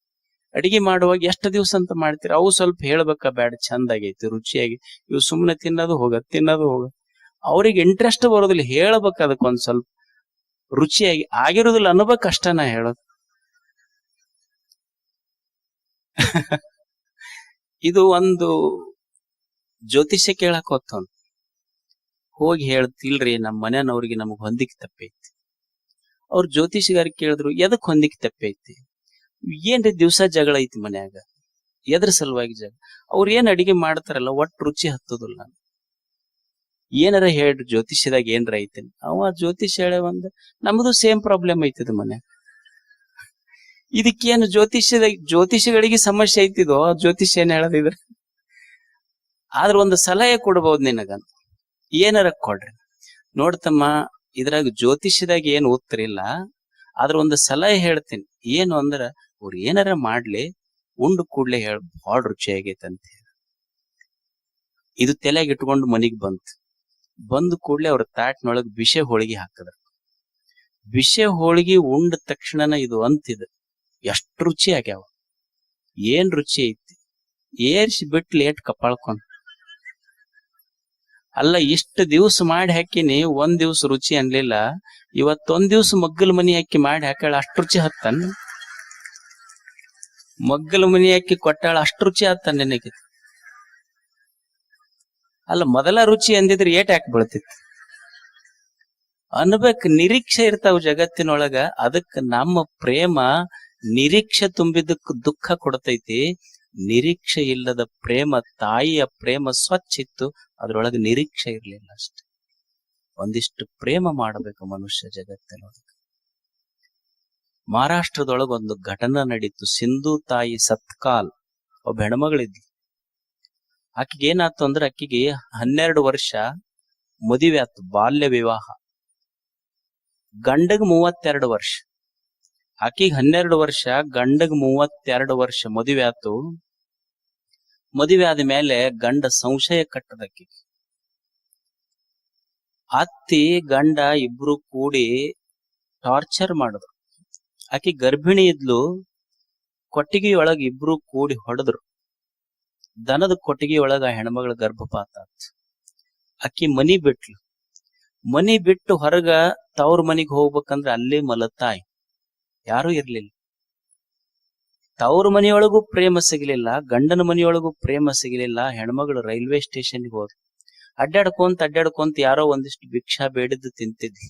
ಅಡಿಗೆ ಮಾಡುವಾಗ ಎಷ್ಟು ದಿವ್ಸ ಅಂತ ಮಾಡ್ತೀರಿ, ಅವು ಸ್ವಲ್ಪ ಹೇಳ್ಬೇಕ ಬ್ಯಾಡ, ಚಂದಾಗೈತಿ, ರುಚಿಯಾಗಿ. ಇವು ಸುಮ್ಮನೆ ತಿನ್ನೋದು ಹೋಗ, ಅವ್ರಿಗೆ ಇಂಟ್ರೆಸ್ಟ್ ಬರೋದಿಲ್ಲ. ಹೇಳ್ಬೇಕ ಅದಕ್ಕೊಂದ್ ಸ್ವಲ್ಪ ರುಚಿಯಾಗಿ ಆಗಿರೋದಿಲ್ಲ ಅನ್ನಬೇಕ ಅಷ್ಟ ನಾ ಹೇಳೋದು. ಇದು ಒಂದು ಜ್ಯೋತಿಷ್ಯ ಕೇಳಕ್ ಹೋಗ್ತಾವ, ಹೋಗಿ ಹೇಳ್ತಿಲ್ರಿ ನಮ್ಮ ಮನೆಯವ್ರಿಗೆ ನಮಗ್ ಹೊಂದಿಕೆ ತಪ್ಪೈತಿ. ಅವ್ರ ಜ್ಯೋತಿಷಿಗಾರಿಗೆ ಕೇಳಿದ್ರು, ಎದಕ್ ಹೊಂದಿಕೆ ತಪ್ಪೈತಿ? ಏನ್ರಿ ದಿವ್ಸ ಜಗಳ ಐತಿ ಮನ್ಯಾಗ, ಎದ್ರ ಸಲುವಾಗಿ ಜಗಳ? ಅವ್ರ ಏನ್ ಅಡಿಗೆ ಮಾಡ್ತಾರಲ್ಲ ಒಟ್ಟು ರುಚಿ ಹತ್ತದಿಲ್ಲ. ಏನಾರ ಹೇಳ್ರಿ ಜ್ಯೋತಿಷ್ಯದಾಗ ಏನ್ರ ಐತಿ? ಅವ ಜ್ಯೋತಿಷ್ಯ ಹೇಳ ಒಂದ್, ನಮ್ದು ಸೇಮ್ ಪ್ರಾಬ್ಲಮ್ ಐತಿದ ಮನ್ಯಾಗ. ಇದಕ್ಕೇನು ಜ್ಯೋತಿಷಿಗಳಿಗೆ ಸಮಸ್ಯೆ ಐತಿದೋ, ಜ್ಯೋತಿಷ್ಯ ಏನ್ ಹೇಳದಿದ್ರ? ಆದ್ರ ಒಂದು ಸಲಹೆ ಕೊಡ್ಬಹುದು ನಿನಗಂತ, ಏನಾರ ಕೊಡ್ರಿ. ನೋಡ್ತಮ್ಮ, ಇದ್ರಾಗ ಜ್ಯೋತಿಷ್ಯದಾಗ ಏನು ಉತ್ತರ ಇಲ್ಲ, ಆದ್ರ ಒಂದು ಸಲಹೆ ಹೇಳ್ತೀನಿ. ಏನು ಅಂದ್ರ, ಅವ್ರು ಏನಾರ ಮಾಡ್ಲಿ, ಉಂಡು ಕೂಡ್ಲೆ ಭಾಳ ರುಚಿ ಆಗೈತೆ ಅಂತ ಹೇಳಿ. ಇದು ತಲೆಯಾಗ ಇಟ್ಕೊಂಡು ಮನಿಗ್ ಬಂದ ಕೂಡ್ಲೆ ಅವ್ರ ತಾಟ್ನೊಳಗ್ ಬಿಸೆ ಹೋಳಿಗೆ ಹಾಕಿದ್ರು. ಬಿಸೆ ಹೋಳಿಗೆ ಉಂಡ ತಕ್ಷಣನ ಇದು ಅಂತಿದ್, ಎಷ್ಟು ರುಚಿ ಆಗ್ಯಾವ, ಏನ್ ರುಚಿ ಐತಿ, ಏರ್ಸಿ ಬಿಟ್ಟು ಲೇಟ್ ಕಪ್ಪಾಳ್ಕೊಂಡ್. ಅಲ್ಲ, ಇಷ್ಟು ದಿವ್ಸ ಮಾಡಿ ಹಾಕಿನಿ, ಒಂದ್ ದಿವ್ಸ ರುಚಿ ಅನ್ಲಿಲ್ಲ, ಇವತ್ತೊಂದ್ ದಿವ್ಸ ಮಗ್ಗಲ್ ಮನಿ ಹಾಕಿ ಮಾಡಿ ಹಾಕಾಳ, ಅಷ್ಟು ರುಚಿ ಹತ್ತನ್? ಮಗ್ಗಲ್ ಮನಿ ಹಾಕಿ ಕೊಟ್ಟಾಳ, ಅಷ್ಟು ರುಚಿ ಹತ್ತನ್ ನಿನಗೆ? ಅಲ್ಲ, ಮೊದಲ ರುಚಿ ಅಂದಿದ್ರೆ ಏಟ್ ಯಾಕೆ ಬೀಳ್ತಿತ್ತು ಅನ್ಬೇಕು. ನಿರೀಕ್ಷೆ ಇರ್ತಾವ ಜಗತ್ತಿನೊಳಗ, ಅದಕ್ಕೆ ನಮ್ಮ ಪ್ರೇಮ ನಿರೀಕ್ಷೆ ತುಂಬಿದಕ್ಕೆ ದುಃಖ ಕೊಡ್ತೈತಿ. ನಿರೀಕ್ಷೆ ಇಲ್ಲದ ಪ್ರೇಮ, ತಾಯಿಯ ಪ್ರೇಮ ಸ್ವಚ್ಛ ಇತ್ತು, ಅದ್ರೊಳಗೆ ನಿರೀಕ್ಷೆ ಇರ್ಲಿಲ್ಲ ಅಷ್ಟೆ. ಒಂದಿಷ್ಟು ಪ್ರೇಮ ಮಾಡಬೇಕು ಮನುಷ್ಯ ಜಗತ್ತಿನೊಳಗೆ. ಮಹಾರಾಷ್ಟ್ರದೊಳಗ ಒಂದು ಘಟನೆ ನಡೀತು. ಸಿಂಧು ತಾಯಿ ಸತ್ಕಾಲ್ ಒಬ್ಬ ಹೆಣ್ಮಗಳಿದ್ಲು. ಆಕಿಗೆ ಏನಾಯ್ತು ಅಂದ್ರೆ, ಆಕಿಗೆ 12 ವರ್ಷ ಮದುವೆ ಆಯ್ತು, ಬಾಲ್ಯ ವಿವಾಹ. ಗಂಡಗ್ 32 ವರ್ಷ, ಆಕಿಗ್ 12 ವರ್ಷ, ಗಂಡಗ್ 32 ವರ್ಷ. ಮದುವೆ ಆತು. ಮದುವೆ ಆದ ಮೇಲೆ ಗಂಡ ಸಂಶಯ ಕಟ್ಟದಕ್ಕಿ. ಅತ್ತಿ ಗಂಡ ಇಬ್ರು ಕೂಡಿ ಟಾರ್ಚರ್ ಮಾಡಿದ್ರು. ಆಕಿ ಗರ್ಭಿಣಿ ಇದ್ಲು. ಕೊಟ್ಟಿಗೆಯೊಳಗ ಇಬ್ರು ಕೂಡಿ ಹೊಡೆದ್ರು. ದನದ ಕೊಟ್ಟಿಗೆಯೊಳಗ ಹೆಣ್ಮಗಳ ಗರ್ಭಪಾತ ಆತು. ಆಕಿ ಮನಿ ಬಿಟ್ಲು. ಮನಿ ಬಿಟ್ಟು ಹೊರಗ ತವ್ರ ಮನಿಗ್ ಹೋಗ್ಬೇಕಂದ್ರ ಅಲ್ಲೇ ಮಲತಾಯಿ, ಯಾರೂ ಇರ್ಲಿಲ್ಲ. ತವ್ರ ಮನಿಯೊಳಗೂ ಪ್ರೇಮ ಸಿಗಲಿಲ್ಲ, ಗಂಡನ ಮನಿಯೊಳಗೂ ಪ್ರೇಮ ಸಿಗಲಿಲ್ಲ. ಹೆಣ್ಮಗಳು ರೈಲ್ವೆ ಸ್ಟೇಷನ್ಗೆ ಹೋದ್ರು. ಅಡ್ಡಾಡ್ಕೊಂತ ಯಾರೋ ಒಂದಿಷ್ಟು ಭಿಕ್ಷಾ ಬೇಡಿದ್ದು ತಿಂತಿದ್ಲು.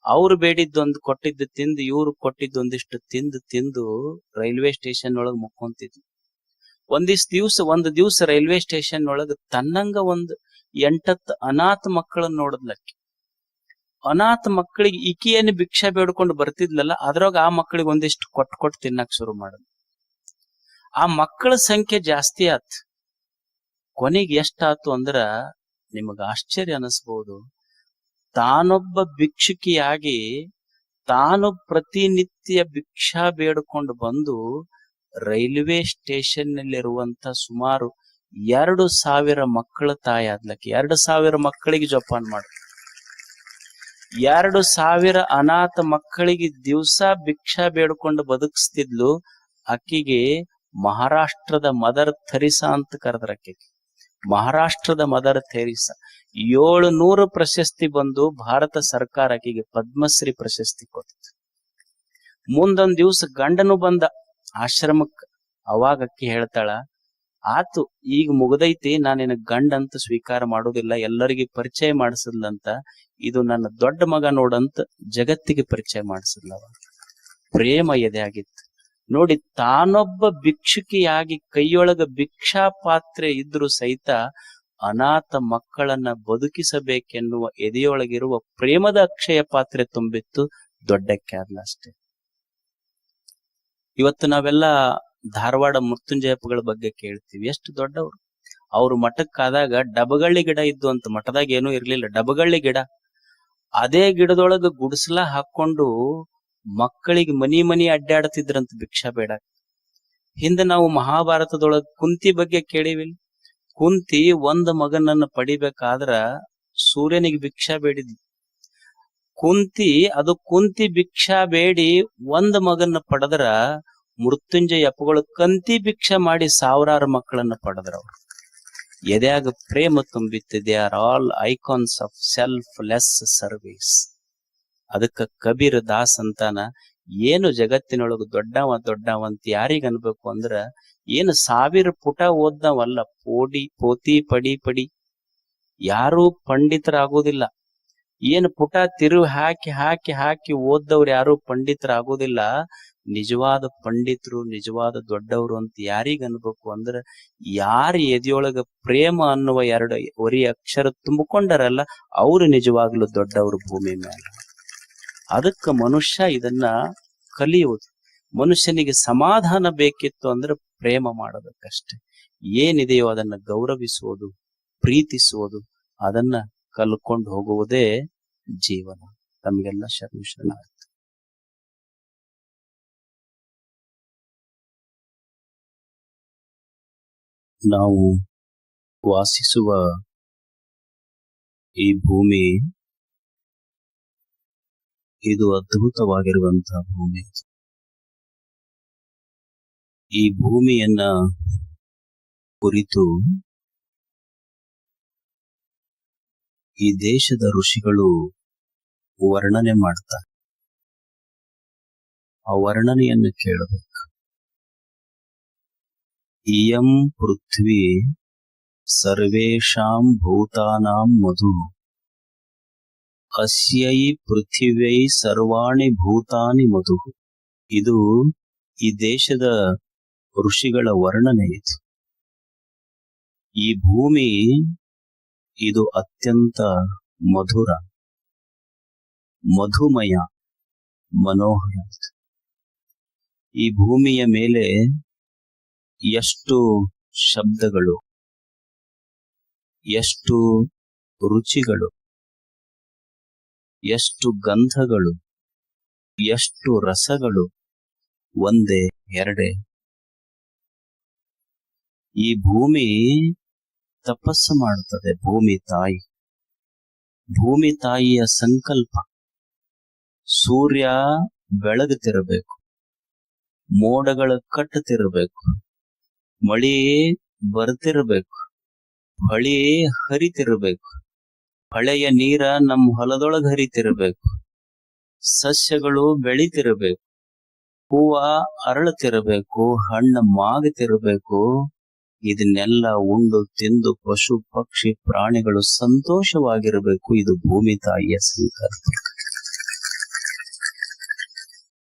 ಅವ್ರು ಬೇಡಿದ್ದೊಂದು ಕೊಟ್ಟಿದ್ದು ತಿಂದು, ಇವ್ರು ಕೊಟ್ಟಿದ್ದೊಂದಿಷ್ಟು ತಿಂದು ರೈಲ್ವೆ ಸ್ಟೇಷನ್ ಒಳಗ ಮುಕ್ಕೊಂತಿದ್ಲು. ಒಂದು ದಿವ್ಸ ರೈಲ್ವೆ ಸ್ಟೇಷನ್ ಒಳಗ ತನ್ನಂಗ ಒಂದು 8-10 ಅನಾಥ ಮಕ್ಕಳನ್ನ ನೋಡಿದ್ಲಕ್ಕಿ. ಅನಾಥ ಮಕ್ಕಳಿಗೆ ಈಕಿಯನ್ನು ಭಿಕ್ಷಾ ಬೇಡ್ಕೊಂಡು ಬರ್ತಿದ್ಲಲ್ಲ, ಅದ್ರಾಗ ಆ ಮಕ್ಕಳಿಗೆ ಒಂದಿಷ್ಟು ಕೊಟ್ಟು ತಿನ್ನಕ್ ಶುರು ಮಾಡಿದ್ಲು. ಆ ಮಕ್ಕಳ ಸಂಖ್ಯೆ ಜಾಸ್ತಿ ಆತ್. ಕೊನೆಗೆ ಎಷ್ಟಾತು ಅಂದ್ರ ನಿಮಗ ಆಶ್ಚರ್ಯ ಅನಿಸ್ಬಹುದು. ತಾನೊಬ್ಬ ಭಿಕ್ಷುಕಿಯಾಗಿ ತಾನು ಪ್ರತಿನಿತ್ಯ ಭಿಕ್ಷಾ ಬೇಡಿಕೊಂಡು ಬಂದು ರೈಲ್ವೆ ಸ್ಟೇಷನ್ ನಲ್ಲಿರುವಂತ ಸುಮಾರು 2,000 ಮಕ್ಕಳ ತಾಯಿ ಆದ್ಲಕ್ಕೆ. 2,000 ಮಕ್ಕಳಿಗೆ ಜೋಪಾನ ಮಾಡು. 2,000 ಅನಾಥ ಮಕ್ಕಳಿಗೆ ದಿವಸ ಭಿಕ್ಷಾ ಬೇಡ್ಕೊಂಡು ಬದುಕಿಸ್ತಿದ್ಲು. ಅಕ್ಕಿಗೆ ಮಹಾರಾಷ್ಟ್ರದ ಮದರ್ ಥೆರಿಸಾ ಅಂತ ಕರೆದ್ರ. ಅಕ್ಕಿಗೆ ಮಹಾರಾಷ್ಟ್ರದ ಮದರ್ ಥೆರಿಸಾ 700 ಪ್ರಶಸ್ತಿ ಬಂದು ಭಾರತ ಸರ್ಕಾರ ಆಕೆಗೆ ಪದ್ಮಶ್ರೀ ಪ್ರಶಸ್ತಿ ಕೊಡ್ತು. ಮುಂದೊಂದ್ ದಿವ್ಸ ಗಂಡನು ಬಂದ ಆಶ್ರಮಕ್ಕೆ. ಅವಾಗ ಅಕ್ಕಿ ಹೇಳ್ತಾಳ, ಆತು ಈಗ ಮುಗ್ದೈತಿ, ನಾನೇನ ಗಂಡ ಅಂತ ಸ್ವೀಕಾರ ಮಾಡೋದಿಲ್ಲ, ಎಲ್ಲರಿಗೆ ಪರಿಚಯ ಮಾಡಿಸಿದ್ಲಂತ. ಇದು ನನ್ನ ದೊಡ್ಡ ಮಗ ನೋಡಂತ ಜಗತ್ತಿಗೆ ಪರಿಚಯ ಮಾಡಿಸಿದ್ಲವ. ಪ್ರೇಮ ಎದೆ ಆಗಿತ್ತು ನೋಡಿ. ತಾನೊಬ್ಬ ಭಿಕ್ಷುಕಿಯಾಗಿ ಕೈಯೊಳಗ ಭಿಕ್ಷಾ ಪಾತ್ರೆ ಇದ್ರು ಸಹಿತ ಅನಾಥ ಮಕ್ಕಳನ್ನ ಬದುಕಿಸಬೇಕೆನ್ನುವ ಎದೆಯೊಳಗಿರುವ ಪ್ರೇಮದ ಅಕ್ಷಯ ಪಾತ್ರೆ ತುಂಬಿತ್ತು. ದೊಡ್ಡಕ್ಕೆ ಆದ್ಲ ಅಷ್ಟೇ. ಇವತ್ತು ನಾವೆಲ್ಲ ಧಾರವಾಡ ಮೃತ್ಯುಂಜಯಪ್ಪಗಳ ಬಗ್ಗೆ ಕೇಳ್ತೀವಿ, ಎಷ್ಟು ದೊಡ್ಡವರು. ಅವ್ರು ಮಠಕ್ಕಾದಾಗ ಡಬಗಳ್ಳಿ ಗಿಡ ಇದ್ದು ಅಂತ. ಮಠದಾಗ ಏನೂ ಇರ್ಲಿಲ್ಲ, ಡಬಗಳ್ಳಿ ಗಿಡ. ಅದೇ ಗಿಡದೊಳಗ ಗುಡಿಸಲ ಹಾಕೊಂಡು ಮಕ್ಕಳಿಗೆ ಮನಿ ಅಡ್ಡಾಡ್ತಿದ್ರಂತ ಭಿಕ್ಷಾ ಬೇಡ. ಹಿಂದೆ ನಾವು ಮಹಾಭಾರತದೊಳಗ ಕುಂತಿ ಬಗ್ಗೆ ಕೇಳಿವಿಲ್ಲ. ಕುಂತಿ ಒಂದ್ ಮಗನನ್ನ ಪಡಿಬೇಕಾದ್ರ ಸೂರ್ಯನಿಗೆ ಭಿಕ್ಷಾ ಬೇಡಿದ್ಲು. ಕುಂತಿ ಭಿಕ್ಷಾ ಬೇಡಿ ಒಂದ್ ಮಗನ್ನ ಪಡೆದ್ರ ಮೃತ್ಯುಂಜಯ ಅಪ್ಪಗಳು ಕಂತಿ ಭಿಕ್ಷಾ ಮಾಡಿ 1000 ಮಕ್ಕಳನ್ನ ಪಡೆದ್ರ. ಅವ್ರು ಎದೆಯಾಗ ಪ್ರೇಮ ತುಂಬಿತ್ತು. They are all icons of self less service. ಅದಕ್ಕ ಕಬೀರ್ ದಾಸ್ ಅಂತಾನ, ಏನು ಜಗತ್ತಿನೊಳಗ ದೊಡ್ಡವ ಅಂತ ಯಾರಿಗ ಅನ್ಬೇಕು ಅಂದ್ರ, ಏನು 1000 ಪುಟ ಓದ್ನವಲ್ಲ, ಪೋತಿ ಪಡಿ. ಯಾರೂ ಪಂಡಿತರಾಗೋದಿಲ್ಲ. ಏನು ಪುಟ ತಿರುವು ಹಾಕಿ ಓದ್ದವ್ರು ಯಾರು ಪಂಡಿತರಾಗೋದಿಲ್ಲ. ನಿಜವಾದ ಪಂಡಿತರು, ನಿಜವಾದ ದೊಡ್ಡವರು ಅಂತ ಯಾರಿಗ ಅನ್ಬೇಕು ಅಂದ್ರ, ಯಾರು ಎದೆಯೊಳಗ ಪ್ರೇಮ ಅನ್ನುವ 2 ವರಿ ಅಕ್ಷರ ತುಂಬಿಕೊಂಡರಲ್ಲ, ಅವರು ನಿಜವಾಗ್ಲೂ ದೊಡ್ಡವರು ಭೂಮಿ ಮೇಲೆ. ಅದಕ್ಕ ಮನುಷ್ಯ ಇದನ್ನ ಕಲಿಯುವುದು. ಮನುಷ್ಯನಿಗೆ ಸಮಾಧಾನ ಬೇಕಿತ್ತು ಅಂದ್ರೆ ಪ್ರೇಮ ಮಾಡೋದಕ್ಕಷ್ಟೆ. ಏನಿದೆಯೋ ಅದನ್ನ ಗೌರವಿಸುವುದು, ಪ್ರೀತಿಸುವುದು, ಅದನ್ನ ಕಲ್ಕೊಂಡು ಹೋಗುವುದೇ ಜೀವನ. ತಮಗೆಲ್ಲ ಶರಣ. ನಾವು ವಾಸಿಸುವ ಈ ಭೂಮಿ ಇದು ಅದ್ಭುತವಾಗಿರುವಂತಹ ಭೂಮಿ. ಈ ಭೂಮಿಯನ್ನ ಕುರಿತು ಈ ದೇಶದ ಋಷಿಗಳು ವರ್ಣನೆ ಮಾಡ್ತಾರೆ. ಆ ವರ್ಣನೆಯನ್ನು ಕೇಳಬೇಕು. ಇಯಂ ಪೃಥ್ವಿ ಸರ್ವೇಷಾಂ ಭೂತಾನಾಂ ಮಧು, ಅಸ್ಯೈ ಪೃಥಿವ್ಯೈ ಸರ್ವಾಣಿ ಭೂತಾನಿ ಮಧು. ಇದು ಈ ದೇಶದ ಋಷಿಗಳ ವರ್ಣನೆ. ಇದು ಈ ಭೂಮಿ ಇದು ಅತ್ಯಂತ ಮಧುರ, ಮಧುಮಯ, ಮನೋಹರ. ಈ ಭೂಮಿಯ ಮೇಲೆ ಎಷ್ಟು ಶಬ್ದಗಳು, ಎಷ್ಟು ರುಚಿಗಳು, ಎಷ್ಟು ಗಂಧಗಳು, ಎಷ್ಟು ರಸಗಳು, ಒಂದೇ ಎರಡೇ. ಈ ಭೂಮಿ ತಪಸ್ಸು ಮಾಡುತ್ತದೆ. ಭೂಮಿ ತಾಯಿಯ ಸಂಕಲ್ಪ. ಸೂರ್ಯ ಬೆಳಗುತ್ತಿರಬೇಕು, ಮೋಡಗಳು ಕಟ್ಟುತ್ತಿರಬೇಕು, ಮಳಿ ಬರ್ತಿರಬೇಕು, ಹೊಳಿ ಹರಿತಿರಬೇಕು, ಹೊಳೆಯ ನೀರ ನಮ್ಮ ಹೊಲದೊಳಗೆ ಹರಿತಿರಬೇಕು, ಸಸ್ಯಗಳು ಬೆಳಿತಿರಬೇಕು, ಹೂವ ಅರಳುತ್ತಿರಬೇಕು, ಹಣ್ಣು ಮಾಗುತ್ತಿರಬೇಕು. ಇದನ್ನೆಲ್ಲ ಉಂಡು ತಿಂದು ಪಶು ಪಕ್ಷಿ ಪ್ರಾಣಿಗಳು ಸಂತೋಷವಾಗಿರಬೇಕು. ಇದು ಭೂಮಿ ತಾಯಿಯ ಸಂಕಲ್ಪ.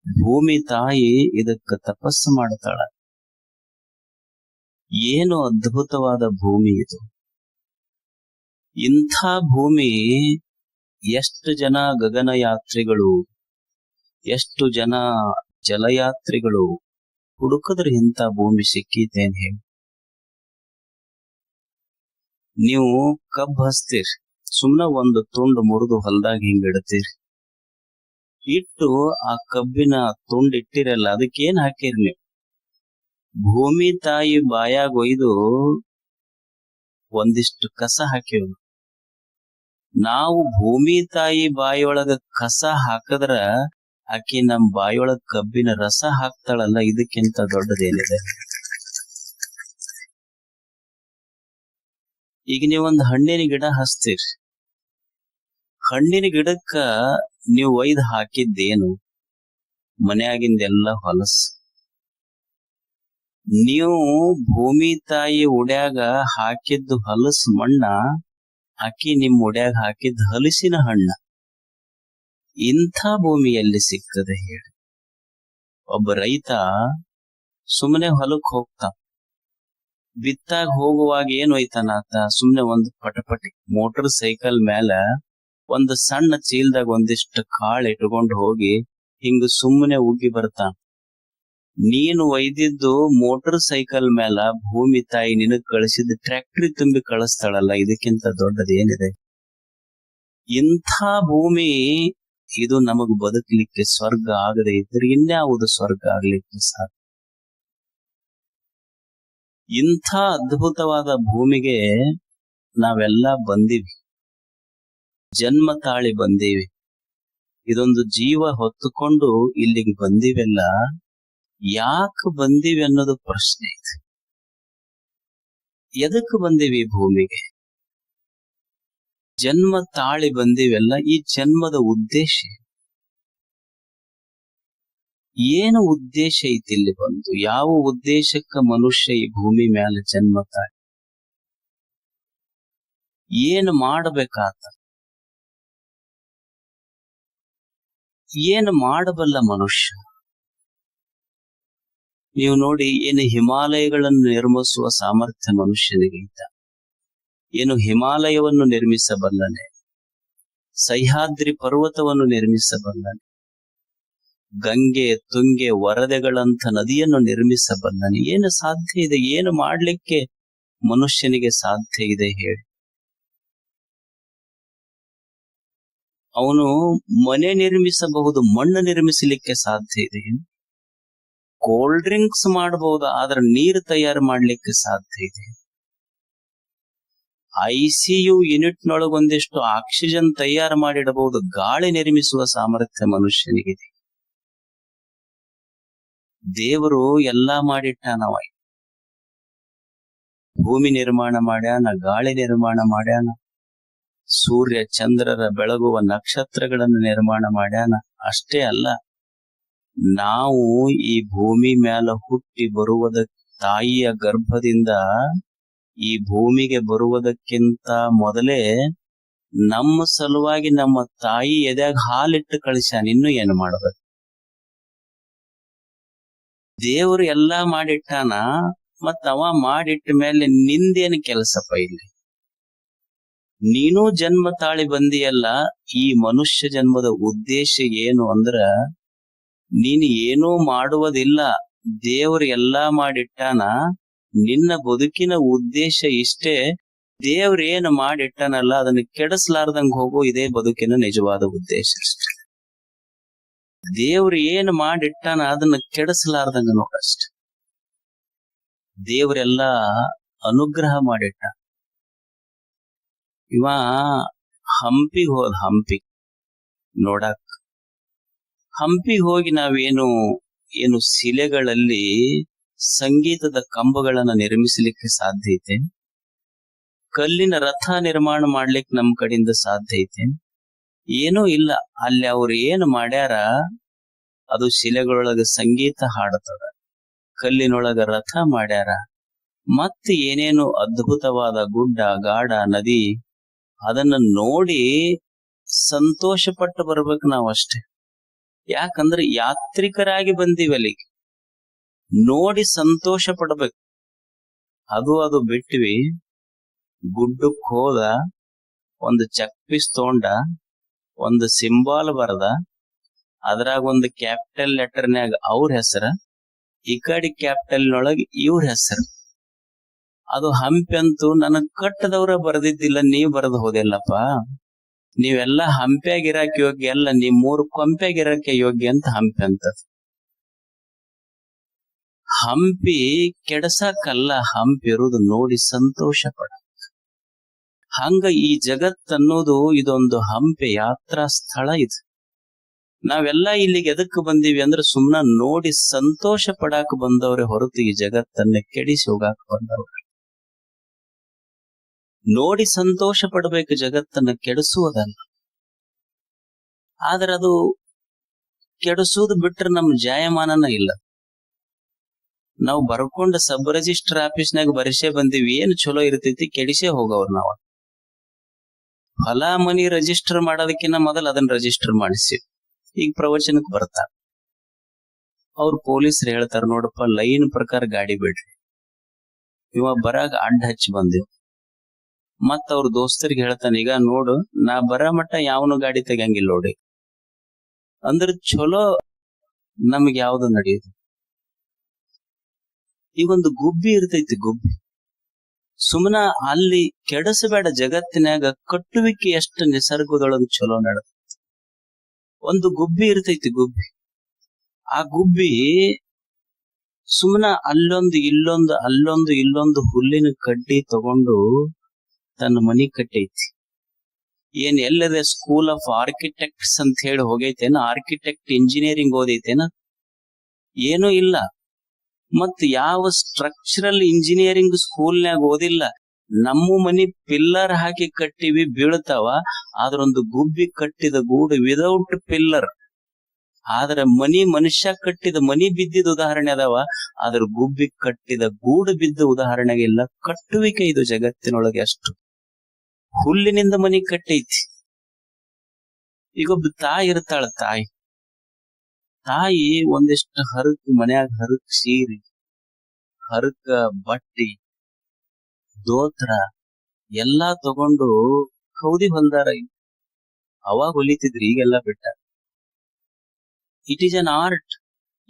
ಭೂಮಿ ತಾಯಿ ಇದಕ್ಕೆ ತಪಸ್ಸು ಮಾಡ್ತಾಳ. ಏನು ಅದ್ಭುತವಾದ ಭೂಮಿ ಇದು! ಇಂಥ ಭೂಮಿ ಎಷ್ಟು ಜನ ಗಗನಯಾತ್ರಿಗಳು, ಎಷ್ಟು ಜನ ಜಲಯಾತ್ರಿಗಳು ಹುಡುಕದ್ರ ಇಂಥ ಭೂಮಿ ಸಿಕ್ಕಿತೇನ್ ಹೇಳಿ. ನೀವು ಕಬ್ಬು ಹಚ್ತೀರಿ, ಸುಮ್ನೆ ಒಂದು ತುಂಡು ಮುರಿದು ಹೊಲದಾಗ ಹಿಂಗ್ ಇಡ್ತೀರಿ. ಇಟ್ಟು ಆ ಕಬ್ಬಿನ ತುಂಡು ಇಟ್ಟಿರಲ್ಲ, ಅದಕ್ಕೇನ್ ಹಾಕಿರಿ ನೀವು? ಭೂಮಿ ತಾಯಿ ಬಾಯಾಗ ಒಯ್ದು ಒಂದಿಷ್ಟು ಕಸ ಹಾಕಿವ್. ನಾವು ಭೂಮಿ ತಾಯಿ ಬಾಯಿಯೊಳಗ ಕಸ ಹಾಕದ್ರ ಆಕಿ ನಮ್ ಬಾಯಿಯೊಳಗ ಕಬ್ಬಿನ ರಸ ಹಾಕ್ತಾಳಲ್ಲ, ಇದಕ್ಕಿಂತ ದೊಡ್ಡದೇನಿದೆ? ಈಗ ನೀವೊಂದು ಹಣ್ಣಿನ ಗಿಡ ಹಚ್ತೀರಿ. ಹಣ್ಣಿನ ಗಿಡಕ್ಕ ನೀವು ಒಯ್ದು ಹಾಕಿದ್ದೇನು? ಮನೆಯಾಗಿಂದೆಲ್ಲ ಹೊಲಸು. ನೀವು ಭೂಮಿ ತಾಯಿ ಉಡ್ಯಾಗ ಹಾಕಿದ್ದು ಹೊಲಸು ಮಣ್ಣ, ಆಕಿ ನಿಮ್ ಉಡ್ಯಾಗ ಹಾಕಿದ್ದ ಹಲಸಿನ ಹಣ್ಣ. ಇಂಥ ಭೂಮಿಯಲ್ಲಿ ಸಿಗ್ತದೆ ಹೇಳಿ? ಒಬ್ಬ ರೈತ ಸುಮ್ಮನೆ ಹೊಲಕ್ ಹೋಗ್ತಾ, ಬಿತ್ತಾಗ ಹೋಗುವಾಗ ಏನ್ ಒಯ್ತಾನಾತ? ಸುಮ್ನೆ ಒಂದು ಪಟಪಟಿ ಮೋಟರ್ ಸೈಕಲ್ ಮೇಲೆ ಒಂದು ಸಣ್ಣ ಚೀಲ್ದಾಗ ಒಂದಿಷ್ಟು ಕಾಳು ಇಟ್ಕೊಂಡು ಹೋಗಿ ಹಿಂಗ ಸುಮ್ಮನೆ ಉಗ್ಗಿ ಬರ್ತಾನ. ನೀನು ಒಯ್ದಿದ್ದು ಮೋಟರ್ ಸೈಕಲ್ ಮೇಲ ಭೂಮಿ ತಾಯಿ ನಿನಗ್ ಕಳಿಸಿದ ಟ್ರ್ಯಾಕ್ಟರಿ ತುಂಬಿ ಕಳಿಸ್ತಾಳಲ್ಲ, ಇದಕ್ಕಿಂತ ದೊಡ್ಡದೇನಿದೆ? ಇಂಥ ಭೂಮಿ ಇದು ನಮಗ್ ಬದುಕಲಿಕ್ಕೆ ಸ್ವರ್ಗ ಆಗದೆ ಇದ್ರೆ ಇನ್ಯಾವುದು ಸ್ವರ್ಗ ಆಗ್ಲಿಕ್ಕೆ ಸಾಧ್ಯ? ಇಂಥ ಅದ್ಭುತವಾದ ಭೂಮಿಗೆ ನಾವೆಲ್ಲ ಬಂದಿವಿ, ಜನ್ಮ ತಾಳಿ ಬಂದೀವಿ. ಇದೊಂದು ಜೀವ ಹೊತ್ತುಕೊಂಡು ಇಲ್ಲಿಗೆ ಬಂದಿವೆಲ್ಲ. ಯಾಕೆ ಬಂದೀವಿ ಅನ್ನೋದು ಪ್ರಶ್ನೆ ಇದೆ. ಎದಕ್ಕೆ ಬಂದೀವಿ ಭೂಮಿಗೆ? ಜನ್ಮ ತಾಳಿ ಬಂದಿವೆಲ್ಲ. ಈ ಜನ್ಮದ ಉದ್ದೇಶ ಏನು? ಉದ್ದೇಶ ಐತಿ ಇಲ್ಲಿ ಬಂದು? ಯಾವ ಉದ್ದೇಶಕ್ಕ ಮನುಷ್ಯ ಈ ಭೂಮಿ ಮೇಲೆ ಜನ್ಮ ತಾಳಿ? ಏನು ಮಾಡಬೇಕಾತ? ಏನು ಮಾಡಬಲ್ಲ ಮನುಷ್ಯ? ನೀವು ನೋಡಿ, ಏನು ಹಿಮಾಲಯಗಳನ್ನು ನಿರ್ಮಿಸುವ ಸಾಮರ್ಥ್ಯ ಮನುಷ್ಯನಿಗೆ ಇದ್ದ? ಏನು ಹಿಮಾಲಯವನ್ನು ನಿರ್ಮಿಸಬಲ್ಲನೆ? ಸಹ್ಯಾದ್ರಿ ಪರ್ವತವನ್ನು ನಿರ್ಮಿಸಬಲ್ಲನೆ? ಗಂಗೆ ತುಂಗೆ ವರದೆಗಳಂತ ನದಿಯನ್ನು ನಿರ್ಮಿಸಬಲ್ಲನೆ? ಏನು ಸಾಧ್ಯ ಇದೆ? ಏನು ಮಾಡ್ಲಿಕ್ಕೆ ಮನುಷ್ಯನಿಗೆ ಸಾಧ್ಯ ಇದೆ ಹೇಳಿ? ಅವನು ಮನೆ ನಿರ್ಮಿಸಬಹುದು, ಮಣ್ಣು ನಿರ್ಮಿಸಲಿಕ್ಕೆ ಸಾಧ್ಯ ಇದೆ. ಕೋಲ್ಡ್ ಡ್ರಿಂಕ್ಸ್ ಮಾಡಬಹುದು, ಆದ್ರೆ ನೀರು ತಯಾರು ಮಾಡ್ಲಿಕ್ಕೆ ಸಾಧ್ಯ ಇದೆ. ICU ಯೂನಿಟ್ ನೊಳಗೊಂದಿಷ್ಟು ಆಕ್ಸಿಜನ್ ತಯಾರು ಮಾಡಿಡಬಹುದು. ಗಾಳಿ ನಿರ್ಮಿಸುವ ಸಾಮರ್ಥ್ಯ ಮನುಷ್ಯನಿಗಿದೆ. ದೇವರು ಎಲ್ಲಾ ಮಾಡಿಟ್ಟಾನವ. ಭೂಮಿ ನಿರ್ಮಾಣ ಮಾಡ್ಯಾನ, ಗಾಳಿ ನಿರ್ಮಾಣ ಮಾಡ್ಯಾನ, ಸೂರ್ಯ ಚಂದ್ರರ ಬೆಳಗುವ ನಕ್ಷತ್ರಗಳನ್ನು ನಿರ್ಮಾಣ ಮಾಡ್ಯಾನ. ಅಷ್ಟೇ ಅಲ್ಲ, ನಾವು ಈ ಭೂಮಿ ಮ್ಯಾಲ ಹುಟ್ಟಿ ಬರುವುದ ತಾಯಿಯ ಗರ್ಭದಿಂದ ಈ ಭೂಮಿಗೆ ಬರುವುದಕ್ಕಿಂತ ಮೊದಲೇ ನಮ್ಮ ಸಲುವಾಗಿ ನಮ್ಮ ತಾಯಿ ಎದ್ಯಾಗ ಹಾಲಿಟ್ಟು ಕಳಿಸ್ಯಾನ. ಇನ್ನು ಏನು ಮಾಡಬೇಕು? ದೇವರು ಎಲ್ಲಾ ಮಾಡಿಟ್ಟಾನ, ಮತ್ತ ಅವ ಮಾಡಿಟ್ಟ ಮೇಲೆ ನಿಂದೇನು ಕೆಲಸಪ್ಪ ಇಲ್ಲಿ? ನೀನು ಜನ್ಮ ತಾಳಿ ಬಂದಿಯಲ್ಲ. ಈ ಮನುಷ್ಯ ಜನ್ಮದ ಉದ್ದೇಶ ಏನು ಅಂದ್ರ, ನೀನು ಏನೂ ಮಾಡುವುದಿಲ್ಲ, ದೇವರು ಎಲ್ಲಾ ಮಾಡಿಟ್ಟಾನ. ನಿನ್ನ ಬದುಕಿನ ಉದ್ದೇಶ ಇಷ್ಟೇ, ದೇವ್ರ ಏನು ಮಾಡಿಟ್ಟನಲ್ಲ ಅದನ್ನ ಕೆಡಿಸ್ಲಾರ್ದಂಗ್ ಹೋಗೋ ಇದೇ ಬದುಕಿನ ನಿಜವಾದ ಉದ್ದೇಶ ಅಷ್ಟೆ. ದೇವ್ರ ಏನು ಮಾಡಿಟ್ಟಾನ ಅದನ್ನ ಕೆಡಿಸ್ಲಾರ್ದಂಗ ನೋಡಷ್ಟೆ. ದೇವ್ರೆಲ್ಲ ಅನುಗ್ರಹ ಮಾಡಿಟ್ಟ. ಇವ ಹಂಪಿಗೆ ಹೋದ, ಹಂಪಿ ನೋಡಕ್. ಹಂಪಿಗೆ ಹೋಗಿ ಏನು ಶಿಲೆಗಳಲ್ಲಿ ಸಂಗೀತದ ಕಂಬಗಳನ್ನ ನಿರ್ಮಿಸಲಿಕ್ಕೆ ಸಾಧ್ಯ ಐತೆ, ಕಲ್ಲಿನ ರಥ ನಿರ್ಮಾಣ ಮಾಡ್ಲಿಕ್ಕೆ ನಮ್ ಕಡೆಯಿಂದ ಸಾಧ್ಯ ಐತೆ? ಏನೂ ಇಲ್ಲ. ಅಲ್ಲಿ ಅವ್ರು ಏನು ಮಾಡ್ಯಾರ ಅದು ಶಿಲೆಗಳೊಳಗ ಸಂಗೀತ ಹಾಡತದ, ಕಲ್ಲಿನೊಳಗ ರಥ ಮಾಡ್ಯಾರ, ಮತ್ತೆ ಏನೇನು ಅದ್ಭುತವಾದ ಗುಡ್ಡ ಗಾಡ ನದಿ, ಅದನ್ನ ನೋಡಿ ಸಂತೋಷ ಪಟ್ಟು ಬರ್ಬೇಕು ನಾವ್ ಅಷ್ಟೇ. ಯಾಕಂದ್ರೆ ಯಾತ್ರಿಕರಾಗಿ ಬಂದೀವಿ ಅಲ್ಲಿಗೆ, ನೋಡಿ ಸಂತೋಷ ಪಡ್ಬೇಕು. ಅದು ಬಿಟ್ವಿ, ಗುಡ್ಡಕ್ ಹೋದ, ಒಂದು ಚೆಕ್ ಪೀಸ್ ತಗೊಂಡ, ಒಂದು ಸಿಂಬಾಲ್ ಬರದ, ಅದ್ರಾಗ ಒಂದು ಕ್ಯಾಪಿಟಲ್ ಲೆಟರ್ನ್ಯಾಗ ಅವ್ರ ಹೆಸರ, ಈ ಕಡೆ ಕ್ಯಾಪಿಟಲ್ ನೊಳಗ ಇವ್ರ ಹೆಸರು. ಅದು ಹಂಪಿ ಅಂತೂ ನನಗ್ ಕಟ್ಟದವ್ರ ಬರೆದಿದ್ದಿಲ್ಲ, ನೀವ್ ಬರೆದು ಹೋದಿಲ್ಲಪ್ಪ. ನೀವೆಲ್ಲಾ ಹಂಪಿಯಾಗಿರಾಕ ಯೋಗ್ಯ ಅಲ್ಲ, ನೀವ್ 3 ಕೊಂಪೆಯಾಗಿರಾಕ ಯೋಗ್ಯ ಅಂತ ಹಂಪಿ ಅಂತ. ಹಂಪಿ ಕೆಡಸಾಕಲ್ಲ, ಹಂಪಿ ಇರುವುದು ನೋಡಿ ಸಂತೋಷ ಪಡ. ಹಂಗ ಈ ಜಗತ್ತನ್ನೋದು ಇದೊಂದು ಹಂಪಿ ಯಾತ್ರಾ ಸ್ಥಳ ಇದು. ನಾವೆಲ್ಲಾ ಇಲ್ಲಿಗೆ ಎದಕ್ ಬಂದೀವಿ ಅಂದ್ರೆ ಸುಮ್ನ ನೋಡಿ ಸಂತೋಷ ಪಡಾಕ ಬಂದವ್ರೆ ಹೊರತು ಈ ಜಗತ್ತನ್ನ ಕೆಡಿಸಿ ಹೋಗಾಕ ಬಂದವ್ರೆ. ನೋಡಿ ಸಂತೋಷ ಪಡ್ಬೇಕು, ಜಗತ್ತನ್ನ ಕೆಡಿಸುವುದಲ್ಲ. ಆದ್ರೆ ಅದು ಕೆಡಿಸುವುದು ಬಿಟ್ರೆ ನಮ್ ಜಾಯಮಾನನ ಇಲ್ಲ. ನಾವು ಬರ್ಕೊಂಡ ಸಬ್ ರಿಜಿಸ್ಟರ್ ಆಫೀಸ್ನಾಗ ಬರಿಸೇ ಬಂದೀವಿ, ಏನ್ ಚಲೋ ಇರ್ತೈತಿ ಕೆಡಿಸೇ ಹೋಗವ್ರು ನಾವು. ಹೊಲ ಮನಿ ರಿಜಿಸ್ಟರ್ ಮಾಡೋದಕ್ಕಿಂತ ಮೊದಲು ಅದನ್ನ ರಿಜಿಸ್ಟರ್ ಮಾಡಿಸಿ ಈಗ ಪ್ರವಚನಕ್ಕೆ ಬರ್ತಾರ. ಅವ್ರು ಪೊಲೀಸರು ಹೇಳ್ತಾರ, ನೋಡಪ್ಪ ಲೈನ್ ಪ್ರಕಾರ ಗಾಡಿ ಬಿಡ್ರಿ. ಇವ ಬರಾಗ ಅಡ್ಡ ಹಚ್ಚಿ ಬಂದಿವ್. ಮತ್ತ ಅವ್ರ ದೋಸ್ತರಿಗೆ ಹೇಳ್ತಾನ, ಈಗ ನೋಡು ನಾ ಬರ ಮಟ್ಟ ಯಾವನು ಗಾಡಿ ತೆಗಂಗಿಲ್ಲ ನೋಡಿ. ಅಂದ್ರ ಚಲೋ ನಮಗ್ ಯಾವ್ದು ನಡೆಯುದು. ಈಗೊಂದು ಗುಬ್ಬಿ ಇರ್ತೈತಿ, ಗುಬ್ಬಿ. ಸುಮ್ಮನ ಅಲ್ಲಿ ಕೆಡಸಬೇಡ, ಜಗತ್ತಿನಾಗ ಕಟ್ಟುವಿಕೆ ಎಷ್ಟು ನಿಸರ್ಗದೊಳಗ ಚಲೋ ನಡದ. ಒಂದು ಗುಬ್ಬಿ ಇರ್ತೈತಿ, ಗುಬ್ಬಿ. ಆ ಗುಬ್ಬಿ ಸುಮ್ಮನ ಅಲ್ಲೊಂದು ಇಲ್ಲೊಂದು ಹುಲ್ಲಿನ ಕಡ್ಡಿ ತಗೊಂಡು ತನ್ನ ಮನಿ ಕಟ್ಟೈತಿ. ಏನ್ ಎಲ್ಲದೆ ಸ್ಕೂಲ್ ಆಫ್ ಆರ್ಕಿಟೆಕ್ಟ್ಸ್ ಅಂತ ಹೇಳಿ ಹೋಗೈತೇನ, ಆರ್ಕಿಟೆಕ್ಟ್ ಇಂಜಿನಿಯರಿಂಗ್ ಓದೈತೇನ? ಏನೂ ಇಲ್ಲ. ಮತ್ ಯಾವ ಸ್ಟ್ರಕ್ಚರಲ್ ಇಂಜಿನಿಯರಿಂಗ್ ಸ್ಕೂಲ್ನ್ಯಾಗ ಓದಿಲ್ಲ. ನಮ್ಮ ಮನಿ ಪಿಲ್ಲರ್ ಹಾಕಿ ಕಟ್ಟಿವಿ, ಬೀಳ್ತಾವ. ಆದ್ರೊಂದು ಗುಬ್ಬಿ ಕಟ್ಟಿದ ಗೂಡು ವಿದೌಟ್ ಪಿಲ್ಲರ್. ಆದ್ರ ಮನುಷ್ಯ ಕಟ್ಟಿದ ಮನಿ ಬಿದ್ದಿದ ಉದಾಹರಣೆ ಅದಾವ, ಆದ್ರ ಗುಬ್ಬಿ ಕಟ್ಟಿದ ಗೂಡು ಬಿದ್ದ ಉದಾಹರಣೆಗಿಲ್ಲ. ಕಟ್ಟುವಿಕೆ ಇದು ಜಗತ್ತಿನೊಳಗೆ ಅಷ್ಟು. ಹುಲ್ಲಿನಿಂದ ಮನಿ ಕಟ್ಟೈತಿ. ಈಗೊಬ್ಬ ತಾಯಿ ಇರ್ತಾಳ, ತಾಯಿ ಒಂದಿಷ್ಟು ಹರಕ್ ಮನ್ಯಾಗ ಹರಕ್ ಸೀರೆ, ಹರಕ ಬಟ್ಟಿ, ದೋತ್ರ ಎಲ್ಲಾ ತಗೊಂಡು ಕೌದಿ ಹೊಲ್ದಾರ. ಅವಾಗ ಹೊಲಿತಿದ್ರಿ, ಈಗೆಲ್ಲಾ ಬಿಟ್ಟ. It is an art.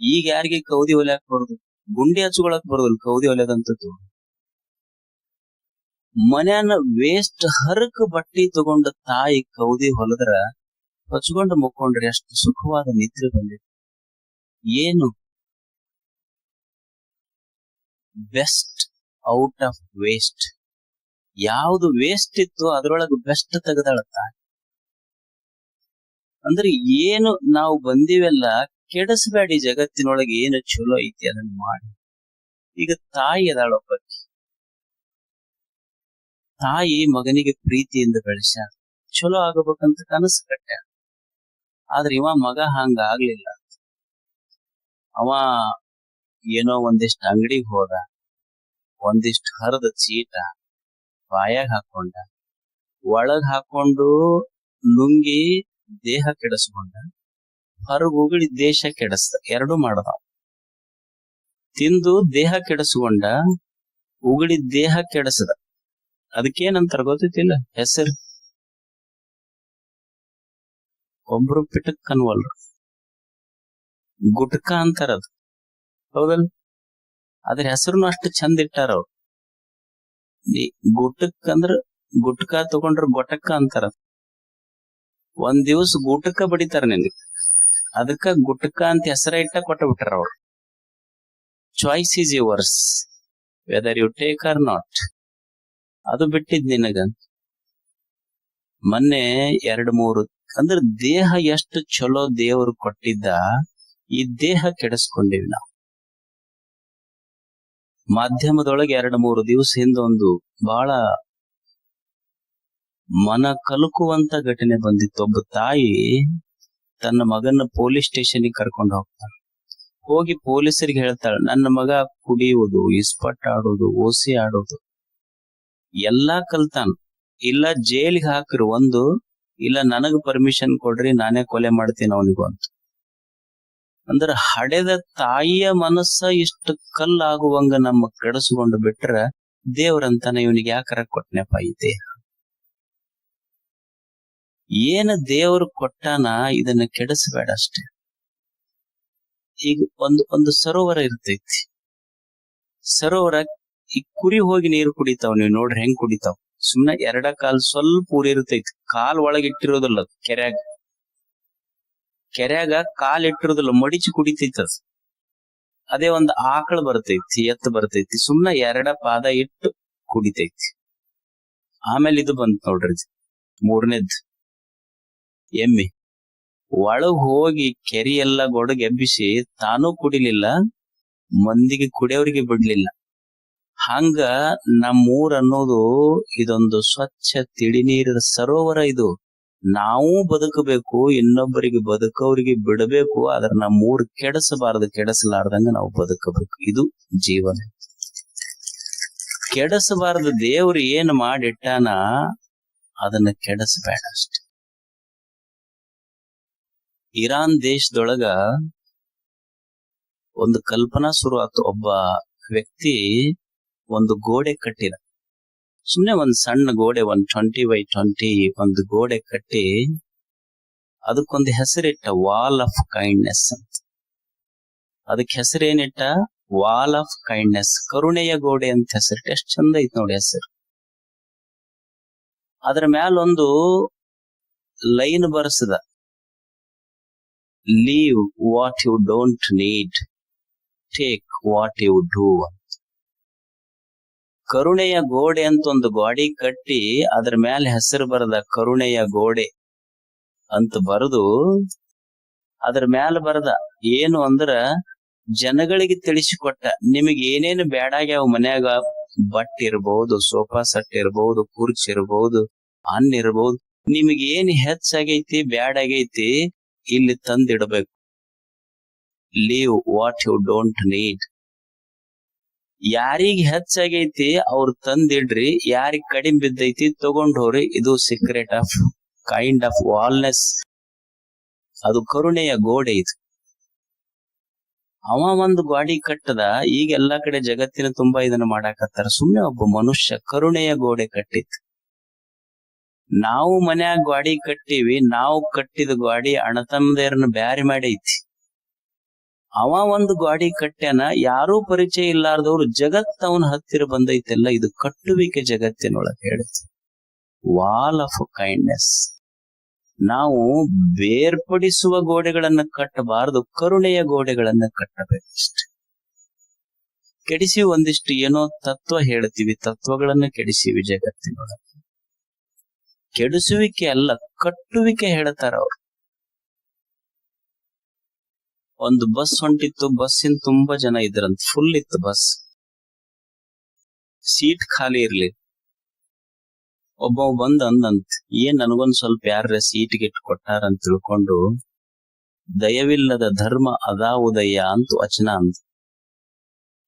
ಈಗ ಯಾರಿಗೆ ಕೌದಿ ಹೊಲ್ಯಾಕ್ ಬರೋದು, ಗುಂಡಿ ಹಚ್ಕೊಳಕ್ ಬರೋದಿಲ್ಲ, ಕೌದಿ ಹೊಲಿಯೋದಂತದ್ದು. ಮನ್ಯಾನ ವೇಸ್ಟ್ ಹರಕ ಬಟ್ಟಿ ತಗೊಂಡ ತಾಯಿ ಕೌದಿ ಹೊಲದ್ರ ಹಚ್ಕೊಂಡು ಮುಕ್ಕೊಂಡ್ರೆ ಎಷ್ಟು ಸುಖವಾದ ನಿದ್ರೆ ಬಂದಿದೆ. ಏನು ಬೆಸ್ಟ್ ಔಟ್ ಆಫ್ ವೇಸ್ಟ್, ಯಾವುದು ವೇಸ್ಟ್ ಇತ್ತು ಅದ್ರೊಳಗೆ ಬೆಸ್ಟ್ ತೆಗೆದಾಳ ತಾಯಿ. ಅಂದ್ರೆ ಏನು ನಾವು ಬಂದಿವೆಲ್ಲ ಕೆಡಿಸಬೇಡಿ, ಜಗತ್ತಿನೊಳಗೆ ಏನು ಚಲೋ ಐತಿ ಅದನ್ನ ಮಾಡಿ. ಈಗ ತಾಯಿ ಅದಾಳೊಬ್ಬಕಿ, ತಾಯಿ ಮಗನಿಗೆ ಪ್ರೀತಿಯಿಂದ ಬೆಳೆಸ್ಯಾಳ, ಚಲೋ ಆಗಬೇಕಂತ ಕನಸು ಕಟ್ಟ್ಯಾಳ. ಆದ್ರೆ ಇವ ಮಗ ಹಂಗ ಆಗ್ಲಿಲ್ಲ. ಅವ ಏನೋ ಒಂದಿಷ್ಟು ಅಂಗಡಿಗೆ ಹೋದ, ಒಂದಿಷ್ಟು ಹರದ ಚೀಟ ಬಾಯಾಗ ಹಾಕೊಂಡ, ಒಳಗ್ ಹಾಕೊಂಡು ಲುಂಗಿ ದೇಹ ಕೆಡಿಸ್ಕೊಂಡ, ಹೊರಗ್ ಉಗುಳಿ ದೇಶ ಕೆಡಿಸ್ದ. ಎರಡೂ ಮಾಡ್ದ. ತಿಂದು ದೇಹ ಕೆಡಿಸ್ಕೊಂಡ, ಉಗುಳಿ ದೇಹ ಕೆಡಿಸದ. ಅದಕ್ಕೇನಂತಾರ ಗೊತ್ತಿಲ್ಲ ಹೆಸರು? ಒಬ್ರು ಪಿಟಕ್ ಅನ್ವಲ್ರು, ಗುಟ್ಕ ಅಂತಾರದು, ಹೌದಲ್? ಅದ್ರ ಹೆಸರುನು ಅಷ್ಟು ಚಂದ ಇಟ್ಟಾರ ಅವ್ರು. ಗುಟಕ್ ಅಂದ್ರ ಗುಟ್ಕ ತಗೊಂಡ್ರ ಗೊಟಕ್ಕ ಅಂತಾರ. ಒಂದ್ ದಿವ್ಸ ಗುಟಕ ಬಡಿತಾರ ನಿನಗೆ, ಅದಕ್ಕ ಗುಟ್ಕ ಅಂತ ಹೆಸರ ಇಟ್ಟ ಕೊಟ್ಟ ಬಿಟ್ಟಾರ ಅವ್ರು. Choice is yours whether you take or not. ಅದು ಬಿಟ್ಟಿದ್ ನಿನಗ. ಮೊನ್ನೆ 2-3 ಅಂದ್ರ ದೇಹ ಎಷ್ಟು ಚಲೋ ದೇವರು ಕೊಟ್ಟಿದ್ದ, ಈ ದೇಹ ಕೆಡಿಸ್ಕೊಂಡಿವಿ ನಾವು. ಮಾಧ್ಯಮದೊಳಗೆ 2-3 ದಿವಸ ಹಿಂದ ಒಂದು ಬಹಳ ಮನ ಕಲಕುವಂತ ಘಟನೆ ಬಂದಿತ್ತು. ಒಬ್ಬ ತಾಯಿ ತನ್ನ ಮಗನ ಪೊಲೀಸ್ ಸ್ಟೇಷನ್ಗೆ ಕರ್ಕೊಂಡು ಹೋಗ್ತಾಳೆ. ಹೋಗಿ ಪೊಲೀಸರಿಗೆ ಹೇಳ್ತಾಳೆ, ನನ್ನ ಮಗ ಕುಡಿಯುವುದು, ಇಸ್ಪಟ್ ಆಡೋದು, ಓಸಿ ಆಡೋದು ಎಲ್ಲಾ ಕಲ್ತಾನ. ಇಲ್ಲ ಜೈಲಿಗೆ ಹಾಕ್ರಿ ಒಂದು, ಇಲ್ಲ ನನಗ ಪರ್ಮಿಷನ್ ಕೊಡ್ರಿ, ನಾನೇ ಕೊಲೆ ಮಾಡ್ತೀನಿ ಅವನಿಗೂ ಅಂತ. ಅಂದ್ರ ಹಡೆದ ತಾಯಿಯ ಮನಸ್ಸ ಇಷ್ಟು ಕಲ್ಲಾಗುವಂಗ ನಮ್ಮ ಕೆಡಿಸ್ಕೊಂಡು ಬಿಟ್ರ ದೇವ್ರಂತಾನೆ ಇವನಿಗೆ ಯಾಕರ ಕೊಟ್ನಪ್ಪ ಈ ದೇಹ. ಏನ ದೇವರು ಕೊಟ್ಟಾನ ಇದನ್ನ ಕೆಡಿಸಬೇಡ ಅಷ್ಟೇ. ಈಗ ಒಂದು ಸರೋವರ ಇರ್ತೈತಿ. ಸರೋವರ ಈ ಕುರಿ ಹೋಗಿ ನೀರು ಕುಡಿತಾವ್, ನೀವ್ ನೋಡ್ರಿ ಹೆಂಗ್ ಕುಡಿತಾವ್. ಸುಮ್ನೆ ಎರಡ ಕಾಲ್ ಸ್ವಲ್ಪ ಊರಿ ಇರ್ತೈತಿ, ಕಾಲ್ ಒಳಗಿಟ್ಟಿರೋದಿಲ್ಲ. ಕೆರ್ಯಾಗ ಕಾಲ್ ಇಟ್ಟಿರೋದಿಲ್ಲ, ಮಡಿಚಿ ಕುಡಿತೈತದ. ಅದೇ ಒಂದ್ ಆಕಳ ಬರ್ತೈತಿ, ಎತ್ತು ಬರ್ತೈತಿ, ಸುಮ್ನೆ 2 ಪಾದ ಇಟ್ಟು ಕುಡಿತೈತಿ. ಆಮೇಲೆ ಇದು ಬಂತ ನೋಡ್ರಿ, 3ನೇದ್ ಎಮ್ಮಿ. ಒಳಗ್ ಹೋಗಿ ಕೆರಿ ಎಲ್ಲ ಗೊಡಗ್ ಎಬ್ಬಿಸಿ ತಾನೂ ಕುಡಿಲಿಲ್ಲ, ಮಂದಿಗೆ ಕುಡಿಯೋರಿಗೆ ಬಿಡ್ಲಿಲ್ಲ. ಹಂಗ ನಮ್ಮೂರ್ ಅನ್ನೋದು ಇದೊಂದು ಸ್ವಚ್ಛ ತಿಳಿ ನೀರಿನ ಸರೋವರ. ಇದು ನಾವು ಬದುಕಬೇಕು, ಇನ್ನೊಬ್ಬರಿಗೆ ಬದುಕೋರಿಗೆ ಬಿಡಬೇಕು. ಆದ್ರೆ ನಮ್ಮೂರ್ ಕೆಡಿಸಬಾರದು, ಕೆಡಿಸಲಾರ್ದಂಗ ನಾವು ಬದುಕಬೇಕು. ಇದು ಜೀವನ. ಕೆಡಿಸಬಾರದು. ದೇವ್ರು ಏನ್ ಮಾಡಿಟ್ಟಾನ ಅದನ್ನ ಕೆಡಿಸಬೇಡ ಅಷ್ಟೆ. ಇರಾನ್ ದೇಶದೊಳಗ ಒಂದು ಕಲ್ಪನಾ ಶುರು ಆತು. ಒಬ್ಬ ವ್ಯಕ್ತಿ ಒಂದು ಗೋಡೆ ಕಟ್ಟಿದ. ಸುಮ್ನೆ ಒಂದ್ ಸಣ್ಣ ಗೋಡೆ, 120x20 ಒಂದು ಗೋಡೆ ಕಟ್ಟಿ ಅದಕ್ಕೊಂದು ಹೆಸರಿಟ್ಟ, ವಾಲ್ ಆಫ್ ಕೈಂಡ್ನೆಸ್ ಅಂತ. ಅದಕ್ಕೆ ಹೆಸರೇನಿಟ್ಟ? ವಾಲ್ ಆಫ್ ಕೈಂಡ್ನೆಸ್, ಕರುಣೆಯ ಗೋಡೆ ಅಂತ ಹೆಸರಿಟ್ಟ. ಎಷ್ಟ್ ಚಂದ ಐತ್ ನೋಡಿ ಹೆಸರು. ಅದ್ರ ಮ್ಯಾಲ ಒಂದು ಲೈನ್ ಬರ್ಸದ, leave what you don't need, take what you do. ಕರುಣೆಯ ಗೋಡೆ ಅಂತ ಒಂದು ಗೋಡಿ ಕಟ್ಟಿ ಅದ್ರ ಮೇಲೆ ಹೆಸರು ಬರದ, ಕರುಣೆಯ ಗೋಡೆ ಅಂತ ಬರೆದು ಅದ್ರ ಮ್ಯಾಲ ಬರದ ಏನು ಅಂದ್ರ, ಜನಗಳಿಗೆ ತಿಳಿಸಿಕೊಟ್ಟ, ನಿಮಗೆ ಏನೇನು ಬೇಡಾಗ್ಯಾವ ಮನ್ಯಾಗ, ಬಟ್ ಇರ್ಬಹುದು, ಸೋಫಾ ಸೆಟ್ ಇರ್ಬಹುದು, ಕುರ್ಚಿ ಇರ್ಬಹುದು, ಅನ್ನ ಇರ್ಬಹುದು, ನಿಮಗೆ ಏನ್ ಹೆಚ್ಚಾಗೈತಿ ಬ್ಯಾಡಾಗೈತಿ ಇಲ್ಲಿ ತಂದಿಡಬೇಕು. Leave what you don't need. ಯಾರಿಗ್ ಹೆಚ್ಚಾಗೈತಿ ಅವ್ರು ತಂದಿಡ್ರಿ, ಯಾರಿಗ್ ಕಡಿಮೆ ಬಿದ್ದೈತಿ ತಗೊಂಡ್ ಹೋಗ್ರಿ. ಇದು ಸೀಕ್ರೆಟ್ ಆಫ್ ಕೈಂಡ್ ಆಫ್ ವಾಲ್ನೆಸ್. ಅದು ಕರುಣೆಯ ಗೋಡೆ. ಇದು ಅವ ಒಂದು ಗಾಡಿ ಕಟ್ಟದ. ಈಗ ಎಲ್ಲಾ ಕಡೆ ಜಗತ್ತಿನ ತುಂಬಾ ಇದನ್ನ ಮಾಡಾಕತ್ತಾರ. ಸುಮ್ನೆ ಒಬ್ಬ ಮನುಷ್ಯ ಕರುಣೆಯ ಗೋಡೆ ಕಟ್ಟಿತ್ತು. ನಾವು ಮನ್ಯಾಗ ಗಾಡಿ ಕಟ್ಟಿವಿ, ನಾವು ಕಟ್ಟಿದ ಗಾಡಿ ಅಣ್ಣತಮ್ಮದೇರನ್ನ ಬ್ಯಾರಿ ಮಾಡೈತಿ. ಅವ ಒಂದು ಗಾಡಿ ಕಟ್ಟ್ಯಾನ, ಯಾರೂ ಪರಿಚಯ ಇಲ್ಲಾರ್ದವ್ರು ಜಗತ್ ಅವನ ಹತ್ತಿರ ಬಂದೈತೆಲ್ಲ. ಇದು ಕಟ್ಟುವಿಕೆ ಜಗತ್ತಿನೊಳಗೆ ಹೇಳುತ್ತೆ. Wall of kindness. ನಾವು ಬೇರ್ಪಡಿಸುವ ಗೋಡೆಗಳನ್ನ ಕಟ್ಟಬಾರದು, ಕರುಣೆಯ ಗೋಡೆಗಳನ್ನ ಕಟ್ಟಬೇಕಷ್ಟೆ. ಕೆಡಿಸಿ ಒಂದಿಷ್ಟು ಏನೋ ತತ್ವ ಹೇಳ್ತೀವಿ, ತತ್ವಗಳನ್ನ ಕೆಡಿಸಿವಿ ಜಗತ್ತಿನೊಳಗೆ. ಕೆಡಿಸುವಿಕೆ ಅಲ್ಲ, ಕಟ್ಟುವಿಕೆ ಹೇಳ್ತಾರ ಅವ್ರು. ಒಂದು ಬಸ್ ಹೊಂಟಿತ್ತು, ಬಸ್ಸಿನ ತುಂಬಾ ಜನ ಇದ್ರಂತ, ಫುಲ್ ಇತ್ತು ಬಸ್, ಸೀಟ್ ಖಾಲಿ ಇರ್ಲಿ. ಒಬ್ಬ ಬಂದ್ ಅಂದಂತ, ಏನ್ ನನಗೊಂದ್ ಸ್ವಲ್ಪ ಯಾರ ಸೀಟ್ಗೆ ಇಟ್ಟು ಕೊಟ್ಟಾರ ಅಂತ ತಿಳ್ಕೊಂಡು, ದಯವಿಲ್ಲದ ಧರ್ಮ ಅದಾವುದಯ್ಯ ಅಂತ ವಚನ ಅಂತ.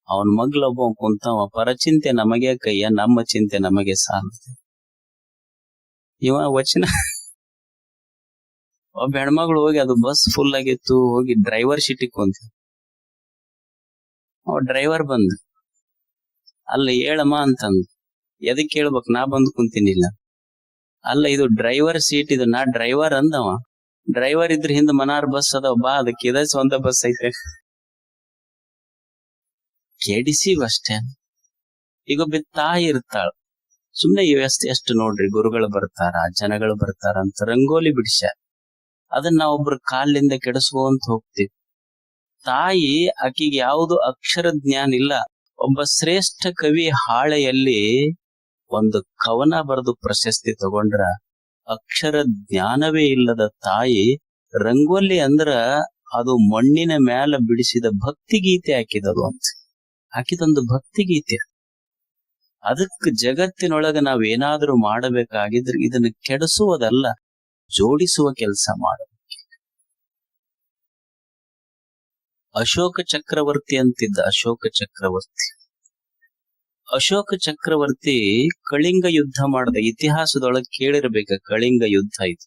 ಅವನ್ ಮಗ್ಲೊಬ್ಬ ಕುಂತವ, ಪರಚಿಂತೆ ನಮಗೆ ಕಯ್ಯ, ನಮ್ಮ ಚಿಂತೆ ನಮಗೆ ಸಾಲ. ಇವ ವಚನ. ಒಬ್ಬ ಹೆಣ್ಮಗಳು ಹೋಗಿ, ಅದು ಬಸ್ ಫುಲ್ ಆಗಿತ್ತು, ಹೋಗಿ ಡ್ರೈವರ್ ಸೀಟಿಗೆ ಕುಂತ. ಅವ ಡ್ರೈವರ್ ಬಂದ, ಅಲ್ಲ ಹೇಳಮ್ಮ ಅಂತಂದ. ಎದಕ್ ಹೇಳ್ಬೇಕು, ನಾ ಬಂದ್ ಕುಂತೀನಿಲ್ಲ. ಅಲ್ಲ ಇದು ಡ್ರೈವರ್ ಸೀಟ್, ಇದು ನಾ ಡ್ರೈವರ್ ಅಂದವ. ಡ್ರೈವರ್ ಇದ್ರ ಹಿಂದ್ ಮನಾರ್ ಬಸ್ ಅದಾವ, ಬಾ ಅದಕ್ಕೆ ಇದ ಸ್ವಂತ ಬಸ್ ಐತೆ. ಕೆಡಿಸಿವಷ್ಟೇ. ಈಗ ಒಬ್ಬ ತಾಯಿ ಇರ್ತಾಳ, ಸುಮ್ನೆ ಈ ವ್ಯವಸ್ಥೆ ಎಷ್ಟು ನೋಡ್ರಿ, ಗುರುಗಳು ಬರ್ತಾರ, ಜನಗಳು ಬರ್ತಾರ ಅಂತ ರಂಗೋಲಿ ಬಿಡಿಸ್ಯಾರ. ಅದನ್ನ ನಾವೊಬ್ರು ಕಾಲಿಂದ ಕೆಡಿಸ್ಕೊಂತ ಹೋಗ್ತೀವಿ. ತಾಯಿ ಆಕಿಗೆ ಯಾವುದು ಅಕ್ಷರ ಜ್ಞಾನ ಇಲ್ಲ. ಒಬ್ಬ ಶ್ರೇಷ್ಠ ಕವಿ ಹಾಳೆಯಲ್ಲಿ ಒಂದು ಕವನ ಬರೆದು ಪ್ರಶಸ್ತಿ ತಗೊಂಡ್ರ ಅಕ್ಷರ ಜ್ಞಾನವೇ ಇಲ್ಲದ ತಾಯಿ ರಂಗೋಲಿ ಅಂದ್ರ ಅದು ಮಣ್ಣಿನ ಮ್ಯಾಲ ಬಿಡಿಸಿದ ಭಕ್ತಿ ಗೀತೆ ಹಾಕಿದದು ಅಂತ. ಹಾಕಿದೊಂದು ಭಕ್ತಿ ಗೀತೆ. ಅದಕ್ಕೆ ಜಗತ್ತಿನೊಳಗ ನಾವೇನಾದ್ರೂ ಮಾಡಬೇಕಾಗಿದ್ರೆ ಇದನ್ನ ಕೆಡಿಸುವುದಲ್ಲ, ಜೋಡಿಸುವ ಕೆಲಸ ಮಾಡಬೇಕು. ಅಶೋಕ ಚಕ್ರವರ್ತಿ ಅಂತಿದ್ದ. ಅಶೋಕ ಚಕ್ರವರ್ತಿ ಕಳಿಂಗ ಯುದ್ಧ ಮಾಡಿದ. ಇತಿಹಾಸದೊಳಗೆ ಕೇಳಿರ್ಬೇಕ, ಕಳಿಂಗ ಯುದ್ಧ ಇದು.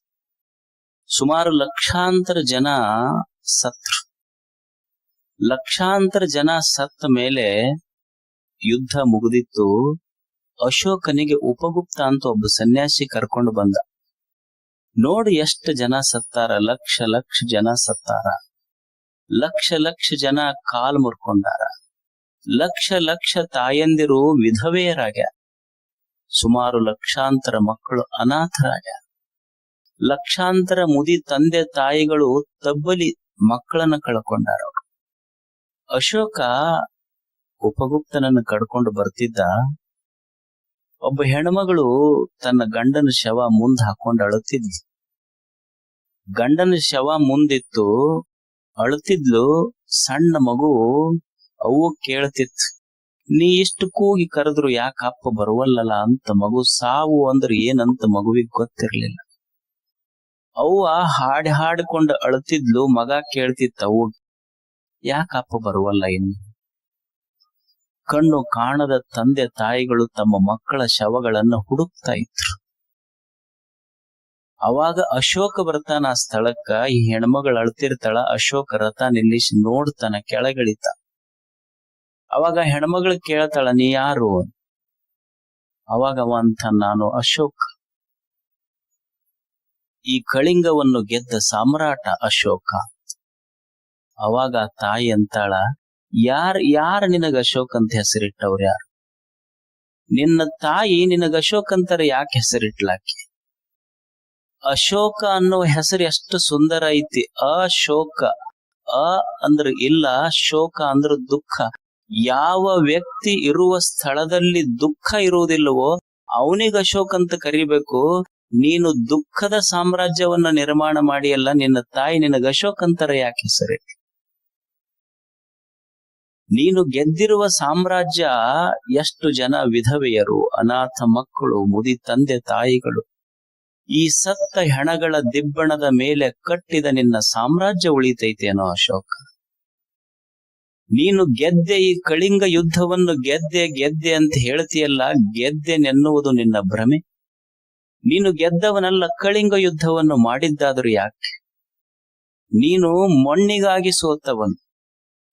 ಸುಮಾರು ಲಕ್ಷಾಂತರ ಜನ ಸತ್ರು. ಲಕ್ಷಾಂತರ ಜನ ಸತ್ತ ಮೇಲೆ ಯುದ್ಧ ಮುಗಿದಿತ್ತು. ಅಶೋಕನಿಗೆ ಉಪಗುಪ್ತ ಅಂತ ಒಬ್ಬ ಸನ್ಯಾಸಿ ಕರ್ಕೊಂಡು ಬಂದ. ನೋಡಿ ಎಷ್ಟು ಜನ ಸತ್ತಾರ, ಲಕ್ಷ ಜನ ಸತ್ತಾರ. ಲಕ್ಷ ಜನ ಕಾಲ್ ಮುರ್ಕೊಂಡಾರ. ಲಕ್ಷ ತಾಯಂದಿರು ವಿಧವೆಯರಾಗ್ಯಾರ. ಸುಮಾರು ಲಕ್ಷಾಂತರ ಮಕ್ಕಳು ಅನಾಥರಾಗ್ಯಾರ. ಲಕ್ಷಾಂತರ ಮುದಿ ತಂದೆ ತಾಯಿಗಳು ತಬ್ಬಲಿ ಮಕ್ಕಳನ್ನ ಕಳ್ಕೊಂಡಾರ. ಅಶೋಕ ಉಪಗುಪ್ತನನ್ನು ಕಡ್ಕೊಂಡು ಬರ್ತಿದ್ದ. ಒಬ್ಬ ಹೆಣ್ಮಗಳು ತನ್ನ ಗಂಡನ ಶವ ಮುಂದ್ ಹಾಕೊಂಡು ಅಳುತ್ತಿದ್ಲು. ಗಂಡನ ಶವ ಮುಂದಿತ್ತು, ಅಳುತ್ತಿದ್ಲು. ಸಣ್ಣ ಮಗು ಅವು ಕೇಳ್ತಿತ್ತು, ನೀ ಇಷ್ಟು ಕೂಗಿ ಕರೆದ್ರು ಯಾಕೆ ಅಪ್ಪ ಬರುವಲ್ಲಲ್ಲ ಅಂತ. ಮಗು ಸಾವು ಅಂದ್ರೆ ಏನಂತ ಮಗುವಿಗೆ ಗೊತ್ತಿರ್ಲಿಲ್ಲ. ಅವ್ವ ಹಾಡಿಕೊಂಡು ಅಳುತ್ತಿದ್ಲು. ಮಗ ಕೇಳ್ತಿತ್ತು, ಅವು ಯಾಕೆ ಅಪ್ಪ ಬರುವಲ್ಲ ಇನ್ನು. ಕಣ್ಣು ಕಾಣದ ತಂದೆ ತಾಯಿಗಳು ತಮ್ಮ ಮಕ್ಕಳ ಶವಗಳನ್ನು ಹುಡುಕ್ತಾ ಇದ್ರು. ಅವಾಗ ಅಶೋಕ ಬರ್ತಾನ ಆ ಸ್ಥಳಕ್ಕ. ಈ ಹೆಣ್ಮಗಳು ಅಳ್ತಿರ್ತಾಳ. ಅಶೋಕ ರಥ ನಿಲ್ಲಿಸಿ ನೋಡ್ತಾನ, ಕೆಳಗಿಳಿತ. ಅವಾಗ ಹೆಣ್ಮಗಳು ಕೇಳ್ತಾಳ, ನೀ ಯಾರು? ಅವಾಗ ಅವ ಅಂತ, ನಾನು ಅಶೋಕ, ಈ ಕಳಿಂಗವನ್ನು ಗೆದ್ದ ಸಾಮ್ರಾಟ ಅಶೋಕ. ಅವಾಗ ತಾಯಿ ಅಂತಾಳ, ಯಾರ ನಿನಗ ಅಶೋಕ್ ಅಂತ ಹೆಸರಿಟ್ಟವ್ರ? ಯಾರು? ನಿನ್ನ ತಾಯಿ ನಿನಗ ಅಶೋಕ್ ಅಂತಾರ ಯಾಕೆ ಹೆಸರಿಟ್ಲಾಕಿ? ಅಶೋಕ ಅನ್ನೋ ಹೆಸರು ಎಷ್ಟು ಸುಂದರ ಐತಿ. ಅಶೋಕ, ಅಂದ್ರ ಇಲ್ಲ, ಶೋಕ ಅಂದ್ರ ದುಃಖ. ಯಾವ ವ್ಯಕ್ತಿ ಇರುವ ಸ್ಥಳದಲ್ಲಿ ದುಃಖ ಇರುವುದಿಲ್ಲವೋ ಅವನಿಗೆ ಅಶೋಕ್ ಅಂತ ಕರಿಬೇಕು. ನೀನು ದುಃಖದ ಸಾಮ್ರಾಜ್ಯವನ್ನ ನಿರ್ಮಾಣ ಮಾಡಿಯಲ್ಲ, ನಿನ್ನ ತಾಯಿ ನಿನಗ ಅಶೋಕ್ ಅಂತಾರ ಯಾಕೆ ಹೆಸರಿಟ್ಟ? ನೀನು ಗೆದ್ದಿರುವ ಸಾಮ್ರಾಜ್ಯ ಎಷ್ಟು ಜನ ವಿಧವೆಯರು, ಅನಾಥ ಮಕ್ಕಳು, ಮುದಿ ತಂದೆ ತಾಯಿಗಳು, ಈ ಸತ್ತ ಹೆಣಗಳ ದಿಬ್ಬಣದ ಮೇಲೆ ಕಟ್ಟಿದ ನಿನ್ನ ಸಾಮ್ರಾಜ್ಯ ಉಳಿತೈತೇನೋ ಅಶೋಕ. ನೀನು ಗೆದ್ದೆ, ಈ ಕಳಿಂಗ ಯುದ್ಧವನ್ನು ಗೆದ್ದೆ ಅಂತ ಹೇಳ್ತೀಯಲ್ಲ, ಗೆದ್ದೆನೆನ್ನುವುದು ನಿನ್ನ ಭ್ರಮೆ. ನೀನು ಗೆದ್ದವನಲ್ಲ, ಕಳಿಂಗ ಯುದ್ಧವನ್ನು ಮಾಡಿದ್ದಾದರೂ ಯಾಕೆ? ನೀನು ಮಣ್ಣಿಗಾಗಿ ಸೋತವನು,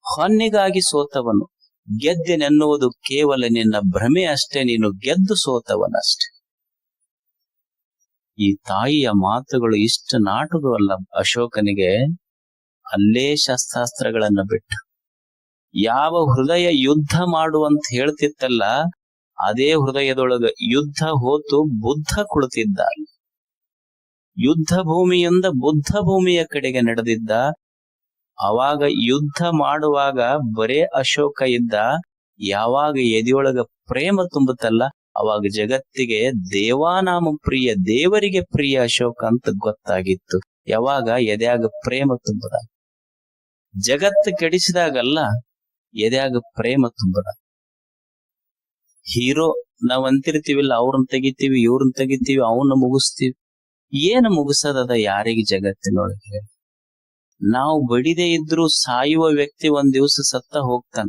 ಹೊನ್ನಿಗಾಗಿ ಸೋತವನು. ಗೆದ್ದೆನೆನ್ನುವುದು ಕೇವಲ ನಿನ್ನ ಭ್ರಮೆ ಅಷ್ಟೇ. ನೀನು ಗೆದ್ದು ಸೋತವನಷ್ಟೇ. ಈ ತಾಯಿಯ ಮಾತುಗಳು ಇಷ್ಟ ನಾಟುಗಳಲ್ಲ ಅಶೋಕನಿಗೆ. ಅಲ್ಲೇ ಶಸ್ತ್ರಾಸ್ತ್ರಗಳನ್ನ ಬಿಟ್ಟ. ಯಾವ ಹೃದಯ ಯುದ್ಧ ಮಾಡುವಂತ ಹೇಳ್ತಿತ್ತಲ್ಲ, ಅದೇ ಹೃದಯದೊಳಗ ಯುದ್ಧ ಹೋತು ಬುದ್ಧ ಕುಳಿತಿದ್ದ. ಯುದ್ಧ ಭೂಮಿಯಿಂದ ಬುದ್ಧ ಭೂಮಿಯ ಕಡೆಗೆ ನಡೆದಿದ್ದ. ಅವಾಗ ಯುದ್ಧ ಮಾಡುವಾಗ ಬರೇ ಅಶೋಕ ಇದ್ದ. ಯಾವಾಗ ಎದೆಯೊಳಗ ಪ್ರೇಮ ತುಂಬುತ್ತಲ್ಲ, ಅವಾಗ ಜಗತ್ತಿಗೆ ದೇವಾನಾಮ ಪ್ರಿಯ, ದೇವರಿಗೆ ಪ್ರಿಯ ಅಶೋಕ ಅಂತ ಗೊತ್ತಾಗಿತ್ತು. ಯಾವಾಗ ಎದೆಯಾಗ ಪ್ರೇಮ ತುಂಬದ. ಜಗತ್ತು ಕೆಡಿಸಿದಾಗಲ್ಲ, ಎದೆಯಾಗ ಪ್ರೇಮ ತುಂಬದ. ಹೀರೋ ನಾವ್ ಅಂತಿರ್ತೀವಿಲ್ಲ, ಅವ್ರನ್ನ ತೆಗಿತೀವಿ, ಇವ್ರನ್ನ ತೆಗಿತೀವಿ, ಅವನ್ನ ಮುಗಿಸ್ತೀವಿ. ಏನು ಮುಗಿಸೋದದ ಯಾರಿಗೆ ಜಗತ್ತಿನೊಳಗೆ? ನಾವು ಬಡಿದೇ ಇದ್ರು ಸಾಯುವ ವ್ಯಕ್ತಿ ಒಂದ್ ದಿವ್ಸ ಸತ್ತ ಹೋಗ್ತಾನ.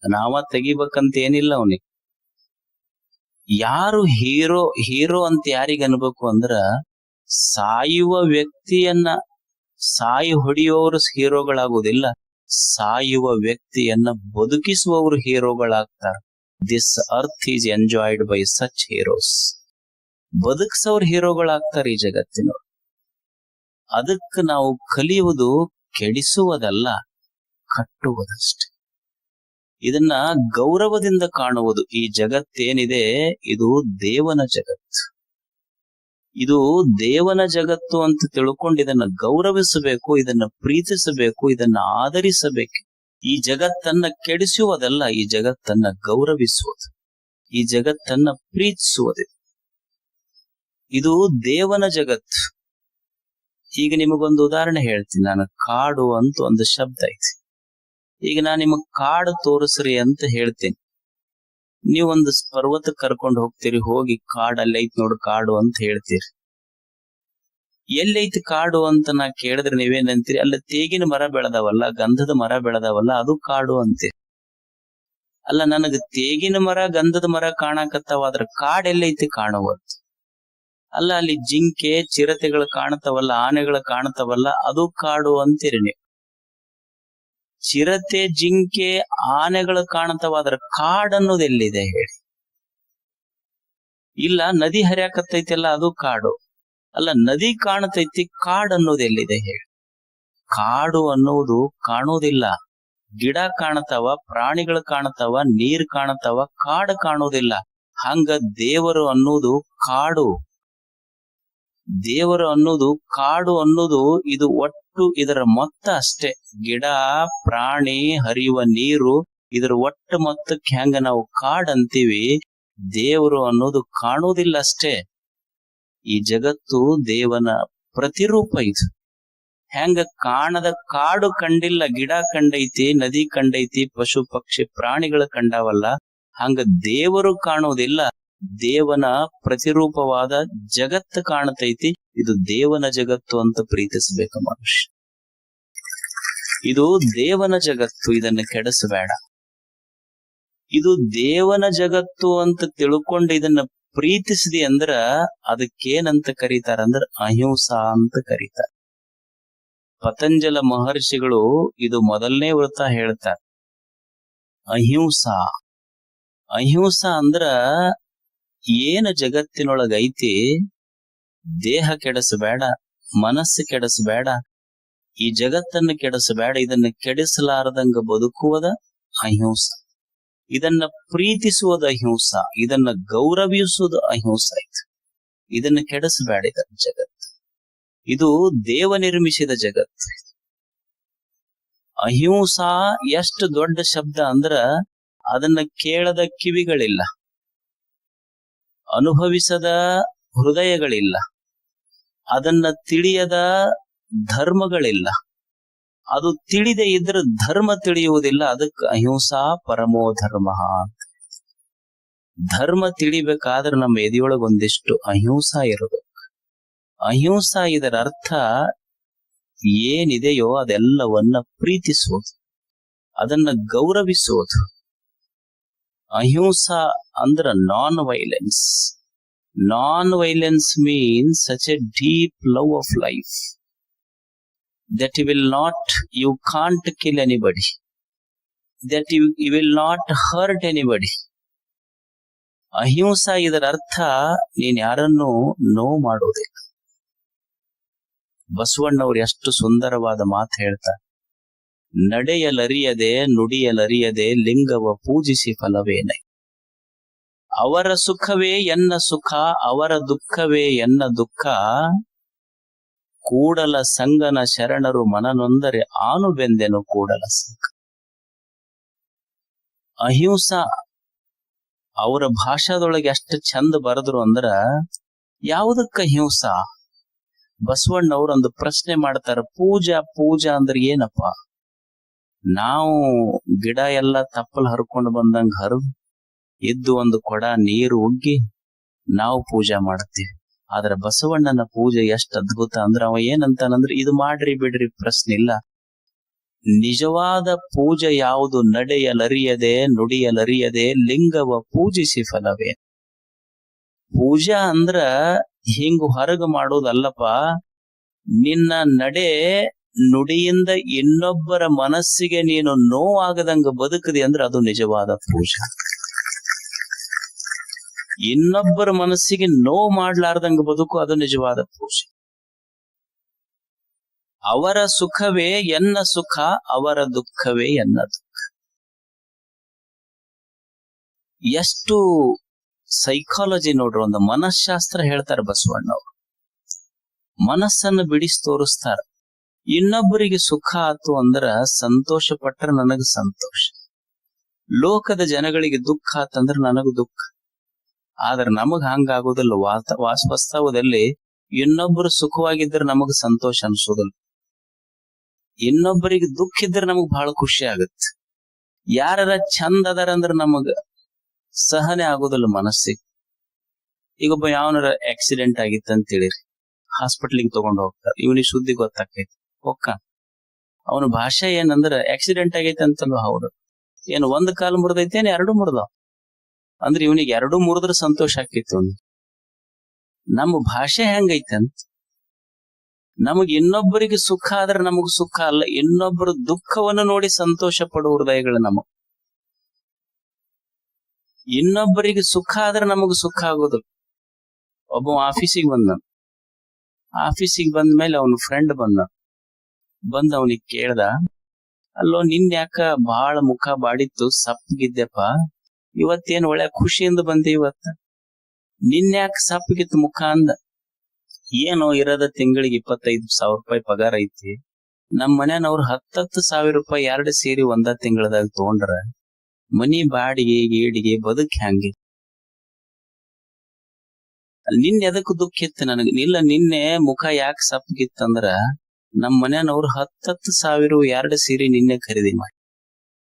ನಾವ ತೆಗಿಬೇಕಂತ ಏನಿಲ್ಲ ಅವನಿಗೆ. ಯಾರು ಹೀರೋ ಅಂತ ಯಾರಿಗ ಅನ್ಬೇಕು ಅಂದ್ರ, ಸಾಯುವ ವ್ಯಕ್ತಿಯನ್ನ ಸಾಯಿ ಹೊಡೆಯುವವರು ಹೀರೋಗಳಾಗುವುದಿಲ್ಲ, ಸಾಯುವ ವ್ಯಕ್ತಿಯನ್ನ ಬದುಕಿಸುವವರು ಹೀರೋಗಳಾಗ್ತಾರ. This earth is enjoyed by such heroes. ಬದುಕಿಸೋರು ಹೀರೋಗಳಾಗ್ತಾರೆ ಈ ಜಗತ್ತಿನವ್ರು. ಅದಕ್ಕೆ ನಾವು ಕಲಿಯುವುದು ಕೆಡಿಸುವುದಲ್ಲ, ಕಟ್ಟುವುದಷ್ಟೆ. ಇದನ್ನ ಗೌರವದಿಂದ ಕಾಣುವುದು. ಈ ಜಗತ್ತೇನಿದೆ ಇದು ದೇವನ ಜಗತ್ತು. ಇದು ದೇವನ ಜಗತ್ತು ಅಂತ ತಿಳ್ಕೊಂಡು ಇದನ್ನ ಗೌರವಿಸಬೇಕು, ಇದನ್ನ ಪ್ರೀತಿಸಬೇಕು, ಇದನ್ನ ಆದರಿಸಬೇಕು. ಈ ಜಗತ್ತನ್ನ ಕೆಡಿಸುವುದಲ್ಲ, ಈ ಜಗತ್ತನ್ನ ಗೌರವಿಸುವುದು, ಈ ಜಗತ್ತನ್ನ ಪ್ರೀತಿಸುವುದು. ಇದು ದೇವನ ಜಗತ್ತು. ಈಗ ನಿಮಗೊಂದು ಉದಾಹರಣೆ ಹೇಳ್ತೀನಿ ನಾನು. ಕಾಡು ಅಂತ ಒಂದು ಶಬ್ದ ಐತಿ. ಈಗ ನಾನು ನಿಮಗ್ ಕಾಡು ತೋರಿಸ್ರಿ ಅಂತ ಹೇಳ್ತೀನಿ. ನೀವೊಂದು ಪರ್ವತಕ್ಕೆ ಕರ್ಕೊಂಡು ಹೋಗ್ತೀರಿ, ಹೋಗಿ ಕಾಡಲ್ಲಿ ಐತಿ ನೋಡು ಕಾಡು ಅಂತ ಹೇಳ್ತೀರಿ. ಎಲ್ಲೈತಿ ಕಾಡು ಅಂತ ನಾ ಕೇಳಿದ್ರೆ ನೀವೇನಂತೀರಿ? ಅಲ್ಲ ತೇಗಿನ ಮರ ಬೆಳೆದವಲ್ಲ, ಗಂಧದ ಮರ ಬೆಳೆದವಲ್ಲ, ಅದು ಕಾಡು ಅಂತೀರಿ. ಅಲ್ಲ, ನನಗ ತೇಗಿನ ಮರ ಗಂಧದ ಮರ ಕಾಣಕತ್ತಾವ, ಅದ್ರ ಕಾಡೆಲ್ಲೈತಿ ಕಾಣುವುದು. ಅಲ್ಲ, ಅಲ್ಲಿ ಜಿಂಕೆ ಚಿರತೆಗಳು ಕಾಣ್ತಾವಲ್ಲ, ಆನೆಗಳು ಕಾಣ್ತಾವಲ್ಲ, ಅದು ಕಾಡು ಅಂತೀರಿ ನೀವು. ಚಿರತೆ ಜಿಂಕೆ ಆನೆಗಳು ಕಾಣ್ತಾವ, ಅದ್ರ ಕಾಡ್ ಅನ್ನೋದು ಎಲ್ಲಿದೆ ಹೇಳಿ? ಇಲ್ಲ, ನದಿ ಹರಿಯಾಕತ್ತೈತಿಲ್ಲ, ಅದು ಕಾಡು. ಅಲ್ಲ, ನದಿ ಕಾಣತೈತಿ, ಕಾಡ್ ಅನ್ನೋದು ಎಲ್ಲಿದೆ ಹೇಳಿ? ಕಾಡು ಅನ್ನೋದು ಕಾಣೋದಿಲ್ಲ. ಗಿಡ ಕಾಣತಾವ, ಪ್ರಾಣಿಗಳು ಕಾಣತಾವ, ನೀರ್ ಕಾಣತಾವ, ಕಾಡು ಕಾಣೋದಿಲ್ಲ. ಹಂಗ ದೇವರು ಅನ್ನೋದು ಕಾಡು. ದೇವರು ಅನ್ನೋದು ಕಾಡು ಅನ್ನೋದು ಇದು ಒಟ್ಟು ಇದರ ಮೊತ್ತ ಅಷ್ಟೇ. ಗಿಡ, ಪ್ರಾಣಿ, ಹರಿಯುವ ನೀರು, ಇದರ ಒಟ್ಟು ಮೊತ್ತಕ್ಕೆ ಹೆಂಗ ನಾವು ಕಾಡ್ ಅಂತೀವಿ, ದೇವರು ಅನ್ನೋದು ಕಾಣೋದಿಲ್ಲ ಅಷ್ಟೇ. ಈ ಜಗತ್ತು ದೇವನ ಪ್ರತಿರೂಪ. ಇದು ಹೆಂಗ ಕಾಣದ ಕಾಡು ಕಂಡಿಲ್ಲ, ಗಿಡ ಕಂಡೈತಿ, ನದಿ ಕಂಡೈತಿ, ಪಶು ಪಕ್ಷಿ ಪ್ರಾಣಿಗಳು ಕಂಡವಲ್ಲ, ಹಂಗ ದೇವರು ಕಾಣೋದಿಲ್ಲ. ದೇವನ ಪ್ರತಿರೂಪವಾದ ಜಗತ್ತು ಕಾಣತೈತಿ. ಇದು ದೇವನ ಜಗತ್ತು ಅಂತ ಪ್ರೀತಿಸಬೇಕು ಮನುಷ್ಯ. ಇದು ದೇವನ ಜಗತ್ತು, ಇದನ್ನ ಕೆಡಿಸಬೇಡ. ಇದು ದೇವನ ಜಗತ್ತು ಅಂತ ತಿಳ್ಕೊಂಡು ಇದನ್ನ ಪ್ರೀತಿಸಿದಿ ಅಂದ್ರ ಅದಕ್ಕೇನಂತ ಕರೀತಾರ ಅಂದ್ರ ಅಹಿಂಸಾ ಅಂತ ಕರೀತಾರ. ಪತಂಜಲ ಮಹರ್ಷಿಗಳು ಇದು ಮೊದಲನೇ ವ್ರತ ಹೇಳ್ತಾರ, ಅಹಿಂಸಾ. ಅಹಿಂಸಾ ಅಂದ್ರ ಏನ ಜಗತ್ತಿನೊಳಗೈತಿ, ದೇಹ ಕೆಡಿಸಬೇಡ, ಮನಸ್ಸು ಕೆಡಿಸಬೇಡ, ಈ ಜಗತ್ತನ್ನು ಕೆಡಿಸಬೇಡ, ಇದನ್ನ ಕೆಡಿಸಲಾರದಂಗ ಬದುಕುವುದ ಅಹಿಂಸಾ. ಇದನ್ನ ಪ್ರೀತಿಸುವುದು ಅಹಿಂಸಾ, ಇದನ್ನ ಗೌರವಿಸುವುದು ಅಹಿಂಸಾ. ಇದನ್ನ ಕೆಡಿಸಬೇಡ, ಇದನ್ನ ಜಗತ್ತು. ಇದು ದೇವ ನಿರ್ಮಿಸಿದ ಜಗತ್ತು. ಅಹಿಂಸಾ ಎಷ್ಟು ದೊಡ್ಡ ಶಬ್ದ ಅಂದ್ರ ಅದನ್ನ ಕೇಳದ ಕಿವಿಗಳಿಲ್ಲ, ಅನುಭವಿಸದ ಹೃದಯಗಳಿಲ್ಲ, ಅದನ್ನ ತಿಳಿಯದ ಧರ್ಮಗಳಿಲ್ಲ. ಅದು ತಿಳಿದೇ ಇದ್ರೆ ಧರ್ಮ ತಿಳಿಯುವುದಿಲ್ಲ. ಅದಕ್ಕೆ ಅಹಿಂಸಾ ಪರಮೋ ಧರ್ಮ. ಧರ್ಮ ತಿಳಿಬೇಕಾದ್ರೆ ನಮ್ಮ ಎದೆಯೊಳಗೆ ಒಂದಿಷ್ಟು ಅಹಿಂಸಾ ಇರಬೇಕು. ಅಹಿಂಸಾ ಇದರ ಅರ್ಥ ಏನಿದೆಯೋ ಅದೆಲ್ಲವನ್ನ ಪ್ರೀತಿಸುವುದು, ಅದನ್ನ ಗೌರವಿಸುವುದು. ಅಹಿಂಸಾ ಅಂದ್ರ non violence. Non violence means such a deep love of life that you can't kill anybody, that you will not hurt anybody. ಅಹಿಂಸಾ ಇದರ ಅರ್ಥ ನೀನ್ ಯಾರನ್ನು ನೋವು ಮಾಡೋದಿಲ್ಲ. ಬಸವಣ್ಣವ್ರು ಎಷ್ಟು ಸುಂದರವಾದ ಮಾತು ಹೇಳ್ತಾರೆ. ನಡೆಯಲರಿಯದೆ ನುಡಿಯಲರಿಯದೆ ಲಿಂಗವ ಪೂಜಿಸಿ ಫಲವೇನೈ. ಅವರ ಸುಖವೇ ಎನ್ನ ಸುಖ, ಅವರ ದುಃಖವೇ ಎನ್ನ ದುಃಖ. ಕೂಡಲ ಸಂಗನ ಶರಣರು ಮನನೊಂದರೆ ಆನು ಬೆಂದೆನು ಕೂಡಲ ಸಂಗ. ಅಹಿಂಸಾ ಅವರ ಭಾಷಾದೊಳಗೆ ಎಷ್ಟು ಚಂದ ಬರೆದ್ರು ಅಂದ್ರ, ಯಾವುದಕ್ಕ ಅಹಿಂಸಾ? ಬಸವಣ್ಣವ್ರು ಒಂದು ಪ್ರಶ್ನೆ ಮಾಡ್ತಾರ, ಪೂಜಾ ಅಂದ್ರೆ ಏನಪ್ಪ? ನಾವು ಗಿಡ ಎಲ್ಲ ತಪ್ಪಲ್ ಹರ್ಕೊಂಡು ಬಂದಂಗ ಹರಿದು ಇದ್ದು ಒಂದು ಕೊಡ ನೀರು ಉಗ್ಗಿ ನಾವು ಪೂಜಾ ಮಾಡ್ತೀವಿ. ಆದ್ರೆ ಬಸವಣ್ಣನ ಪೂಜೆ ಎಷ್ಟು ಅದ್ಭುತ ಅಂದ್ರೆ ಅವ ಏನಂತಾನಂದ್ರೆ, ಇದು ಮಾಡ್ರಿ ಬಿಡ್ರಿ ಪ್ರಶ್ನೆ ಇಲ್ಲ, ನಿಜವಾದ ಪೂಜೆ ಯಾವುದು? ನಡೆಯಲರಿಯದೆ ನುಡಿಯಲರಿಯದೆ ಲಿಂಗವ ಪೂಜಿಸಿ ಫಲವೇ. ಪೂಜಾ ಅಂದ್ರ ಹಿಂಗ ಹೊರಗ ಮಾಡೋದಲ್ಲಪ್ಪ. ನಿನ್ನ ನಡೆ ನುಡಿಯಿಂದ ಇನ್ನೊಬ್ಬರ ಮನಸ್ಸಿಗೆ ನೀನು ನೋವಾಗದಂಗ ಬದುಕದಿ ಅಂದ್ರೆ ಅದು ನಿಜವಾದ ಪೂಜಾ. ಇನ್ನೊಬ್ಬರ ಮನಸ್ಸಿಗೆ ನೋವು ಮಾಡ್ಲಾರ್ದಂಗ ಬದುಕು, ಅದು ನಿಜವಾದ ಪೂಜೆ. ಅವರ ಸುಖವೇ ಎನ್ನ ಸುಖ, ಅವರ ದುಃಖವೇ ಎನ್ನ ದುಃಖ. ಎಷ್ಟು ಸೈಕಾಲಜಿ ನೋಡ್ರಿ, ಒಂದು ಮನಃಶಾಸ್ತ್ರ ಹೇಳ್ತಾರೆ ಬಸವಣ್ಣವ್ರು. ಮನಸ್ಸನ್ನು ಬಿಡಿಸಿ ತೋರಿಸ್ತಾರ. ಇನ್ನೊಬ್ಬರಿಗೆ ಸುಖ ಆತು ಅಂದ್ರ ಸಂತೋಷ ಪಟ್ರ ನನಗ ಸಂತೋಷ, ಲೋಕದ ಜನಗಳಿಗೆ ದುಃಖ ಆತಂದ್ರ ನನಗ ದುಃಖ. ಆದ್ರ ನಮಗ್ ಹಂಗಾಗೋದಿಲ್ಲ. ವಾಸ್ತವದಲ್ಲಿ ಇನ್ನೊಬ್ಬರು ಸುಖವಾಗಿದ್ರೆ ನಮಗ್ ಸಂತೋಷ ಅನ್ಸೋದಿಲ್ಲ. ಇನ್ನೊಬ್ಬರಿಗೆ ದುಃಖ ಇದ್ರೆ ನಮಗ್ ಬಹಳ ಖುಷಿ ಆಗತ್ತೆ. ಯಾರ ಚಂದ ಅದಾರ ಅಂದ್ರ ನಮಗ ಸಹನೆ ಆಗೋದಿಲ್ಲ ಮನಸ್ಸಿಗೆ. ಈಗ ಒಬ್ಬ ಯಾವನಾರ ಆಕ್ಸಿಡೆಂಟ್ ಆಗಿತ್ತು ಅಂತ ಹೇಳಿರಿ, ಹಾಸ್ಪಿಟ್ಲಿಗೆ ತಗೊಂಡ್ ಹೋಗ್ತಾರ. ಇವನಿಗೆ ಸುದ್ದಿ ಗೊತ್ತಾಕೈತಿ, ಒಕ್ಕ ಅವನ ಭಾಷೆ ಏನಂದ್ರ ಆಕ್ಸಿಡೆಂಟ್ ಆಗೈತೆ ಅಂತಲ್ವ. ಹೌದು, ಏನು ಒಂದ್ ಕಾಲು ಮುರಿದೈತೆ, ಏನ್ ಎರಡು ಮುರಿದಾವ ಅಂದ್ರೆ ಇವನಿಗೆ ಎರಡು ಮುರಿದ್ರೆ ಸಂತೋಷ ಆಕೈತಿ ಅವ್ನಿಗೆ. ನಮ್ಮ ಭಾಷೆ ಹೆಂಗೈತೆ ಅಂತ, ನಮಗ್ ಇನ್ನೊಬ್ಬರಿಗೆ ಸುಖ ಆದ್ರೆ ನಮಗ್ ಸುಖ ಅಲ್ಲ, ಇನ್ನೊಬ್ಬರ ದುಃಖವನ್ನು ನೋಡಿ ಸಂತೋಷ ಪಡುವ ಹೃದಯಗಳು ನಮಗ್. ಇನ್ನೊಬ್ಬರಿಗೆ ಸುಖ ಆದ್ರೆ ನಮಗ್ ಸುಖ ಆಗೋದಿಲ್ಲ. ಒಬ್ಬ ಆಫೀಸಿಗೆ ಬಂದ್ಮೇಲೆ ಅವನ ಫ್ರೆಂಡ್ ಬಂದ್ ಅವನಿಗೆ ಕೇಳ್ದ, ಅಲ್ಲೋ ನಿನ್ ಯಾಕ ಬಹಳ ಮುಖ ಬಾಡಿತ್ತು, ಸಪ್ಪಗಿದ್ದೆಪ್ಪ, ಇವತ್ತೇನ್ ಒಳ್ಳೆ ಖುಷಿಯಿಂದ ಬಂದೆ ಇವತ್ತ, ನಿನ್ಯಾಕ ಸಪ್ಪಗಿತ್ತು ಮುಖ ಅಂದ. ಏನೋ ಇರೋದ ತಿಂಗಳಿಗೆ 25,000 ರೂಪಾಯಿ ಪಗಾರ ಐತಿ, ನಮ್ ಮನ್ಯಾನವ್ರು 10,000 ರೂಪಾಯಿ 2 ಸೇರಿ ಒಂದ ತಿಂಗಳದಾಗ ತಗೊಂಡ್ರ ಮನಿ ಬಾಡಿಗೆ ಗೇಡಿಗೆ ಬದುಕ್ ಹ್ಯಾಂಗೆ. ನಿನ್ನೆ ಎದಕ್ ದುಃಖ ಇತ್ತು ನನಗ? ಇಲ್ಲ, ನಿನ್ನೆ ಮುಖ ಯಾಕೆ ಸಪ್ಪಗಿತ್ತಂದ್ರ ನಮ್ ಮನ್ಯಾನವ್ರು 10,000 2 ಸೀರೆ ನಿನ್ನೆ ಖರೀದಿ ಮಾಡಿ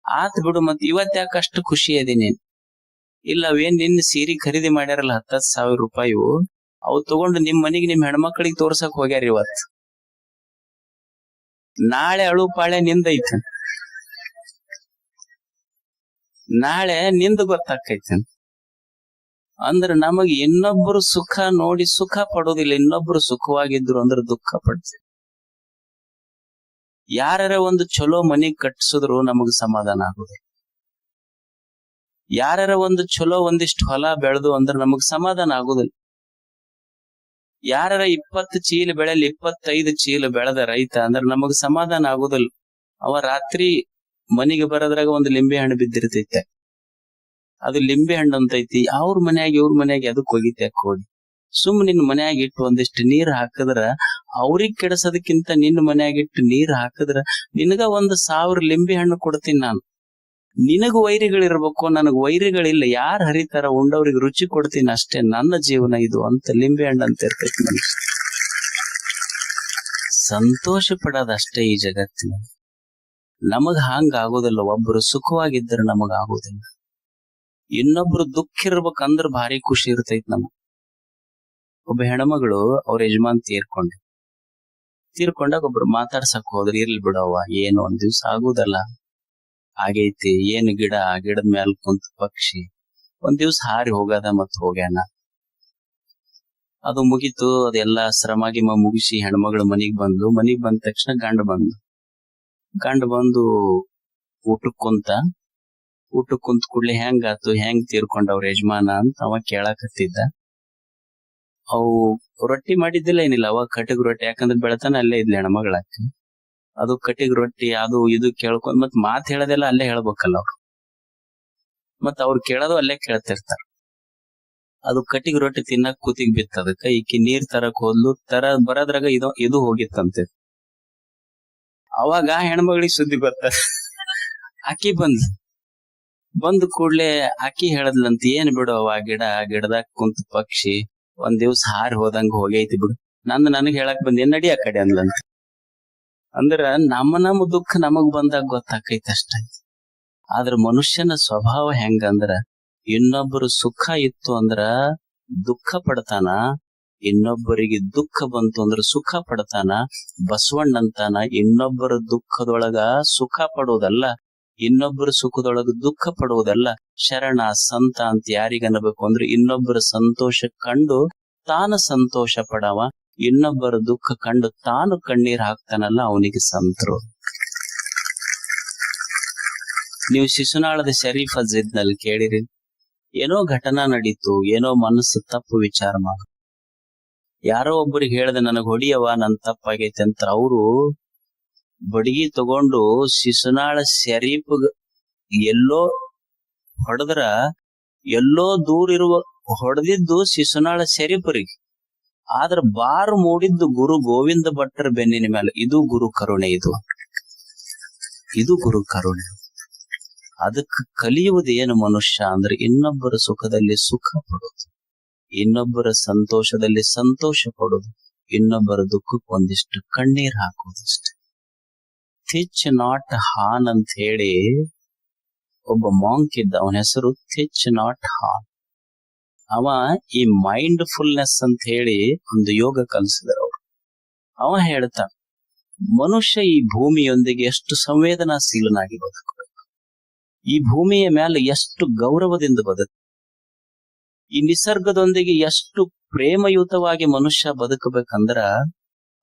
ಆತ್ ಬಿಡು, ಮತ್ ಇವತ್ ಯಾಕೆ ಅಷ್ಟು ಖುಷಿ ಅದೀನಿ? ಇಲ್ಲ, ಅವೇನ್ ನಿನ್ನೆ ಸೀರೆ ಖರೀದಿ ಮಾಡ್ಯಾರಲ್ಲ 10,000 ರೂಪಾಯಿ, ಅವು ತಗೊಂಡು ನಿಮ್ ಮನಿಗೆ ನಿಮ್ ಹೆಣ್ಮಕ್ಳಿಗೆ ತೋರ್ಸಕ್ ಹೋಗ್ಯಾರ. ಇವತ್ ನಾಳೆ ಅಳು ಪಾಳೆ ನಿಂದೈತ, ನಾಳೆ ನಿಂದ ಗೊತ್ತಾಕೈತೆ. ಅಂದ್ರ ನಮಗ್ ಇನ್ನೊಬ್ರು ಸುಖ ನೋಡಿ ಸುಖ ಪಡೋದಿಲ್ಲ, ಇನ್ನೊಬ್ರು ಸುಖವಾಗಿದ್ರು ಅಂದ್ರೆ ದುಃಖ ಪಡ್ತೀವಿ. ಯಾರ ಒಂದು ಚಲೋ ಮನಿ ಕಟ್ಸಿದ್ರು ನಮಗ್ ಸಮಾಧಾನ ಆಗುದಿಲ್ಲ. ಯಾರ ಒಂದು ಚಲೋ ಒಂದಿಷ್ಟು ಹೊಲ ಬೆಳೆದು ಅಂದ್ರೆ ನಮಗ್ ಸಮಾಧಾನ ಆಗುದಿಲ್ಲ. ಯಾರ 20 ಚೀಲ ಬೆಳೆಲಿ 25 ಚೀಲ ಬೆಳೆದ ರೈತ ಅಂದ್ರೆ ನಮಗ್ ಸಮಾಧಾನ ಆಗುದಿಲ್ಲ. ಅವ ರಾತ್ರಿ ಮನಿಗೆ ಬರೋದ್ರಾಗ ಒಂದು ಲಿಂಬೆ ಹಣ್ಣು ಬಿದ್ದಿರ್ತೈತೆ, ಅದು ಲಿಂಬೆ ಹಣ್ಣು ಅಂತೈತಿ. ಅವ್ರ ಮನ್ಯಾಗ ಇವ್ರ ಮನ್ಯಾಗ ಅದಕ್ ಹೋಗಿತ್ಯಾಕ ಹೋಗಿ? ಸುಮ್ ನಿನ್ ಮನ್ಯಾಗ ಇಟ್ಟು ಒಂದಿಷ್ಟು ನೀರ್ ಹಾಕಿದ್ರ ಅವ್ರಿಗ್ ಕೆಡಸೋದಕ್ಕಿಂತ ನಿನ್ನ ಮನ್ಯಾಗ ಇಟ್ಟು ನೀರ್ ಹಾಕಿದ್ರ ನಿನಗ 1,000 ಲಿಂಬೆ ಹಣ್ಣು ಕೊಡ್ತೀನಿ ನಾನು. ನಿನಗ ವೈರಿಗಳಿರ್ಬೇಕು, ನನಗ್ ವೈರಿಗಳಿಲ್ಲ. ಯಾರು ಹರಿತಾರ ಉಂಡವ್ರಿಗೆ ರುಚಿ ಕೊಡ್ತೀನಿ ಅಷ್ಟೇ, ನನ್ನ ಜೀವನ ಇದು ಅಂತ ಲಿಂಬೆ ಹಣ್ಣು ಅಂತ ಇರ್ತೈತಿ. ನನ್ಗೆ ಸಂತೋಷ ಪಡೋದಷ್ಟೇ ಈ ಜಗತ್ತಿನ. ನಮಗ್ ಹಂಗ ಆಗೋದಿಲ್ಲ. ಒಬ್ಬರು ಸುಖವಾಗಿದ್ರೆ ನಮಗ್ ಆಗೋದಿಲ್ಲ. ಇನ್ನೊಬ್ರು ದುಃಖ ಇರ್ಬೇಕಂದ್ರ ಭಾರಿ ಖುಷಿ ಇರ್ತೈತಿ ನಮಗ್. ಒಬ್ಬ ಹೆಣ್ಮಗಳು ಅವ್ರ ಯಜಮಾನ್ ತೀರ್ಕೊಂಡಾಗ ಒಬ್ರು ಮಾತಾಡ್ಸಕ್ ಹೋದ್ರಿ, ಇರ್ಲಿ ಬಿಡವ್ವ, ಏನು ಒಂದ್ ದಿವ್ಸ ಆಗುದಲ್ಲ, ಆಗೈತಿ, ಏನು ಗಿಡದ ಮ್ಯಾಲ ಕುಂತ ಪಕ್ಷಿ ಒಂದ್ ದಿವ್ಸ ಹಾರಿ ಹೋಗದ ಮತ್ ಹೋಗ್ಯಾನ. ಅದು ಮುಗೀತು, ಅದೆಲ್ಲಾ ಶ್ರಮಾಗಿ ಮುಗಿಸಿ ಹೆಣ್ಮಗಳು ಮನಿಗ್ ಬಂದ ತಕ್ಷಣ ಗಂಡ ಬಂದು ಊಟಕ್ ಕುಂತ ಕೂಡ್ಲೆ ಹೆಂಗಾತು, ಹೆಂಗ್ ತೀರ್ಕೊಂಡ ಅವ್ರ ಯಜಮಾನ ಅಂತ ಅವ ಕೇಳಾಕತ್ತಿದ್ದ. ಅವು ರೊಟ್ಟಿ ಮಾಡಿದ್ದಿಲ್ಲ ಏನಿಲ್ಲ, ಅವಾಗ ಕಟಕ್ ರೊಟ್ಟಿ, ಯಾಕಂದ್ರೆ ಬೆಳತಾನ ಅಲ್ಲೇ ಇದ್ಲಿ ಹೆಣ್ಮಗಳಾಕ. ಅದು ಕಟಿಗ್ ರೊಟ್ಟಿ ಅದು ಇದು ಕೇಳ್ಕೊಂಡ್ ಮತ್ ಮಾತ್ ಹೇಳೋದೆಲ್ಲ ಅಲ್ಲೇ ಹೇಳ್ಬೇಕಲ್ಲ ಅವ್ರು, ಮತ್ ಅವ್ರು ಕೇಳೋದು ಅಲ್ಲೇ ಕೇಳ್ತಿರ್ತಾರ. ಅದು ಕಟಿಗ್ ರೊಟ್ಟಿ ತಿನ್ನಕ್ ಕೂತಿಗ್ ಬಿತ್ತದಕ್ಕ ಈಕಿ ನೀರ್ ತರಕ್ ಹೋದ್ಲು, ಬರೋದ್ರಾಗ ಇದು ಹೋಗಿತ್ತಂತೆ. ಅವಾಗ ಹೆಣ್ಮಗಳಿಗೆ ಸುದ್ದಿ ಗೊತ್ತ. ಆಕಿ ಬಂದ್ ಕೂಡ್ಲೆ ಆಕಿ ಹೇಳದ್ಲಂತ, ಏನ್ ಬಿಡು ಅವ ಗಿಡದಾಗ ಕುಂತ ಪಕ್ಷಿ ಒಂದ್ ದಿವ್ಸ ಹಾರಿ ಹೋದಂಗ ಹೋಗೈತಿ ಬಿಡು, ನನಗ್ ಹೇಳಕ್ ಬಂದ್ ನಡಿ ಆ ಕಡೆ ಅಂದ್ಲಂತ. ಅಂದ್ರ ನಮ್ಮ ದುಃಖ ನಮಗ್ ಬಂದಾಗ ಗೊತ್ತಾಕೈತಿ ಅಷ್ಟ. ಆದ್ರ ಮನುಷ್ಯನ ಸ್ವಭಾವ ಹೆಂಗಂದ್ರ, ಇನ್ನೊಬ್ಬರು ಸುಖ ಇತ್ತು ಅಂದ್ರ ದುಃಖ ಪಡ್ತಾನ, ಇನ್ನೊಬ್ಬರಿಗೆ ದುಃಖ ಬಂತು ಅಂದ್ರ ಸುಖ ಪಡ್ತಾನ. ಬಸವಣ್ಣಂತಾನ, ಇನ್ನೊಬ್ಬರ ದುಃಖದೊಳಗ ಸುಖ ಪಡುವುದಲ್ಲ, ಇನ್ನೊಬ್ಬರ ಸುಖದೊಳಗ ದುಃಖ ಪಡುವುದಲ್ಲ. ಶರಣ ಸಂತ ಅಂತ ಯಾರಿಗನ್ನಬೇಕು ಅಂದ್ರೆ, ಇನ್ನೊಬ್ಬರ ಸಂತೋಷ ಕಂಡು ತಾನು ಸಂತೋಷ ಪಡವ, ಇನ್ನೊಬ್ಬರ ದುಃಖ ಕಂಡು ತಾನು ಕಣ್ಣೀರ್ ಹಾಕ್ತಾನಲ್ಲ ಅವನಿಗೆ ಸಂತರು. ನೀವು ಶಿಶುನಾಳದ ಶರೀಫ್ ಜಿದ್ನಲ್ಲಿ ಕೇಳಿರಿ, ಏನೋ ಘಟನಾ ನಡೀತು, ಏನೋ ಮನಸ್ಸು ತಪ್ಪು ವಿಚಾರ ಮಾಡ, ಯಾರೋ ಒಬ್ಬರಿಗೆ ಹೇಳ್ದೆ ನನಗ್ ಹೊಡಿಯವ ನನ್ ತಪ್ಪಾಗೈತೆ ಅಂತ. ಅವರು ಬಡಗಿ ತಗೊಂಡು ಶಿಶುನಾಳ ಶರೀಫ್ ಎಲ್ಲೋ ಹೊಡೆದ್ರ ಎಲ್ಲೋ ದೂರ ಇರುವ ಹೊಡೆದಿದ್ದು ಶಿಶುನಾಳ ಶರೀಫರಿಗೆ, ಆದ್ರ ಬಾರು ಮೂಡಿದ್ದು ಗುರು ಗೋವಿಂದ ಭಟ್ಟರ ಬೆನ್ನಿನ ಮೇಲೆ. ಇದು ಗುರು ಕರುಣೆ, ಇದು ಗುರು ಕರುಣೆ. ಅದಕ್ಕೆ ಕಲಿಯುವುದು ಏನು ಮನುಷ್ಯ ಅಂದ್ರೆ ಇನ್ನೊಬ್ಬರ ಸುಖದಲ್ಲಿ ಸುಖ ಪಡೋದು, ಇನ್ನೊಬ್ಬರ ಸಂತೋಷದಲ್ಲಿ ಸಂತೋಷ ಪಡೋದು, ಇನ್ನೊಬ್ಬರ ದುಃಖಕ್ಕೆ ಒಂದಿಷ್ಟು ಕಣ್ಣೀರ್ ಹಾಕೋದಷ್ಟೆ. ಥಿಚ್ ನಾಟ್ ಹಾನ್ ಅಂತ ಹೇಳಿ ಒಬ್ಬ ಮಾಂಕ್ ಇದ್ದ, ಅವನ ಹೆಸರು ಥಿಚ್ ನಾಟ್ ಹಾನ್. ಅವ ಈ ಮೈಂಡ್ಫುಲ್ನೆಸ್ ಅಂತ ಹೇಳಿ ಒಂದು ಯೋಗ ಕಲಿಸಿದ್ರು ಅವರು. ಅವ ಹೇಳ್ತಾ, ಮನುಷ್ಯ ಈ ಭೂಮಿಯೊಂದಿಗೆ ಎಷ್ಟು ಸಂವೇದನಾಶೀಲನಾಗಿ ಬದುಕಬೇಕು, ಈ ಭೂಮಿಯ ಮೇಲೆ ಎಷ್ಟು ಗೌರವದಿಂದ ಬದುಕ, ಈ ನಿಸರ್ಗದೊಂದಿಗೆ ಎಷ್ಟು ಪ್ರೇಮಯುತವಾಗಿ ಮನುಷ್ಯ ಬದುಕಬೇಕಂದ್ರ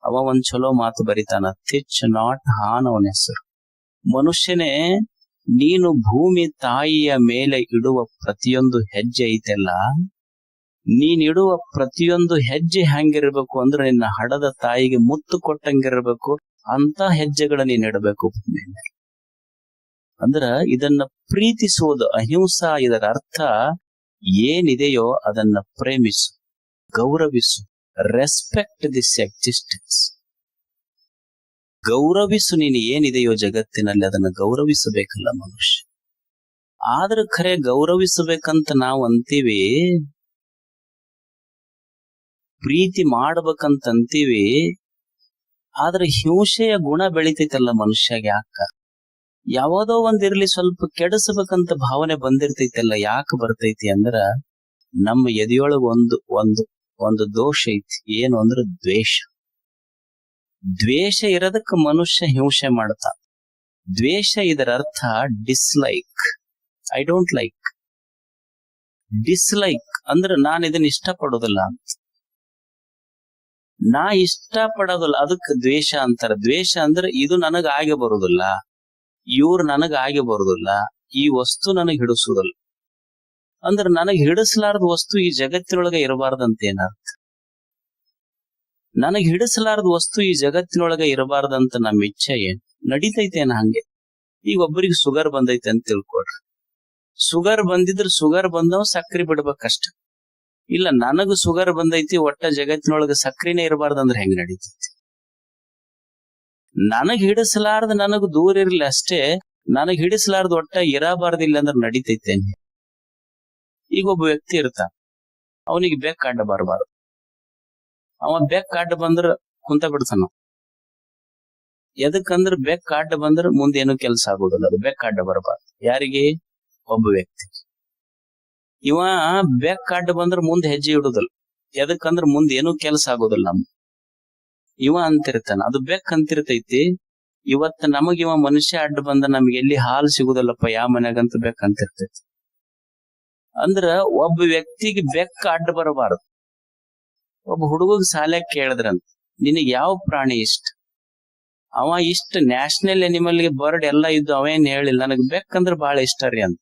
ಅವ ಒಂದ್ ಚಲೋ ಮಾತು ಬರಿತಾನ. ಥಿಚ್ ನಾಟ್ ಹಾನ್ ಅವನ ಹೆಸರು. ಮನುಷ್ಯನೇ, ನೀನು ಭೂಮಿ ತಾಯಿಯ ಮೇಲೆ ಇಡುವ ಪ್ರತಿಯೊಂದು ಹೆಜ್ಜೆ ಐತೆಲ್ಲ, ನೀನಿಡುವ ಪ್ರತಿಯೊಂದು ಹೆಜ್ಜೆ ಹೆಂಗಿರ್ಬೇಕು ಅಂದ್ರೆ ನಿನ್ನ ಹಡದ ತಾಯಿಗೆ ಮುತ್ತು ಕೊಟ್ಟಂಗಿರ್ಬೇಕು, ಅಂತ ಹೆಜ್ಜೆಗಳ ನೀನ್ ಇಡಬೇಕು. ಅಂದ್ರ ಇದನ್ನ ಪ್ರೀತಿಸುವುದು ಅಹಿಂಸಾ. ಇದರ ಅರ್ಥ ಏನಿದೆಯೋ ಅದನ್ನ ಪ್ರೇಮಿಸು, ಗೌರವಿಸು, ರೆಸ್ಪೆಕ್ಟ್ ದಿಸ್ ಎಕ್ಸಿಸ್ಟೆನ್ಸ್. ಗೌರವಿಸು, ನೀನು ಏನಿದೆಯೋ ಜಗತ್ತಿನಲ್ಲಿ ಅದನ್ನ ಗೌರವಿಸಬೇಕಲ್ಲ ಮನುಷ್ಯ. ಆದ್ರೆ ಖರೆ ಗೌರವಿಸಬೇಕಂತ ನಾವು ಅಂತೀವಿ, ಪ್ರೀತಿ ಮಾಡ್ಬೇಕಂತ ಅಂತೀವಿ, ಆದ್ರೆ ಹಿಂಸೆಯ ಗುಣ ಬೆಳಿತೈತಲ್ಲ ಮನುಷ್ಯಾಗ. ಯಾಕ? ಯಾವ್ದೋ ಒಂದಿರ್ಲಿ ಸ್ವಲ್ಪ ಕೆಡಿಸಬೇಕಂತ ಭಾವನೆ ಬಂದಿರ್ತೈತಲ್ಲ. ಯಾಕೆ ಬರ್ತೈತಿ ಅಂದ್ರ ನಮ್ಮ ಎದೆಯೊಳಗ ಒಂದು ದೋಷ ಐತಿ. ಏನು ಅಂದ್ರೆ ದ್ವೇಷ. ದ್ವೇಷ ಇರೋದಕ್ಕೆ ಮನುಷ್ಯ ಹಿಂಸೆ ಮಾಡ್ತಾ. ದ್ವೇಷ ಇದರ ಅರ್ಥ dislike. I don't like. Dislike ಅಂದ್ರೆ ನಾನು ಇದನ್ನ ಇಷ್ಟಪಡೋದಿಲ್ಲ ಅಂತ. ನಾ ಇಷ್ಟ ಪಡೋದಿಲ್ಲ, ಅದಕ್ಕೆ ದ್ವೇಷ ಅಂತಾರ. ದ್ವೇಷ ಅಂದ್ರೆ ಇದು ನನಗ ಆಗಿ ಬರುದಿಲ್ಲ, ಇವ್ರು ನನಗ ಆಗಿ ಬರುದಿಲ್ಲ, ಈ ವಸ್ತು ನನಗ್ ಹಿಡಿಸುದಿಲ್ಲ. ಅಂದ್ರೆ ನನಗ್ ಹಿಡಿಸಲಾರ್ದ ವಸ್ತು ಈ ಜಗತ್ತಿನೊಳಗೆ ಇರಬಾರ್ದಂತ ಏನರ್ಥ? ನನಗ್ ಹಿಡಿಸಲಾರ್ದ ವಸ್ತು ಈ ಜಗತ್ತಿನೊಳಗೆ ಇರಬಾರ್ದಂತ ನಮ್ಮ ಇಚ್ಛೆ ಏನ್ ನಡೀತೈತೇನ? ಹಂಗೆ ಈಗ ಒಬ್ಬರಿಗೆ ಶುಗರ್ ಬಂದೈತೆ ಅಂತ ತಿಳ್ಕೊಡ್ರಿ. ಶುಗರ್ ಬಂದಿದ್ರೆ ಶುಗರ್ ಬಂದವ್ ಸಕ್ರಿ ಬಿಡ್ಬೇಕಷ್ಟ. ಇಲ್ಲ ನನಗ ಶುಗರ್ ಬಂದೈತಿ, ಒಟ್ಟ ಜಗತ್ತಿನೊಳಗ ಸಕ್ರಿನೇ ಇರಬಾರ್ದಂದ್ರೆ ಹೆಂಗ್ ನಡೀತೈತಿ? ನನಗ್ ಹಿಡಿಸಲಾರ್ದ ನನಗ್ ದೂರ ಇರ್ಲಿ ಅಷ್ಟೇ, ನನಗ್ ಹಿಡಿಸಲಾರ್ದ ಒಟ್ಟ ಇರಬಾರ್ದಿಲ್ಲ ಅಂದ್ರೆ ನಡೀತೈತೇನೆ? ಈಗ ಒಬ್ಬ ವ್ಯಕ್ತಿ ಇರ್ತ, ಅವನಿಗೆ ಬೆಕ್ಕ ಅಡ್ಡ ಬರಬಾರ್ದು. ಅವ ಬೆಕ್ಕ ಅಡ್ಡ ಬಂದ್ರ ಕುಂತ ಬಿಡ್ತಾನ. ಎದಕ್ಕಂದ್ರ ಬೆಕ್ಕ ಅಡ್ಡ ಬಂದ್ರ ಮುಂದೇನು ಕೆಲಸ ಆಗೋದಿಲ್ಲ. ಅದು ಬೆಕ್ಕ ಅಡ್ಡ ಬರಬಾರ್ದು. ಯಾರಿಗೆ? ಒಬ್ಬ ವ್ಯಕ್ತಿ. ಇವ ಬೆಕ್ಕ ಅಡ್ಡ ಬಂದ್ರ ಮುಂದೆ ಹೆಜ್ಜೆ ಇಡುದಿಲ್ಲ. ಎದಕ್ಕಂದ್ರ ಮುಂದೆ ಏನೂ ಕೆಲಸ ಆಗೋದಿಲ್ಲ. ಇವ ಅಂತಿರ್ತಾನ, ಅದು ಬೆಕ್ಕ ಅಂತಿರ್ತೈತಿ. ಇವತ್ತ ನಮಗ್ ಇವ ಮನುಷ್ಯ ಅಡ್ಡ ಬಂದ ನಮ್ಗೆ ಎಲ್ಲಿ ಹಾಲು ಸಿಗುದಿಲ್ಲಪ್ಪ, ಯಾವ ಮನ್ಯಾಗಂತ ಬೆಕ್ಕ ಅಂತಿರ್ತೈತಿ. ಅಂದ್ರ ಒಬ್ಬ ವ್ಯಕ್ತಿಗೆ ಬೆಕ್ಕ ಅಡ್ಡ ಬರಬಾರದು. ಒಬ್ಬ ಹುಡುಗಗ್ ಶಾಲ್ಯಾಗ ಕೇಳಿದ್ರಂತ, ನಿನಗ್ ಯಾವ ಪ್ರಾಣಿ ಇಷ್ಟ? ಅವ ಇಷ್ಟ ನ್ಯಾಷನಲ್ ಅನಿಮಲ್ಗೆ ಬರ್ಡ್ ಎಲ್ಲಾ ಇದ್ದು ಅವೇನ್ ಹೇಳಿಲ್ಲ, ನನಗ್ ಬೆಕ್ಕಂದ್ರ ಬಾಳ ಇಷ್ಟ ರೀ ಅಂತ.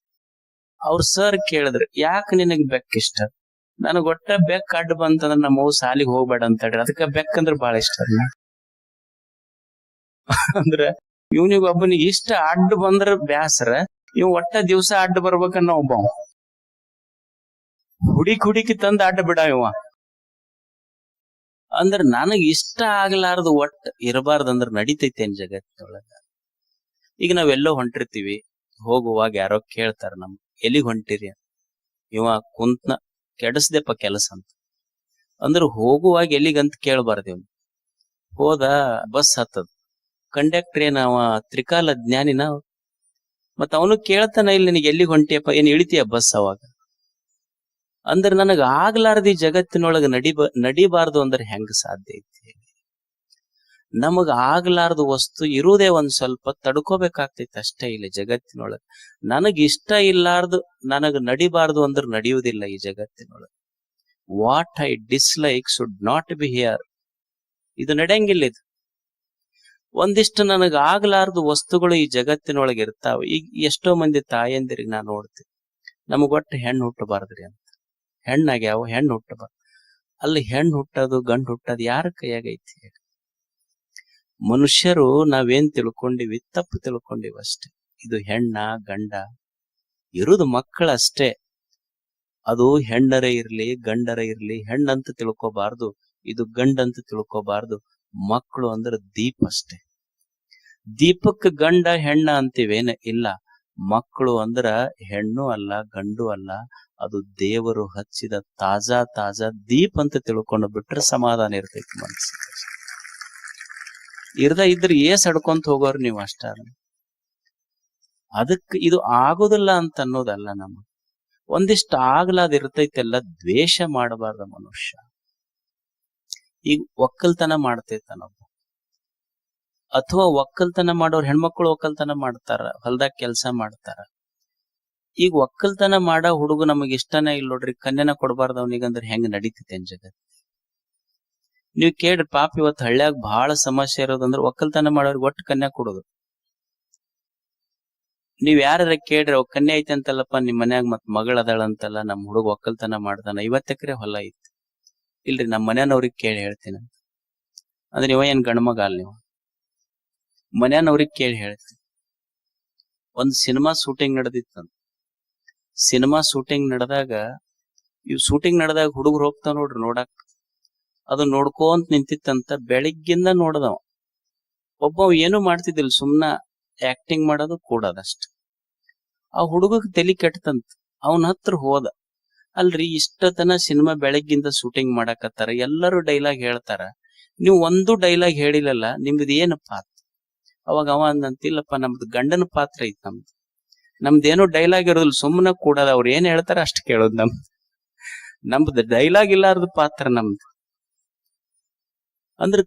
ಅವ್ರ ಸರ್ ಕೇಳಿದ್ರು, ಯಾಕೆ ನಿನಗ್ ಬೆಕ್ಕ ಇಷ್ಟ? ನನಗ್ ಒಟ್ಟ ಬೆಕ್ಕ ಅಡ್ಡ ಬಂತಂದ್ರ ನಮ್ಮವ್ ಸಾಲಿಗೆ ಹೋಗ್ಬೇಡ ಅಂತ ಹೇಳ್ರಿ, ಅದಕ್ಕ ಬೆಕ್ಕಂದ್ರ ಬಾಳ ಇಷ್ಟ ರೀ. ಅಂದ್ರ ಇವನಿಗೆ ಒಬ್ಬನಿಗೆ ಇಷ್ಟ ಅಡ್ಡ ಬಂದ್ರ ಬ್ಯಾಸರ, ಇವ್ ಒಟ್ಟ ದಿವ್ಸ ಅಡ್ಡ ಬರ್ಬೇಕನ್ನ ಒಬ್ಬ ಹುಡುಕಿ ತಂದ ಅಡ್ಡ ಬಿಡ ಇವ. ಅಂದ್ರ ನನಗ್ ಇಷ್ಟ ಆಗ್ಲಾರ್ದು ಒಟ್ಟ ಇರಬಾರ್ದಂದ್ರ ನಡಿತೈತೇನ್ ಜಗತ್ತೊಳಗ? ಈಗ ನಾವೆಲ್ಲೋ ಹೊಂಟಿರ್ತೀವಿ, ಹೋಗುವಾಗ ಯಾರೋ ಕೇಳ್ತಾರ, ನಮ್ ಎಲ್ಲಿಗ್ ಹೊಂಟಿರಿ? ಇವ ಕುಂತ್ನ ಕೆಡಸ್ದೆಪ್ಪ ಕೆಲಸ ಅಂತ. ಅಂದ್ರ ಹೋಗುವಾಗ ಎಲ್ಲಿಗಂತ ಕೇಳಬಾರ್ದು. ಇವ್ನು ಹೋದ ಬಸ್ ಹತ್ತದ, ಕಂಡಕ್ಟರ್ ಏನ ಅವ ತ್ರಿಕಾಲ ಜ್ಞಾನಿನ, ಮತ್ತ ಅವನು ಕೇಳ್ತಾನ, ಇಲ್ಲಿ ನಿನಗೆ ಎಲ್ಲಿಗ್ ಹೊಂಟಿಯಪ್ಪ, ಏನ್ ಇಳಿತೀಯ ಬಸ್? ಅವಾಗ ಅಂದ್ರ ನನಗ ಆಗ್ಲಾರ್ದಿ ಜಗತ್ತಿನೊಳಗ ನಡಿಬಾರ್ದು ಅಂದ್ರೆ ಹೆಂಗ ಸಾಧ್ಯ ಐತಿ? ನಮಗ ಆಗ್ಲಾರ್ದು ವಸ್ತು ಇರುವುದೇ ಒಂದ್ ಸ್ವಲ್ಪ ತಡ್ಕೋಬೇಕಾಗ್ತೈತಿ ಅಷ್ಟೇ. ಇಲ್ಲಿ ಜಗತ್ತಿನೊಳಗ ನನಗ್ ಇಷ್ಟ ಇಲ್ಲಾರ್ದು ನನಗ್ ನಡಿಬಾರ್ದು ಅಂದ್ರೆ ನಡೆಯುವುದಿಲ್ಲ ಈ ಜಗತ್ತಿನೊಳಗ. What I dislike should not be here. ಇದು ನಡೆಯಂಗಿಲ್ಲ. ಇದು ಒಂದಿಷ್ಟು ನನಗ ಆಗ್ಲಾರ್ದು ವಸ್ತುಗಳು ಈ ಜಗತ್ತಿನೊಳಗೆ ಇರ್ತಾವ. ಈಗ ಎಷ್ಟೋ ಮಂದಿ ತಾಯಂದಿರಿಗೆ ನಾ ನೋಡ್ತೀನಿ, ನಮಗ್ ಒಟ್ಟು ಹೆಣ್ಣು ಹುಟ್ಟಬಾರ್ದ್ರಿ ಅಂತ. ಹೆಣ್ಣಾಗ್ಯಾವ, ಹೆಣ್ಣು ಹುಟ್ಟಬಾರ್ದು. ಅಲ್ಲಿ ಹೆಣ್ಣು ಹುಟ್ಟೋದು ಗಂಡು ಹುಟ್ಟೋದು ಯಾರ ಕೈಯಾಗೈತಿ? ಮನುಷ್ಯರು ನಾವೇನ್ ತಿಳ್ಕೊಂಡಿವಿ? ತಪ್ಪು ತಿಳ್ಕೊಂಡಿವಿ ಅಷ್ಟೇ. ಇದು ಹೆಣ್ಣ ಗಂಡ ಇರುದು ಮಕ್ಕಳಷ್ಟೇ. ಅದು ಹೆಣ್ಣರೇ ಇರ್ಲಿ ಗಂಡರೇ ಇರ್ಲಿ, ಹೆಣ್ಣಂತ ತಿಳ್ಕೊಬಾರ್ದು, ಇದು ಗಂಡಂತ ತಿಳ್ಕೊಬಾರ್ದು. ಮಕ್ಕಳು ಅಂದ್ರ ದೀಪ ಅಷ್ಟೇ. ದೀಪಕ್ಕೆ ಗಂಡ ಹೆಣ್ಣ ಅಂತೀವೇನ? ಇಲ್ಲ. ಮಕ್ಕಳು ಅಂದ್ರ ಹೆಣ್ಣು ಅಲ್ಲ ಗಂಡು ಅಲ್ಲ, ಅದು ದೇವರು ಹಚ್ಚಿದ ತಾಜಾ ತಾಜಾ ದೀಪ ಅಂತ ತಿಳ್ಕೊಂಡು ಬಿಟ್ರೆ ಸಮಾಧಾನ ಇರ್ತೈತಿ ಮನಸ್ಸಿಗೆ. ಇದ್ರೆ ಏಸ್ ಅಡ್ಕೊಂತ ಹೋಗೋರು ನೀವು ಅಷ್ಟ. ಅದಕ್ಕೆ ಇದು ಆಗೋದಿಲ್ಲ ಅಂತ ಅನ್ನೋದಲ್ಲ. ಒಂದಿಷ್ಟು ಆಗ್ಲಾದ ಇರ್ತೈತೆಲ್ಲ, ದ್ವೇಷ ಮಾಡಬಾರ್ದ ಮನುಷ್ಯ. ಈಗ ಒಕ್ಕಲ್ತನ ಮಾಡ್ತೈತನೊಬ್ಬ, ಅಥವಾ ಒಕ್ಕಲ್ತನ ಮಾಡೋರ್ ಹೆಣ್ಮಕ್ಳು ಒಕ್ಕಲ್ತನ ಮಾಡ್ತಾರ, ಹೊಲ್ದಾಗ ಕೆಲ್ಸ ಮಾಡ್ತಾರ. ಈಗ ಒಕ್ಕಲ್ತನ ಮಾಡೋ ಹುಡುಗ ನಮಗ್ ಇಷ್ಟನೇ ಇಲ್ಲ ನೋಡ್ರಿ, ಕನ್ಯನ ಕೊಡಬಾರ್ದ ಅವನಿಗಂದ್ರೆ ಹೆಂಗ್ ನಡೀತೈತೆ ಜಗತ್? ನೀವ್ ಕೇಳ್ರಿ, ಪಾಪ ಇವತ್ತು ಹಳ್ಳ್ಯಾಗ ಬಹಳ ಸಮಸ್ಯೆ ಇರೋದಂದ್ರ ಒಕ್ಕಲ್ತನ ಮಾಡೋರ್ಗೆ ಒಟ್ಟು ಕನ್ಯಾ ಕೊಡೋದು. ನೀವ್ ಯಾರ ಕೇಳ್ರಿ, ಅವ್ ಕನ್ಯಾ ಐತಿ ಅಂತಲ್ಲಪ್ಪ ನಿಮ್ ಮನ್ಯಾಗ, ಮತ್ ಮಗಳ ಅದಾಳಂತಲ್ಲ, ನಮ್ ಹುಡುಗ ಒಕ್ಕಲ್ತನ ಮಾಡ್ತಾನ, 50 ಎಕರೆ ಹೊಲ ಐತಿ. ಇಲ್ರಿ, ನಮ್ ಮನ್ಯಾನವ್ರಿಗೆ ಕೇಳಿ ಹೇಳ್ತೀನಿ ಅಂದ್ರೆ ಇವ ಏನ್ ಗಂಡ್ಮಗ ಅಲ್, ನೀವು ಮನ್ಯಾನವ್ರಿಗೆ ಕೇಳಿ ಹೇಳ್ತೀನಿ. ಒಂದ್ ಸಿನಿಮಾ ಶೂಟಿಂಗ್ ನಡೆದಿತ್ತಂತ. ಸಿನಿಮಾ ಶೂಟಿಂಗ್ ನಡೆದಾಗ ಹುಡುಗರು ಹೋಗ್ತಾವ ನೋಡ್ರಿ ನೋಡಾಕ್. ಅದು ನೋಡ್ಕೊಂತ ನಿಂತಿತ್ತಂತ. ಬೆಳಿಗ್ಗಿಂದ ನೋಡದವ ಒಬ್ಬ ಏನು ಮಾಡ್ತಿದ್ದಿಲ್ಲ, ಸುಮ್ನ ಆಕ್ಟಿಂಗ್ ಮಾಡೋದು ಕೂಡದಷ್ಟ. ಆ ಹುಡುಗಕ್ ತಲಿ ಕೆಟ್ಟತಂತ. ಅವನ ಹತ್ರ ಹೋದ. ಅಲ್ರಿ, ಇಷ್ಟತನ ಸಿನಿಮಾ ಬೆಳಗ್ಗಿಂದ ಶೂಟಿಂಗ್ ಮಾಡಕತ್ತಾರ, ಎಲ್ಲರೂ ಡೈಲಾಗ್ ಹೇಳ್ತಾರ, ನೀವು ಒಂದು ಡೈಲಾಗ್ ಹೇಳಿಲ್ಲಲ್ಲ, ನಿಮ್ದು ಏನು ಪಾತ್ರ? ಅವಾಗ ಅವ ಅಂದಂತಿಲ್ಲಪ್ಪ, ನಮ್ದು ಗಂಡನ ಪಾತ್ರ ಐತಿ, ನಮ್ದೇನೋ ಡೈಲಾಗ್ ಇರೋದಿಲ್ಲ, ಸುಮ್ಮನೆ ಕೂಡದ, ಅವ್ರು ಏನ್ ಹೇಳ್ತಾರ ಅಷ್ಟು ಕೇಳೋದು. ನಮ್ದು ಡೈಲಾಗ್ ಇಲ್ಲಾರ್ದ ಪಾತ್ರ ನಮ್ದು. ಅಂದ್ರ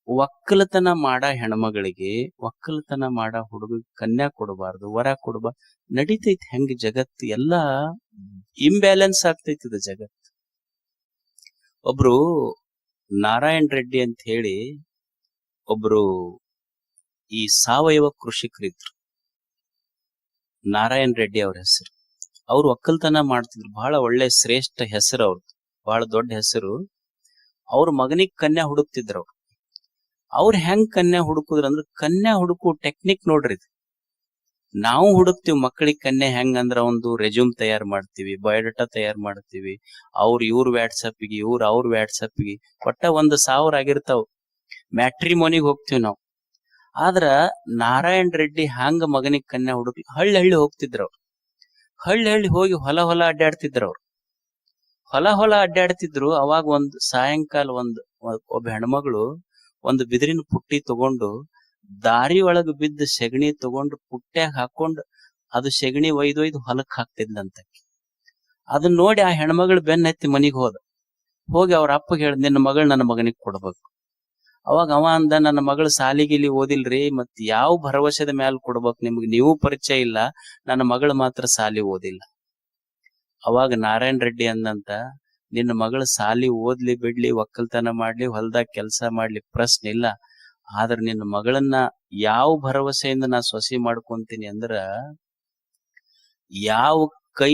ಒಕ್ಕಲತನ ಮಾಡ ಹೆಣ್ಮಗಳಿಗೆ, ಒಕ್ಕಲತನ ಮಾಡ ಹುಡುಗ ಕನ್ಯಾ ಕೊಡಬಾರ್ದು, ವರ ಕೊಡಬಾರ್ದು. ನಡೀತೈತಿ ಹೆಂಗ ಜಗತ್ತು? ಎಲ್ಲಾ ಇಂಬ್ಯಾಲೆನ್ಸ್ ಆಗ್ತೈತಿದ ಜಗತ್. ಒಬ್ರು ನಾರಾಯಣ್ ರೆಡ್ಡಿ ಅಂತ ಹೇಳಿ ಒಬ್ರು ಈ ಸಾವಯವ ಕೃಷಿಕರಿದ್ರು. ನಾರಾಯಣ್ ರೆಡ್ಡಿ ಅವ್ರ ಹೆಸರು. ಅವ್ರು ಒಕ್ಕಲ್ತನ ಮಾಡ್ತಿದ್ರು, ಬಹಳ ಒಳ್ಳೆ ಶ್ರೇಷ್ಠ ಹೆಸರು ಅವ್ರದ್ದು, ಬಹಳ ದೊಡ್ಡ ಹೆಸರು. ಅವ್ರ ಮಗನಿಗೆ ಕನ್ಯಾ ಹುಡುಕ್ತಿದ್ರು. ಅವ್ರು ಹೆಂಗ್ ಕನ್ಯಾ ಹುಡುಕುದ್ರಂದ್ರ, ಕನ್ಯಾ ಹುಡುಕು ಟೆಕ್ನಿಕ್ ನೋಡ್ರಿ. ನಾವು ಹುಡುಕ್ತಿವಿ ಮಕ್ಕಳಿಗೆ ಕನ್ಯಾ ಹೆಂಗಂದ್ರ, ಒಂದು ರೆಸ್ಯೂಮ್ ತಯಾರು ಮಾಡ್ತೀವಿ, ಬಯೋಡಾಟಾ ತಯಾರು ಮಾಡ್ತೀವಿ, ಇವ್ರ ವಾಟ್ಸಪ್ಗೆ, ಅವ್ರ ವಾಟ್ಸಪ್ಗೆ, ಒಟ್ಟ 1,000 ಆಗಿರ್ತಾವ. ಮ್ಯಾಟ್ರಿಮೋನಿಗೆ ಹೋಗ್ತಿವಿ ನಾವು. ಆದ್ರ ನಾರಾಯಣ್ ರೆಡ್ಡಿ ಹಂಗ ಮಗನಿಗೆ ಕನ್ಯಾ ಹುಡುಕಿ ಹಳ್ಳಿ ಹೋಗ್ತಿದ್ರು. ಅವ್ರು ಹಳ್ಳಿ ಹೋಗಿ ಹೊಲ ಅಡ್ಡಾಡ್ತಿದ್ರು. ಅವ್ರು ಹೊಲ ಅಡ್ಡಾಡ್ತಿದ್ರು. ಅವಾಗ ಸಾಯಂಕಾಲ ಒಬ್ಬ ಹೆಣ್ಮಗಳು ಒಂದು ಬಿದಿರಿನ ಪುಟ್ಟಿ ತಗೊಂಡು, ದಾರಿ ಒಳಗ ಬಿದ್ದ ಸೆಗಣಿ ತಗೊಂಡು ಪುಟ್ಟ್ಯಾಗ ಹಾಕೊಂಡು, ಅದು ಸೆಗಣಿ ಒಯ್ದು ಹೊಲಕ್ ಹಾಕ್ತಿದ್ಲಂತ. ಅದನ್ನ ನೋಡಿ ಆ ಹೆಣ್ಮಗಳು ಬೆನ್ನತ್ತಿ ಮನಿಗ್ ಹೋಗಿ ಅವ್ರ ಅಪ್ಪಗೆ ಹೇಳ್ದ, ನಿನ್ನ ಮಗಳು ನನ್ನ ಮಗನಿಗೆ ಕೊಡ್ಬೇಕು. ಅವಾಗ ಅವ ಅಂದ, ನನ್ನ ಮಗಳು ಸಾಲಿಗಿಲಿ ಓದಿಲ್ರಿ, ಮತ್ ಯಾವ ಭರವಸೆದ ಮ್ಯಾಲ ಕೊಡ್ಬೇಕು ನಿಮ್ಗೆ? ನೀವು ಪರಿಚಯ ಇಲ್ಲ, ನನ್ನ ಮಗಳು ಮಾತ್ರ ಸಾಲಿ ಓದಿಲ್ಲ. ಅವಾಗ ನಾರಾಯಣ್ ರೆಡ್ಡಿ ಅಂದಂತ, ನಿನ್ನ ಮಗಳು ಸಾಲಿ ಓದ್ಲಿ ಬಿಡ್ಲಿ, ಒಕ್ಕಲ್ತನ ಮಾಡ್ಲಿ, ಹೊಲ್ದಾಗ ಕೆಲಸ ಮಾಡ್ಲಿ, ಪ್ರಶ್ನೆ ಇಲ್ಲ. ಆದ್ರ ನಿನ್ನ ಮಗಳನ್ನ ಯಾವ ಭರವಸೆಯಿಂದ ನಾ ಸೊಸಿ ಮಾಡ್ಕೊಂತೀನಿ ಅಂದ್ರ, ಯಾವ ಕೈ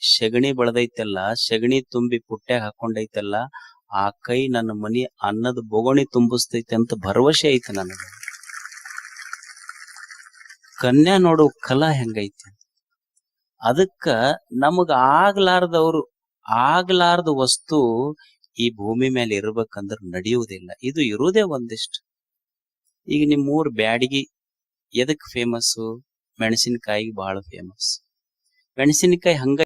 ಸೆಗಣಿ ಬಳದೈತಲ್ಲ, ಸೆಗಣಿ ತುಂಬಿ ಪುಟ್ಟ್ಯಾಗ ಹಾಕೊಂಡೈತಲ್ಲ, ಆ ಕೈ ನನ್ನ ಮನಿ ಅನ್ನದ ಬೊಗಣಿ ತುಂಬಿಸ್ತೈತೆ ಅಂತ ಭರವಸೆ ಐತೆ ನನಗೆ. ಕನ್ಯಾ ನೋಡು ಕಲಾ ಹೆಂಗೈತಿ. ಅದಕ್ಕ ನಮಗ ಆಗ್ಲಾರ್ದ ವಸ್ತು ಈ ಭೂಮಿ ಮೇಲೆ ಇರ್ಬೇಕಂದ್ರ ನಡೆಯುವುದಿಲ್ಲ. ಇದು ಇರುವುದೇ ಒಂದಿಷ್ಟು. ಈಗ ನಿಮ್ಮೂರ್ ಬ್ಯಾಡಗಿ ಎದಕ್ ಫೇಮಸ್? ಮೆಣಸಿನಕಾಯಿಗೆ ಬಹಳ ಫೇಮಸ್. ಮೆಣಸಿನಕಾಯಿ ಹಂಗ